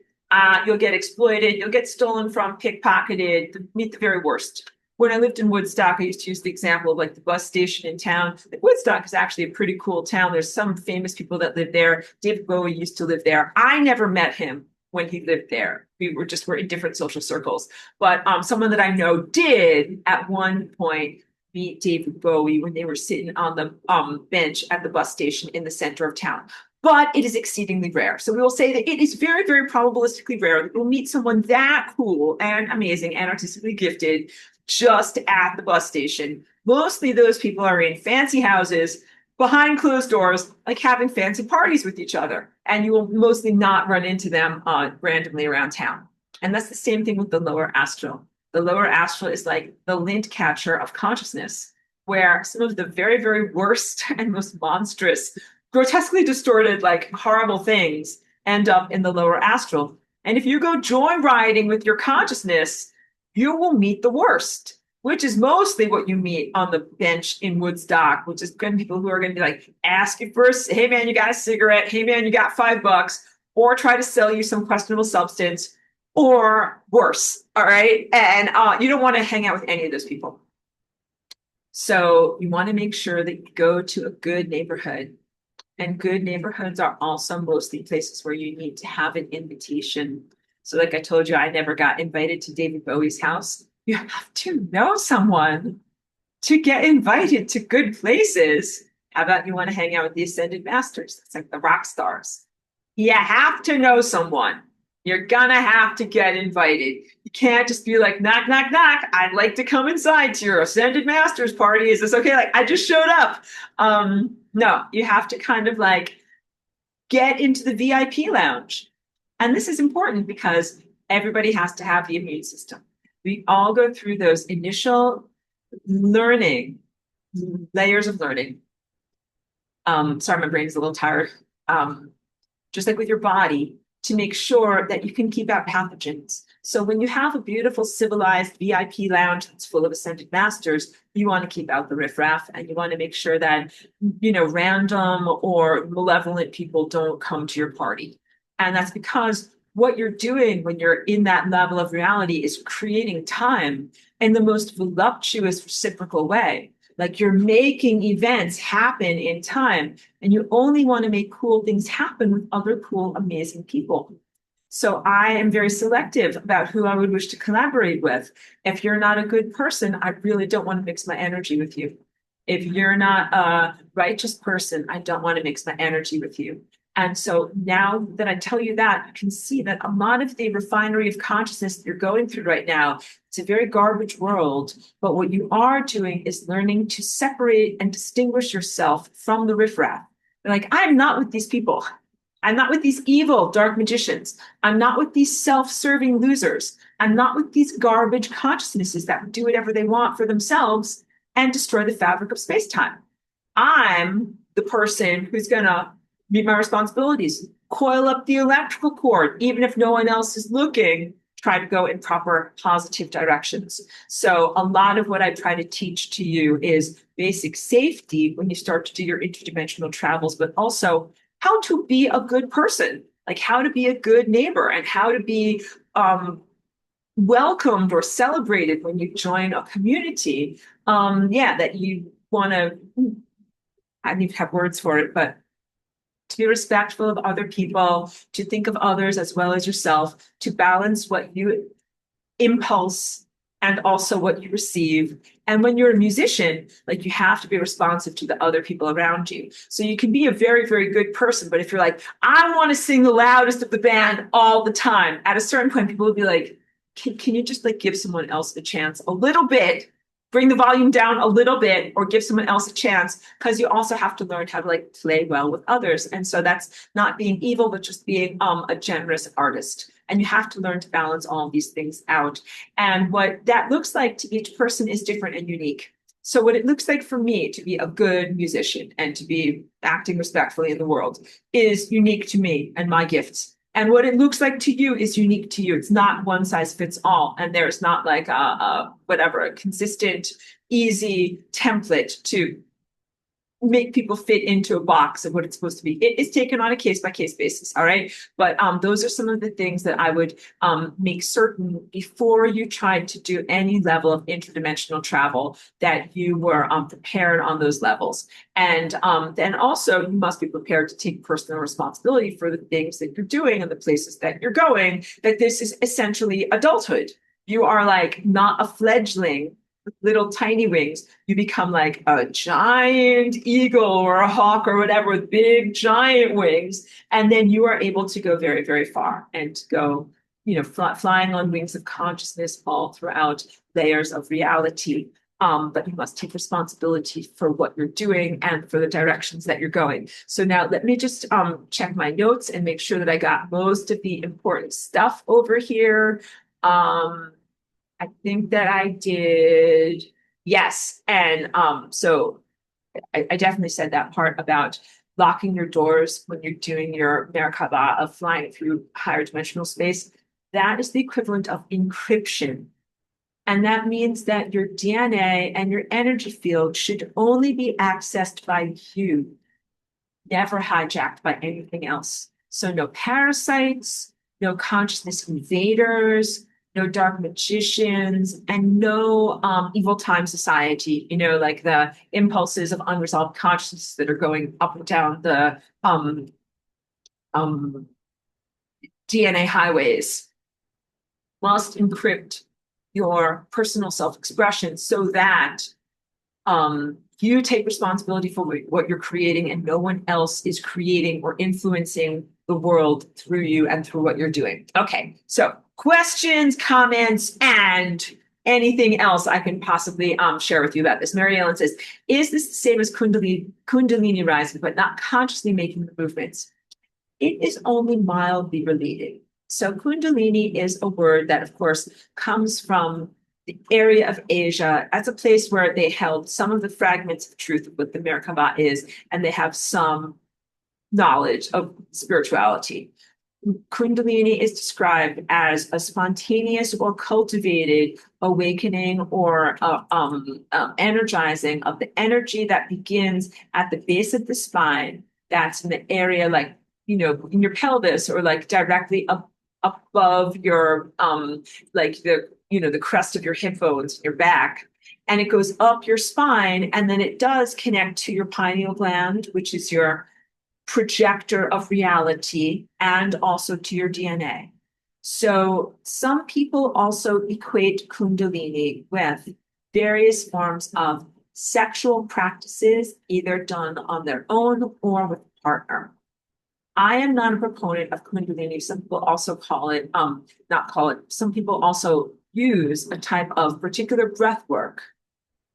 You'll get exploited. You'll get stolen from, pickpocketed, meet the very worst. When I lived in Woodstock, I used to use the example of like the bus station in town. Woodstock is actually a pretty cool town. There's some famous people that live there. David Bowie used to live there. I never met him when he lived there. We're in different social circles. But someone that I know did at one point meet David Bowie when they were sitting on the bench at the bus station in the center of town. But it is exceedingly rare. So we will say that it is very, very probabilistically rare that you'll meet someone that cool and amazing and artistically gifted just at the bus station. Mostly those people are in fancy houses behind closed doors, like having fancy parties with each other. And you will mostly not run into them randomly around town. And that's the same thing with the lower astral. The lower astral is like the lint catcher of consciousness, where some of the very, very worst and most monstrous, grotesquely distorted, like horrible things end up in the lower astral. And if you go joyriding with your consciousness, you will meet the worst, which is mostly what you meet on the bench in Woodstock, which is going to be people who are going to be like, ask you first, hey man, you got a cigarette? Hey man, you got $5? Or try to sell you some questionable substance, or worse. All right. And you don't want to hang out with any of those people. So you want to make sure that you go to a good neighborhood. And good neighborhoods are also mostly places where you need to have an invitation. So like I told you, I never got invited to David Bowie's house. You have to know someone to get invited to good places. How about you want to hang out with the Ascended Masters? It's like the rock stars. You have to know someone. You're gonna have to get invited. You can't just be like, knock, knock, knock. I'd like to come inside to your Ascended Masters party. Is this okay? Like, I just showed up. No, you have to kind of like get into the VIP lounge. And this is important because everybody has to have the immune system. We all go through those initial learning, layers of learning. Sorry, my brain's a little tired. Just like with your body, to make sure that you can keep out pathogens. So when you have a beautiful, civilized VIP lounge that's full of ascended masters, you want to keep out the riffraff, and you want to make sure that, random or malevolent people don't come to your party. And that's because what you're doing when you're in that level of reality is creating time in the most voluptuous, reciprocal way. Like you're making events happen in time, and you only want to make cool things happen with other cool, amazing people. So I am very selective about who I would wish to collaborate with. If you're not a good person, I really don't want to mix my energy with you. If you're not a righteous person, I don't want to mix my energy with you. And so now that I tell you that, you can see that a lot of the refinery of consciousness that you're going through right now, it's a very garbage world. But what you are doing is learning to separate and distinguish yourself from the riffraff. Like, I'm not with these people. I'm not with these evil dark magicians. I'm not with these self-serving losers. I'm not with these garbage consciousnesses that do whatever they want for themselves and destroy the fabric of space-time. I'm the person who's going to meet my responsibilities, coil up the electrical cord, even if no one else is looking, try to go in proper positive directions. So a lot of what I try to teach to you is basic safety when you start to do your interdimensional travels, but also how to be a good person, like how to be a good neighbor and how to be welcomed or celebrated when you join a community. That you want to, I need to have words for it, but to be respectful of other people, to think of others as well as yourself, to balance what you impulse and also what you receive. And when you're a musician, like you have to be responsive to the other people around you. So you can be a very, very good person, but if you're like, I want to sing the loudest of the band all the time, at a certain point, people will be like, can you just like give someone else a chance a little bit? Bring the volume down a little bit or give someone else a chance, because you also have to learn how to like play well with others. And so that's not being evil, but just being a generous artist. And you have to learn to balance all of these things out. And what that looks like to each person is different and unique. So what it looks like for me to be a good musician and to be acting respectfully in the world is unique to me and my gifts. And what it looks like to you is unique to you. It's not one size fits all. And there's not like a consistent, easy template to make people fit into a box of what it's supposed to be. It is taken on a case by case basis. All right. But those are some of the things that I would make certain before you tried to do any level of interdimensional travel that you were prepared on those levels. And then also you must be prepared to take personal responsibility for the things that you're doing and the places that you're going, that this is essentially adulthood. You are like not a fledgling little tiny wings, you become like a giant eagle or a hawk or whatever with big giant wings. And then you are able to go very, very far and go, flying on wings of consciousness all throughout layers of reality. But you must take responsibility for what you're doing and for the directions that you're going. So now let me just check my notes and make sure that I got most of the important stuff over here. I think that I did. Yes. And so I definitely said that part about locking your doors when you're doing your Merkaba of flying through higher dimensional space. That is the equivalent of encryption. And that means that your DNA and your energy field should only be accessed by you, never hijacked by anything else. So no parasites, no consciousness invaders, no dark magicians, and no evil time society, like the impulses of unresolved consciousness that are going up and down the DNA highways. Must encrypt your personal self-expression so that you take responsibility for what you're creating and no one else is creating or influencing the world through you and through what you're doing. Okay, so questions, comments, and anything else I can possibly share with you about this. Mary Ellen says, is this the same as Kundalini rising, but not consciously making the movements? It is only mildly related. So Kundalini is a word that, of course, comes from the area of Asia as a place where they held some of the fragments of truth of what the Merkaba is, and they have some knowledge of spirituality. Kundalini is described as a spontaneous or cultivated awakening or energizing of the energy that begins at the base of the spine. That's in the area like, in your pelvis or like directly above your, like the crest of your hip bones, your back. And it goes up your spine, and then it does connect to your pineal gland, which is your projector of reality, and also to your DNA. So some people also equate Kundalini with various forms of sexual practices, either done on their own or with a partner. I am not a proponent of Kundalini. Some people also call it, not call it, some people also use a type of particular breath work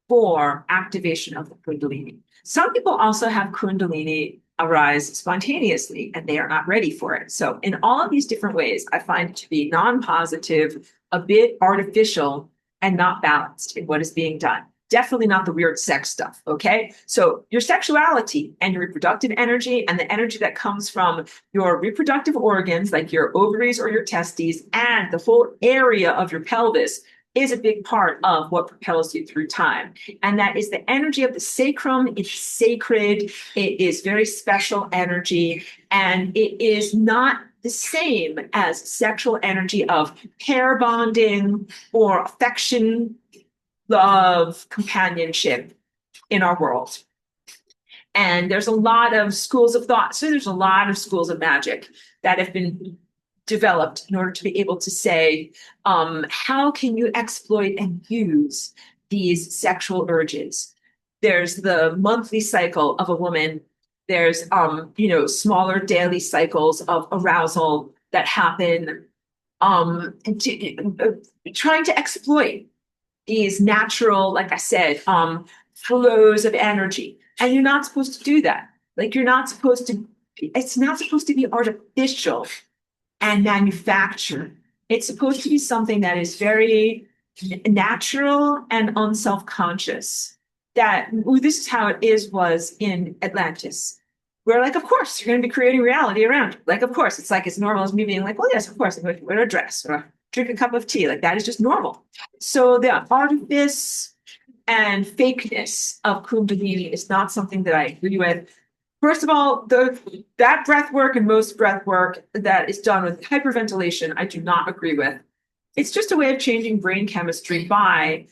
for activation of the Kundalini. Some people also have Kundalini arise spontaneously and they are not ready for it. So, in all of these different ways, I find it to be non-positive, a bit artificial, and not balanced in what is being done. Definitely not the weird sex stuff, okay? So, your sexuality and your reproductive energy and the energy that comes from your reproductive organs, like your ovaries or your testes, and the whole area of your pelvis is a big part of what propels you through time. And that is the energy of the sacrum. It's sacred. It is very special energy. And it is not the same as sexual energy of pair bonding or affection, love, companionship in our world. And there's a lot of schools of thought. So there's a lot of schools of magic that have been developed in order to be able to say, how can you exploit and use these sexual urges? There's the monthly cycle of a woman. There's, smaller daily cycles of arousal that happen, trying to exploit these natural, like I said, flows of energy. And you're not supposed to do that. Like you're not supposed to, it's not supposed to be artificial and manufactured. It's supposed to be something that is very natural and unself-conscious. That this is how it was in Atlantis. Where like, of course, you're going to be creating reality around you. Like, of course, it's like as normal as me being like, well, yes, of course, I'm going to wear a dress or drink a cup of tea. Like that is just normal. So the artifice and fakeness of Kundalini is not something that I agree with. First of all, that breath work and most breath work that is done with hyperventilation, I do not agree with. It's just a way of changing brain chemistry by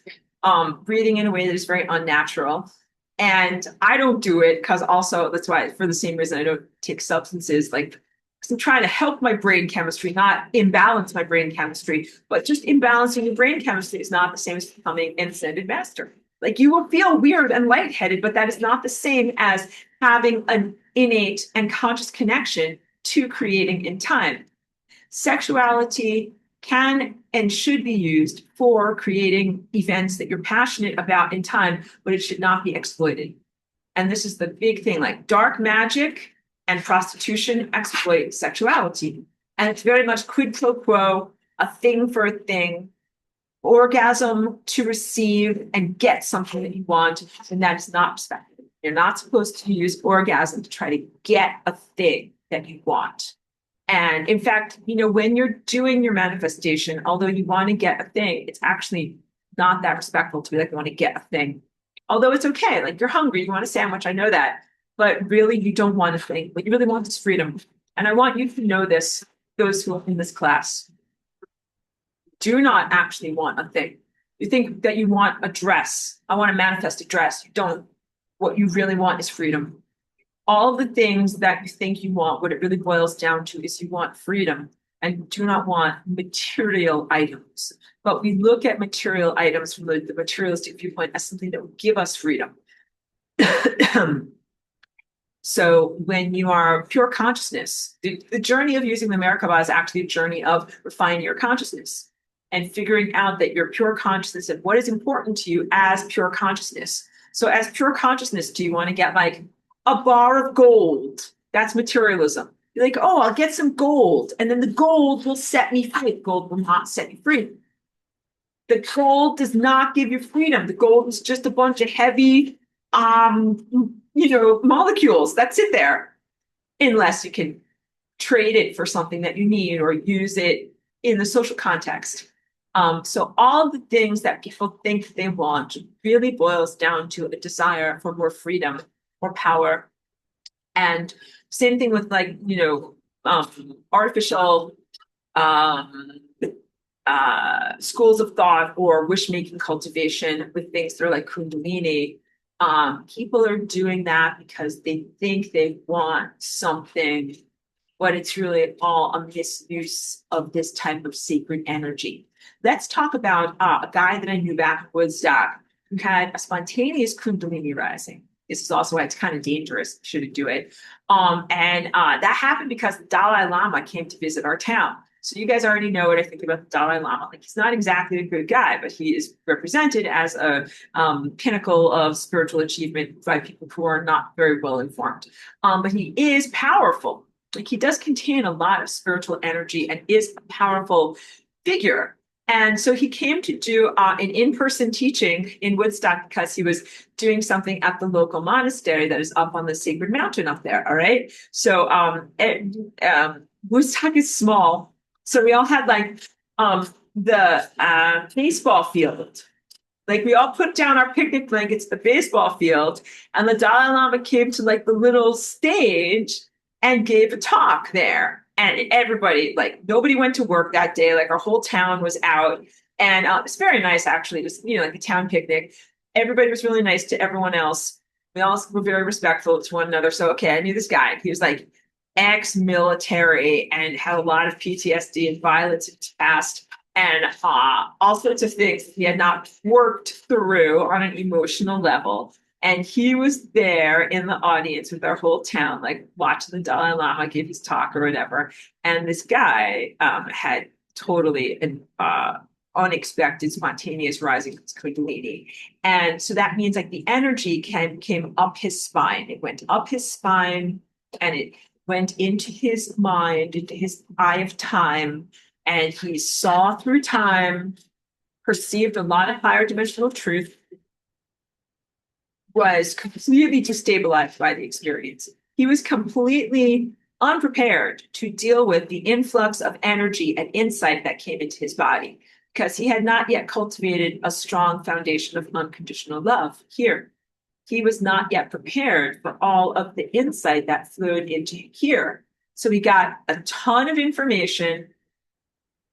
breathing in a way that is very unnatural. And I don't do it because also that's why, for the same reason, I don't take substances. Like, because I'm trying to help my brain chemistry, not imbalance my brain chemistry, but just imbalancing your brain chemistry is not the same as becoming an ascended master. Like you will feel weird and lightheaded, but that is not the same as having an innate and conscious connection to creating in time. Sexuality can and should be used for creating events that you're passionate about in time, but it should not be exploited. And this is the big thing, like dark magic and prostitution exploit sexuality. And it's very much quid pro quo, a thing for a thing, orgasm to receive and get something that you want, and that is not respected. You're not supposed to use orgasm to try to get a thing that you want. And in fact, when you're doing your manifestation, although you want to get a thing, it's actually not that respectful to be like, I want to get a thing. Although it's okay, like you're hungry, you want a sandwich, I know that. But really, you don't want a thing. What you really want is freedom. And I want you to know this, those who are in this class. Do not actually want a thing. You think that you want a dress. I want to manifest a dress. You don't. What you really want is freedom. All the things that you think you want, what it really boils down to is you want freedom and do not want material items. But we look at material items from the materialistic viewpoint as something that will give us freedom. So when you are pure consciousness, the journey of using the Merkaba is actually a journey of refining your consciousness and figuring out that you're pure consciousness and what is important to you as pure consciousness. So as pure consciousness, do you want to get like a bar of gold? That's materialism. You're like, oh, I'll get some gold. And then the gold will set me free. Gold will not set me free. The gold does not give you freedom. The gold is just a bunch of heavy, molecules that sit there, unless you can trade it for something that you need or use it in the social context. So all the things that people think they want really boils down to a desire for more freedom, more power. And same thing with artificial schools of thought or wish-making cultivation with things that are like Kundalini. People are doing that because they think they want something, but it's really all a misuse of this type of sacred energy. Let's talk about a guy that I knew back was who had a spontaneous Kundalini rising. This is also why it's kind of dangerous. Shouldn't do it. And that happened because the Dalai Lama came to visit our town. So you guys already know what I think about the Dalai Lama. Like he's not exactly a good guy, but he is represented as a pinnacle of spiritual achievement by people who are not very well informed. But he is powerful. Like he does contain a lot of spiritual energy and is a powerful figure. And so he came to do an in-person teaching in Woodstock because he was doing something at the local monastery that is up on the sacred mountain up there. All right. So Woodstock is small. So we all had like the baseball field. Like we all put down our picnic blankets at the baseball field, and the Dalai Lama came to like the little stage and gave a talk there. And everybody, like nobody went to work that day. Like our whole town was out, and it's very nice actually. It was like a town picnic. Everybody was really nice to everyone else. We all were very respectful to one another. So okay, I knew this guy. He was like ex-military and had a lot of PTSD and violence in his past and all sorts of things he had not worked through on an emotional level. And he was there in the audience with our whole town, like watching the Dalai Lama give his talk or whatever. And this guy had totally an unexpected, spontaneous rising Kundalini. And so that means like the energy came up his spine. It went up his spine and it went into his mind, into his eye of time, and he saw through time, perceived a lot of higher dimensional truth, was completely destabilized by the experience. He was completely unprepared to deal with the influx of energy and insight that came into his body because he had not yet cultivated a strong foundation of unconditional love here. He was not yet prepared for all of the insight that flowed into here. So he got a ton of information,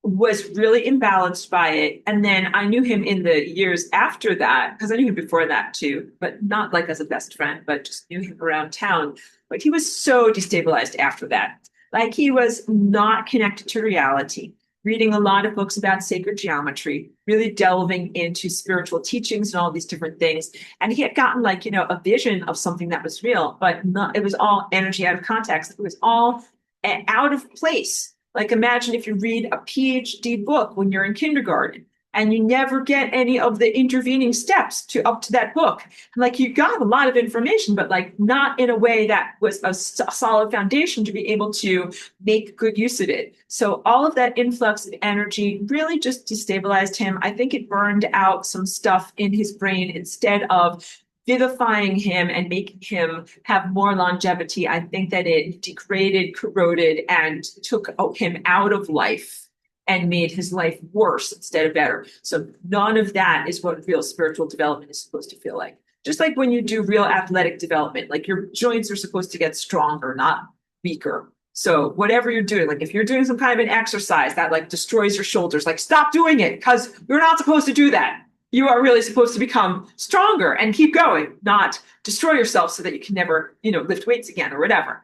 was really imbalanced by it. And then I knew him in the years after that, because I knew him before that too, but not like as a best friend, but just knew him around town. But he was so destabilized after that. Like he was not connected to reality, reading a lot of books about sacred geometry, really delving into spiritual teachings and all these different things. And he had gotten like, a vision of something that was real, but not, it was all energy out of context. It was all out of place. Like imagine if you read a PhD book when you're in kindergarten and you never get any of the intervening steps up to that book. Like you got a lot of information, but like not in a way that was a solid foundation to be able to make good use of it. So all of that influx of energy really just destabilized him. I think it burned out some stuff in his brain instead of vivifying him and making him have more longevity. I think that it degraded, corroded, and took him out of life and made his life worse instead of better. So none of that is what real spiritual development is supposed to feel like. Just like when you do real athletic development, like your joints are supposed to get stronger, not weaker. So whatever you're doing, like if you're doing some kind of an exercise that like destroys your shoulders, like stop doing it because you're not supposed to do that. You are really supposed to become stronger and keep going, not destroy yourself so that you can never, lift weights again or whatever.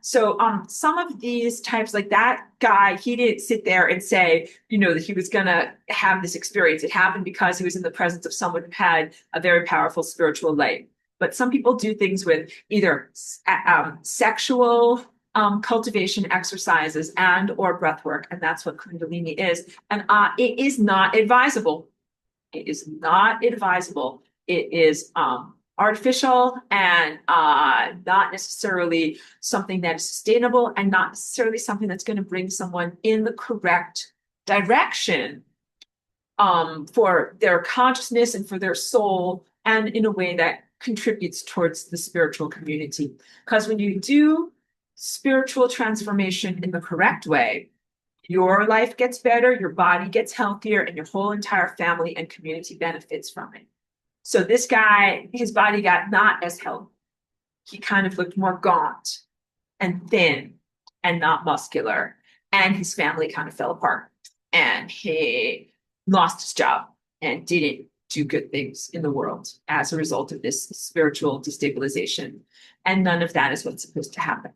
So some of these types, like that guy, he didn't sit there and say, that he was going to have this experience. It happened because he was in the presence of someone who had a very powerful spiritual light. But some people do things with either sexual cultivation exercises and or breath work, and that's what Kundalini is. And it is not advisable. It is not advisable. It is artificial and not necessarily something that is sustainable and not necessarily something that's going to bring someone in the correct direction for their consciousness and for their soul and in a way that contributes towards the spiritual community. Because when you do spiritual transformation in the correct way, your life gets better, your body gets healthier, and your whole entire family and community benefits from it. So this guy, his body got not as healthy. He kind of looked more gaunt and thin and not muscular. And his family kind of fell apart. And he lost his job and didn't do good things in the world as a result of this spiritual destabilization. And none of that is what's supposed to happen.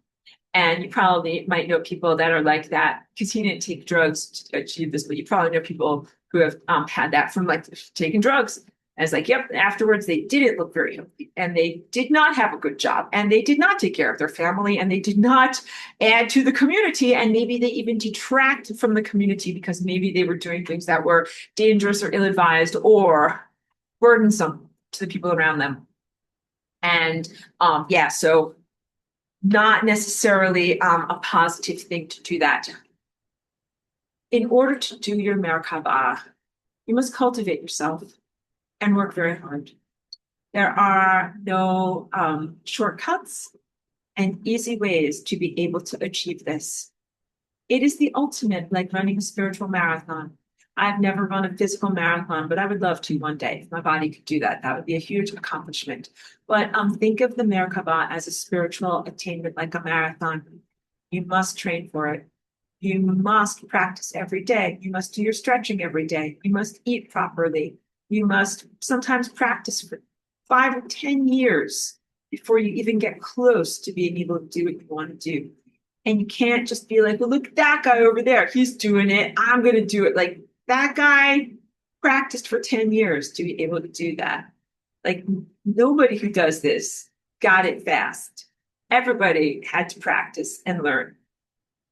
And you probably might know people that are like that because he didn't take drugs to achieve this, but you probably know people who have had that from like taking drugs And it's like, yep, afterwards they didn't look very healthy and they did not have a good job and they did not take care of their family and they did not add to the community. And maybe they even detracted from the community because maybe they were doing things that were dangerous or ill-advised or burdensome to the people around them. And yeah, so not necessarily a positive thing to do that. In order to do your Merkaba, you must cultivate yourself and work very hard. There are no shortcuts and easy ways to be able to achieve this. It is the ultimate, like running a spiritual marathon. I've never run a physical marathon, but I would love to one day. If my body could do that, that would be a huge accomplishment. But think of the Merkaba as a spiritual attainment, like a marathon. You must train for it. You must practice every day. You must do your stretching every day. You must eat properly. You must sometimes practice for 5 or 10 years before you even get close to being able to do what you want to do. And you can't just be like, well, look at that guy over there. He's doing it. I'm going to do it. Like, that guy practiced for 10 years to be able to do that. Like, nobody who does this got it fast. Everybody had to practice and learn.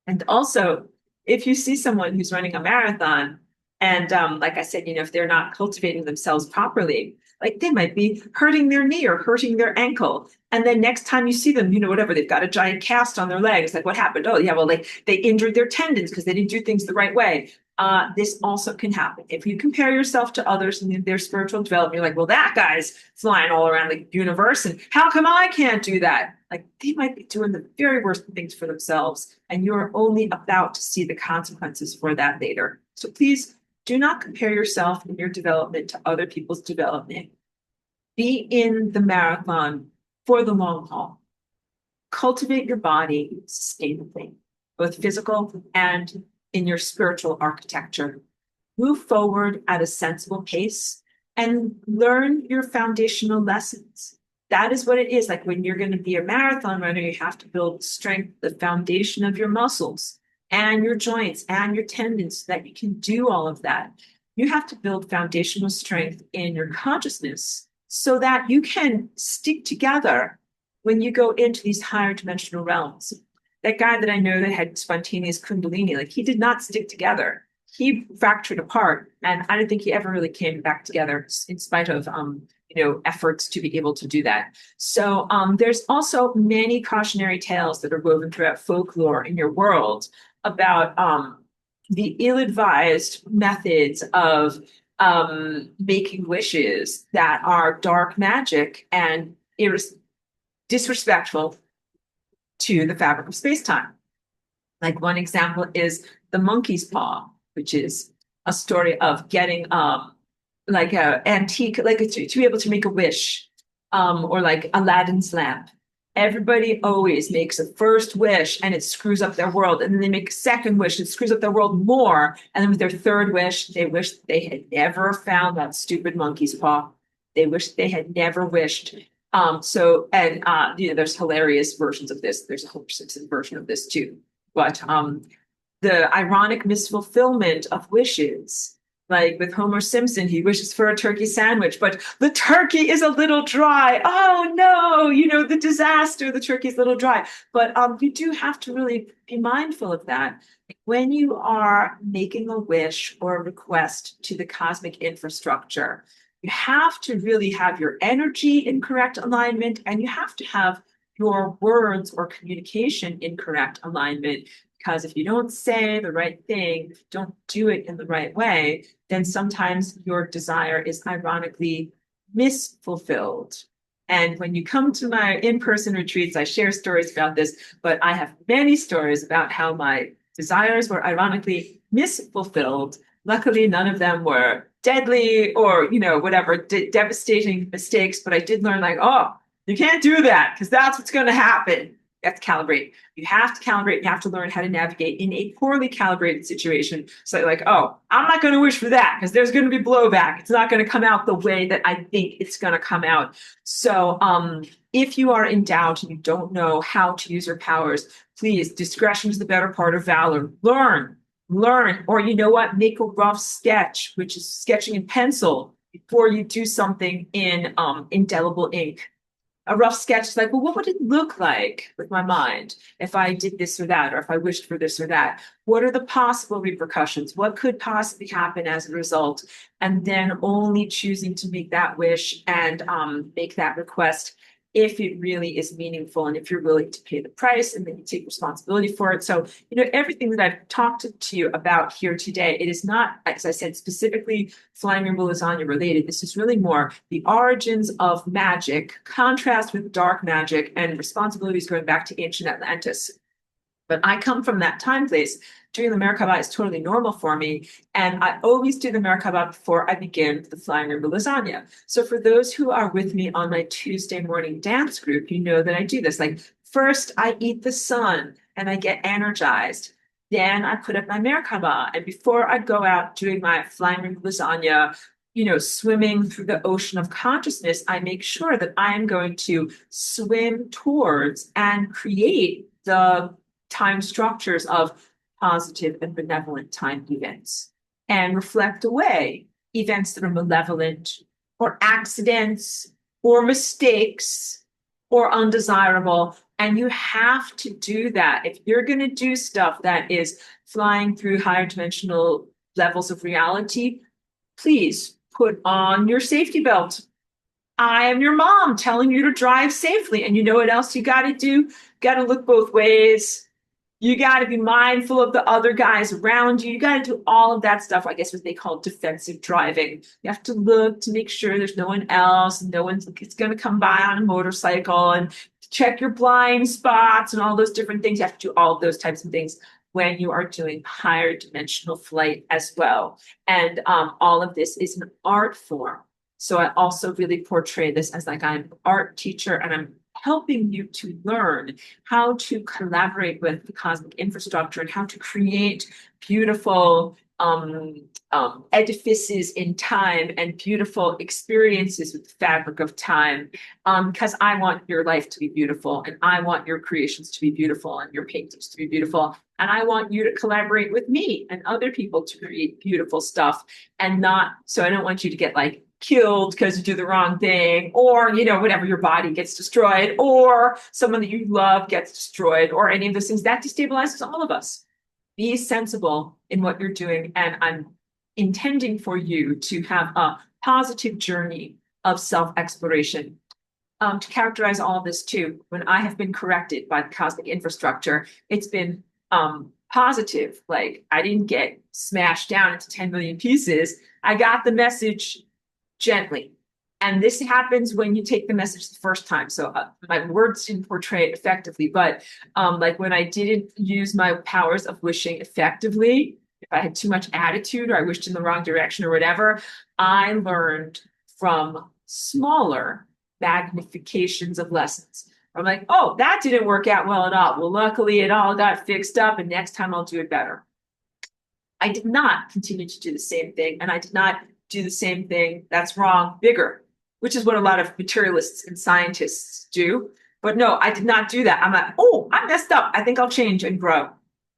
And also, if you see someone who's running a marathon, and like I said, if they're not cultivating themselves properly, like they might be hurting their knee or hurting their ankle. And then next time you see them, whatever, they've got a giant cast on their legs. Like, what happened? Oh, yeah, well, like they injured their tendons because they didn't do things the right way. This also can happen. If you compare yourself to others in their spiritual development, you're like, well, that guy's flying all around the universe, and how come I can't do that? Like, they might be doing the very worst things for themselves, and you're only about to see the consequences for that later. So please do not compare yourself and your development to other people's development. Be in the marathon for the long haul. Cultivate your body sustainably, both physical and in your spiritual architecture. Move forward at a sensible pace and learn your foundational lessons. That is what it is. Like, when you're going to be a marathon runner, you have to build strength, the foundation of your muscles and your joints and your tendons so that you can do all of that. You have to build foundational strength in your consciousness so that you can stick together when you go into these higher dimensional realms. That guy that I know that had spontaneous kundalini, like, he did not stick together. He fractured apart, and I don't think he ever really came back together in spite of efforts to be able to do that. So there's also many cautionary tales that are woven throughout folklore in your world about the ill-advised methods of making wishes that are dark magic and disrespectful to the fabric of space-time. Like, one example is the monkey's paw, which is a story of getting like a antique, like to be able to make a wish, or like Aladdin's lamp. Everybody always makes a first wish and it screws up their world. And then they make a second wish, it screws up their world more. And then with their third wish, they wish they had never found that stupid monkey's paw. They wish they had never wished. There's hilarious versions of this. There's a Homer Simpson version of this too. But the ironic misfulfillment of wishes, like with Homer Simpson, he wishes for a turkey sandwich, but the turkey is a little dry. Oh no, the disaster, the turkey's a little dry. But you do have to really be mindful of that. When you are making a wish or a request to the cosmic infrastructure, you have to really have your energy in correct alignment, and you have to have your words or communication in correct alignment. Because if you don't say the right thing, don't do it in the right way, then sometimes your desire is ironically misfulfilled. And when you come to my in-person retreats, I share stories about this, but I have many stories about how my desires were ironically misfulfilled. Luckily, none of them were deadly or, whatever, devastating mistakes, but I did learn, like, oh, you can't do that because that's what's going to happen. You have to calibrate. You have to calibrate. You have to learn how to navigate in a poorly calibrated situation. So like, oh, I'm not going to wish for that because there's going to be blowback. It's not going to come out the way that I think it's going to come out. So if you are in doubt and you don't know how to use your powers, please, discretion is the better part of valor. Learn, or you know what? Make a rough sketch, which is sketching in pencil. before you do something in indelible ink. A rough sketch is like, well, what would it look like with my mind if I did this or that, or if I wished for this or that? What are the possible repercussions? What could possibly happen as a result? And then only choosing to make that wish and make that request if it really is meaningful and if you're willing to pay the price and then you take responsibility for it. So, everything that I've talked to you about here today, it is not, as I said, specifically flying rainbow lasagna related. This is really more the origins of magic, contrast with dark magic, and responsibilities going back to ancient Atlantis. But I come from that time place. Doing the Merkaba is totally normal for me. And I always do the Merkaba before I begin the Flying Rainbow Lasagna. So for those who are with me on my Tuesday morning dance group, you know that I do this. Like, first I eat the sun and I get energized. Then I put up my Merkaba. And before I go out doing my Flying Rainbow Lasagna, swimming through the ocean of consciousness, I make sure that I am going to swim towards and create the time structures of positive and benevolent time events and reflect away events that are malevolent or accidents or mistakes or undesirable. And you have to do that. If you're going to do stuff that is flying through higher dimensional levels of reality, please put on your safety belt. I am your mom telling you to drive safely. And you know what else you got to do? Got to look both ways. You got to be mindful of the other guys around you. You got to do all of that stuff. I guess what they call defensive driving. You have to look to make sure there's no one else, and no one's going to come by on a motorcycle, and check your blind spots and all those different things. You have to do all of those types of things when you are doing higher dimensional flight as well. And all of this is an art form. So I also really portray this as like I'm an art teacher, and I'm helping you to learn how to collaborate with the cosmic infrastructure and how to create beautiful edifices in time and beautiful experiences with the fabric of time. Because I want your life to be beautiful, and I want your creations to be beautiful, and your paintings to be beautiful. And I want you to collaborate with me and other people to create beautiful stuff, and not, so I don't want you to get like killed because you do the wrong thing, or whatever, your body gets destroyed, or someone that you love gets destroyed, or any of those things. That destabilizes all of us. Be sensible in what you're doing, and I'm intending for you to have a positive journey of self-exploration. To characterize all of this too, when I have been corrected by the cosmic infrastructure, it's been positive. Like, I didn't get smashed down into 10 million pieces. I got the message gently. And this happens when you take the message the first time. So my words didn't portray it effectively, but like when I didn't use my powers of wishing effectively, if I had too much attitude or I wished in the wrong direction or whatever, I learned from smaller magnifications of lessons. I'm like, oh, that didn't work out well at all. Well, luckily it all got fixed up, and next time I'll do it better. I did not continue to do the same thing, and I did not do the same thing that's wrong bigger, which is what a lot of materialists and scientists do. But no, I did not do that. I'm like, oh, I messed up. I think I'll change and grow.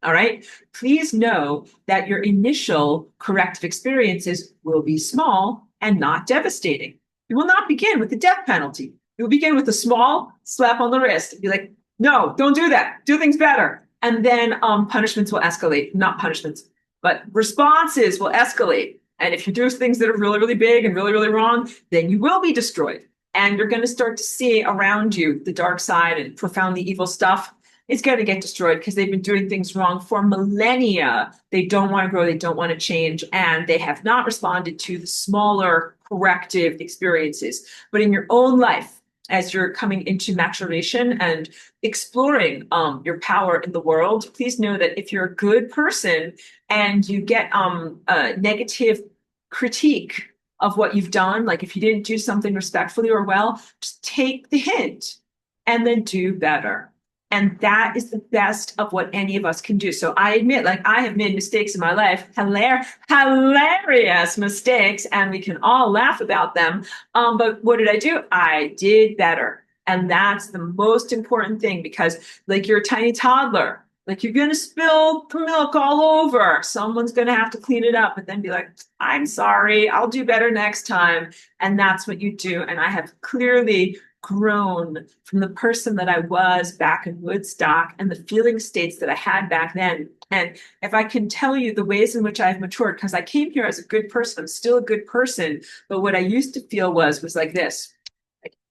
All right. Please know that your initial corrective experiences will be small and not devastating. You will not begin with the death penalty. You will begin with a small slap on the wrist and be like, no, don't do that. Do things better. And then punishments will escalate, not punishments, but responses will escalate. And if you do things that are really, really big and really, really wrong, then you will be destroyed. And you're going to start to see around you the dark side and profoundly evil stuff. It's going to get destroyed because they've been doing things wrong for millennia. They don't want to grow. They don't want to change. And they have not responded to the smaller corrective experiences. But in your own life, as you're coming into maturation and exploring your power in the world, please know that if you're a good person and you get a negative critique of what you've done, like if you didn't do something respectfully or well, just take the hint and then do better. And that is the best of what any of us can do. So I admit, like, I have made mistakes in my life, hilarious mistakes, and we can all laugh about them. But what did I do? I did better. And that's the most important thing, because like you're a tiny toddler, Like you're going to spill the milk all over. Someone's going to have to clean it up, but then be like, I'm sorry, I'll do better next time. And that's what you do. And I have clearly grown from the person that I was back in Woodstock and the feeling states that I had back then. And if I can tell you the ways in which I've matured, because I came here as a good person, I'm still a good person, but what I used to feel was like this.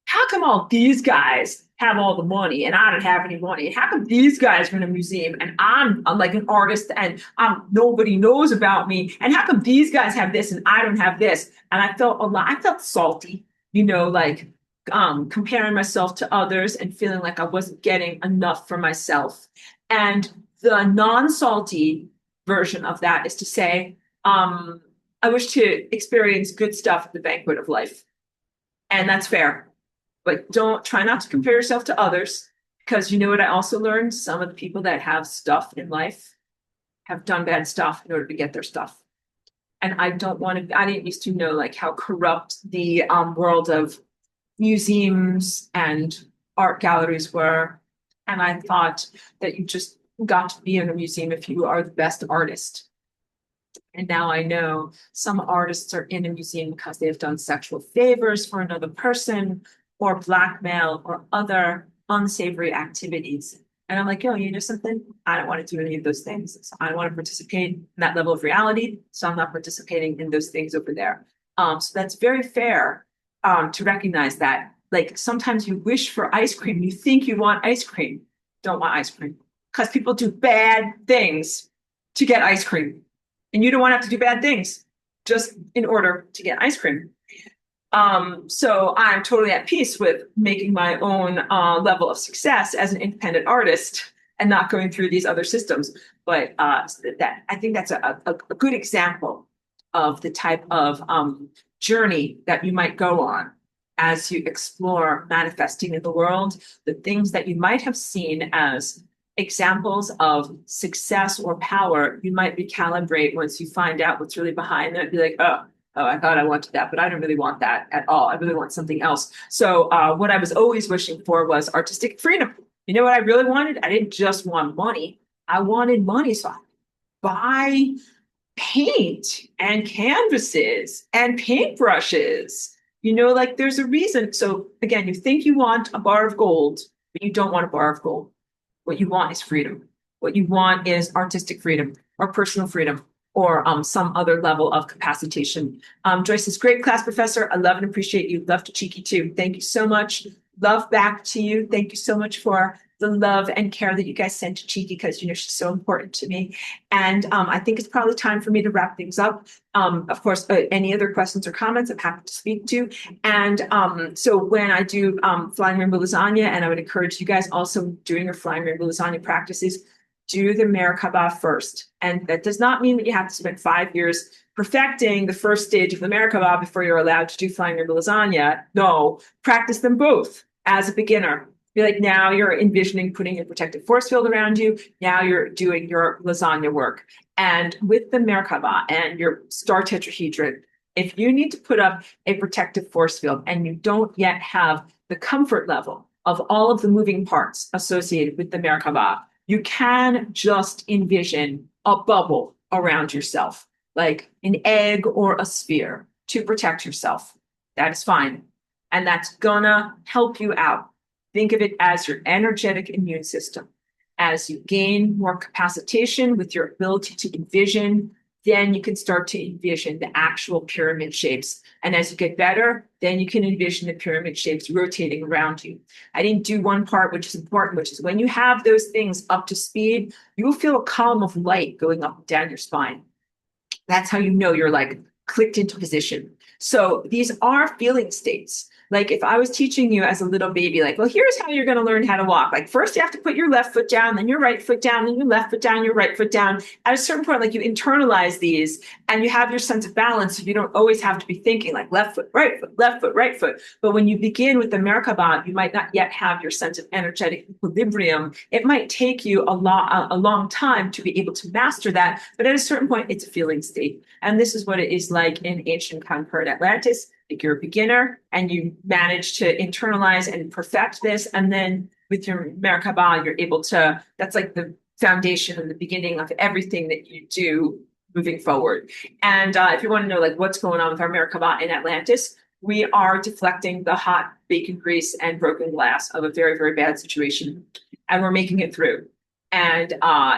How come all these guys have all the money and I don't have any money? How come these guys are in a museum and I'm like an artist and nobody knows about me? And how come these guys have this and I don't have this? And I felt a lot, I felt salty, like comparing myself to others and feeling like I wasn't getting enough for myself. And the non-salty version of that is to say, I wish to experience good stuff at the banquet of life. And that's fair. But don't try not to compare yourself to others, because you know what I also learned? Some of the people that have stuff in life have done bad stuff in order to get their stuff. And I don't want to, I didn't used to know like how corrupt the world of museums and art galleries were. And I thought that you just got to be in a museum if you are the best artist. And now I know some artists are in a museum because they've done sexual favors for another person or blackmail or other unsavory activities. And I'm like, yo, you know something? I don't want to do any of those things. So I don't want to participate in that level of reality. So I'm not participating in those things over there. So that's very fair to recognize that. Like sometimes you wish for ice cream. You think you want ice cream. Don't want ice cream. Because people do bad things to get ice cream. And you don't want to have to do bad things just in order to get ice cream. So I'm totally at peace with making my own level of success as an independent artist and not going through these other systems. But that I think that's a good example of the type of journey that you might go on as you explore manifesting in the world, the things that you might have seen as examples of success or power, you might recalibrate once you find out what's really behind it and be like, oh, I thought I wanted that, but I don't really want that at all. I really want something else. So what I was always wishing for was artistic freedom. You know what I really wanted? I didn't just want money. I wanted money so I could buy paint and canvases and paintbrushes. Like there's a reason. So again, you think you want a bar of gold, but you don't want a bar of gold. What you want is freedom. What you want is artistic freedom or personal freedom or some other level of capacitation. Joyce is great class professor. I love and appreciate you. Love to Cheeky too. Thank you so much. Love back to you. Thank you so much for the love and care that you guys send to Cheeky because she's so important to me. And I think it's probably time for me to wrap things up. Of course, any other questions or comments, I'm happy to speak to. And so when I do flying rainbow lasagna, and I would encourage you guys also doing your flying rainbow lasagna practices, do the Merkaba first. And that does not mean that you have to spend 5 years perfecting the first stage of the Merkaba before you're allowed to do flying rainbow lasagna. No, practice them both as a beginner. Be like, now you're envisioning putting a protective force field around you. Now you're doing your lasagna work. And with the Merkaba and your star tetrahedron, if you need to put up a protective force field and you don't yet have the comfort level of all of the moving parts associated with the Merkaba, you can just envision a bubble around yourself, like an egg or a sphere to protect yourself. That is fine. And that's gonna help you out. Think of it as your energetic immune system. As you gain more capacitation with your ability to envision, then you can start to envision the actual pyramid shapes. And as you get better, then you can envision the pyramid shapes rotating around you. I didn't do one part, which is important, which is when you have those things up to speed, you will feel a column of light going up and down your spine. That's how you know you're like clicked into position. So these are feeling states. Like if I was teaching you as a little baby, like, well, here's how you're going to learn how to walk. Like first you have to put your left foot down, then your right foot down, then your left foot down, your right foot down. At a certain point, like you internalize these and you have your sense of balance. So you don't always have to be thinking like left foot, right foot, left foot, right foot. But when you begin with the Merkaba, you might not yet have your sense of energetic equilibrium. It might take you a long time to be able to master that. But at a certain point, it's a feeling state. And this is what it is like in ancient conquered Atlantis. Like you're a beginner and you manage to internalize and perfect this. And then with your Merkaba, you're able to, that's like the foundation and the beginning of everything that you do moving forward. And if you want to know like what's going on with our Merkaba in Atlantis, we are deflecting the hot bacon grease and broken glass of a very, very bad situation, and we're making it through. And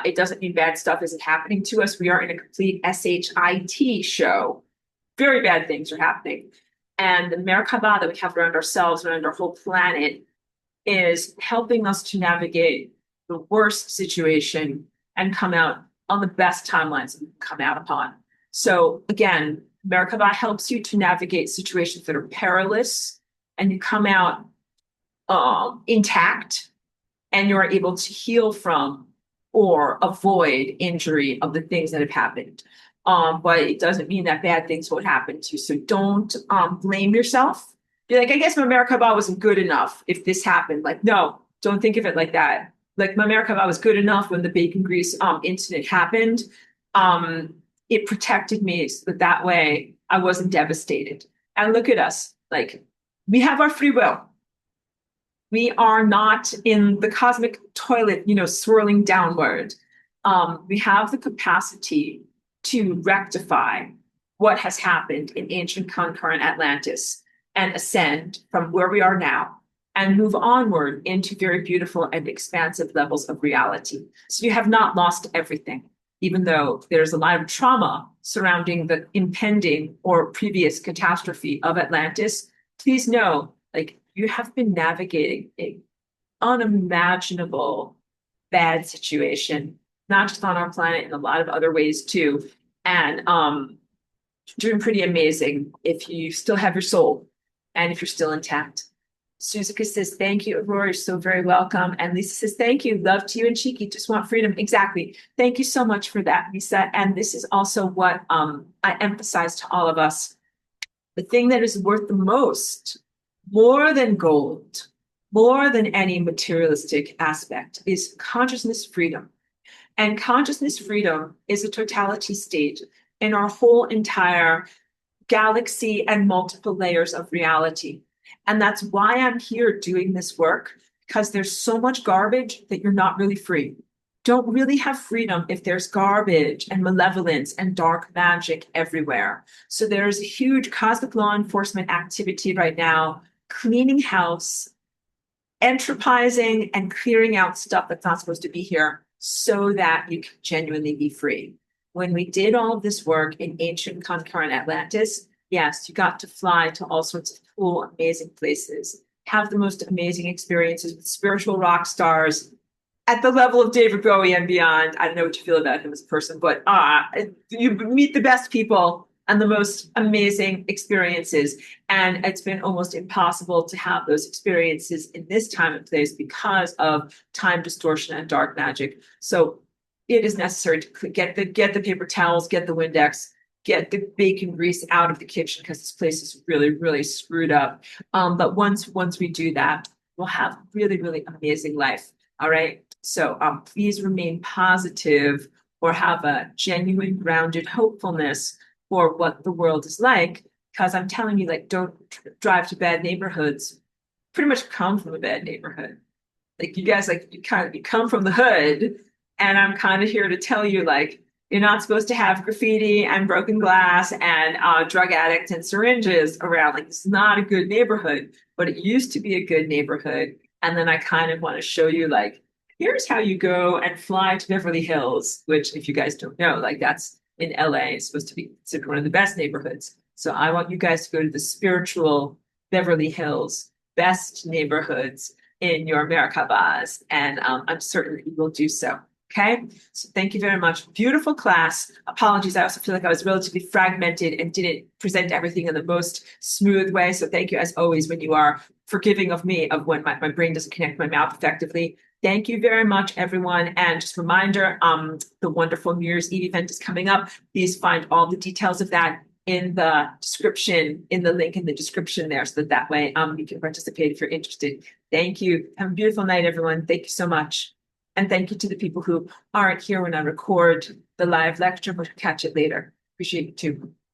it doesn't mean bad stuff isn't happening to us. We are in a complete SHIT show. Very bad things are happening. And the Merkaba that we have around ourselves, around our whole planet, is helping us to navigate the worst situation and come out on the best timelines we can come out upon. So again, Merkaba helps you to navigate situations that are perilous, and you come out intact, and you're able to heal from or avoid injury of the things that have happened. But it doesn't mean that bad things won't happen to you. So don't blame yourself. You're like, I guess my Merkaba wasn't good enough if this happened. Like, no, don't think of it like that. Like my Merkaba was good enough when the bacon grease incident happened. It protected me so that way I wasn't devastated. And look at us. Like, we have our free will. We are not in the cosmic toilet, swirling downward. We have the capacity to rectify what has happened in ancient concurrent Atlantis and ascend from where we are now and move onward into very beautiful and expansive levels of reality. So you have not lost everything, even though there's a lot of trauma surrounding the impending or previous catastrophe of Atlantis. Please know, like, you have been navigating an unimaginable bad situation, not just on our planet, in a lot of other ways too. And doing pretty amazing if you still have your soul and if you're still intact. Suzuka says, thank you, Aurora, you're so very welcome. And Lisa says, thank you, love to you and Cheeky, just want freedom. Exactly. Thank you so much for that, Lisa. And this is also what I emphasize to all of us. The thing that is worth the most, more than gold, more than any materialistic aspect, is consciousness freedom. And consciousness freedom is a totality state in our whole entire galaxy and multiple layers of reality. And that's why I'm here doing this work, because there's so much garbage that you're not really free. Don't really have freedom if there's garbage and malevolence and dark magic everywhere. So there's a huge cosmic law enforcement activity right now, cleaning house, entropizing, and clearing out stuff that's not supposed to be here so that you can genuinely be free. When we did all of this work in ancient concurrent Atlantis, yes, you got to fly to all sorts of cool, amazing places, have the most amazing experiences with spiritual rock stars at the level of David Bowie and beyond. I don't know what you feel about him as a person, but you meet the best people and the most amazing experiences. And it's been almost impossible to have those experiences in this time and place because of time distortion and dark magic. So it is necessary to get the paper towels, get the Windex, get the bacon grease out of the kitchen, because this place is really, really screwed up. But once we do that, we'll have really, really amazing life. All right. So please remain positive or have a genuine, grounded hopefulness for what the world is like. Because I'm telling you, like, don't drive to bad neighborhoods. Pretty much come from a bad neighborhood. Like, you guys, like, you come from the hood, and I'm kind of here to tell you, like, you're not supposed to have graffiti and broken glass and drug addicts and syringes around. Like, it's not a good neighborhood, but it used to be a good neighborhood. And then I kind of want to show you, like, here's how you go and fly to Beverly Hills, which, if you guys don't know, like, that's in LA, it's supposed to be considered one of the best neighborhoods. So I want you guys to go to the spiritual Beverly Hills, best neighborhoods in your Merkabas, and I'm certain that you will do so. Okay, so thank you very much. Beautiful class. Apologies, I also feel like I was relatively fragmented and didn't present everything in the most smooth way. So thank you, as always, when you are forgiving of me of when my brain doesn't connect my mouth effectively. Thank you very much, everyone. And just a reminder, the wonderful New Year's Eve event is coming up. Please find all the details of that in the description, in the link in the description there, so that way you can participate if you're interested. Thank you. Have a beautiful night, everyone. Thank you so much. And thank you to the people who aren't here when I record the live lecture, but catch it later. Appreciate you too.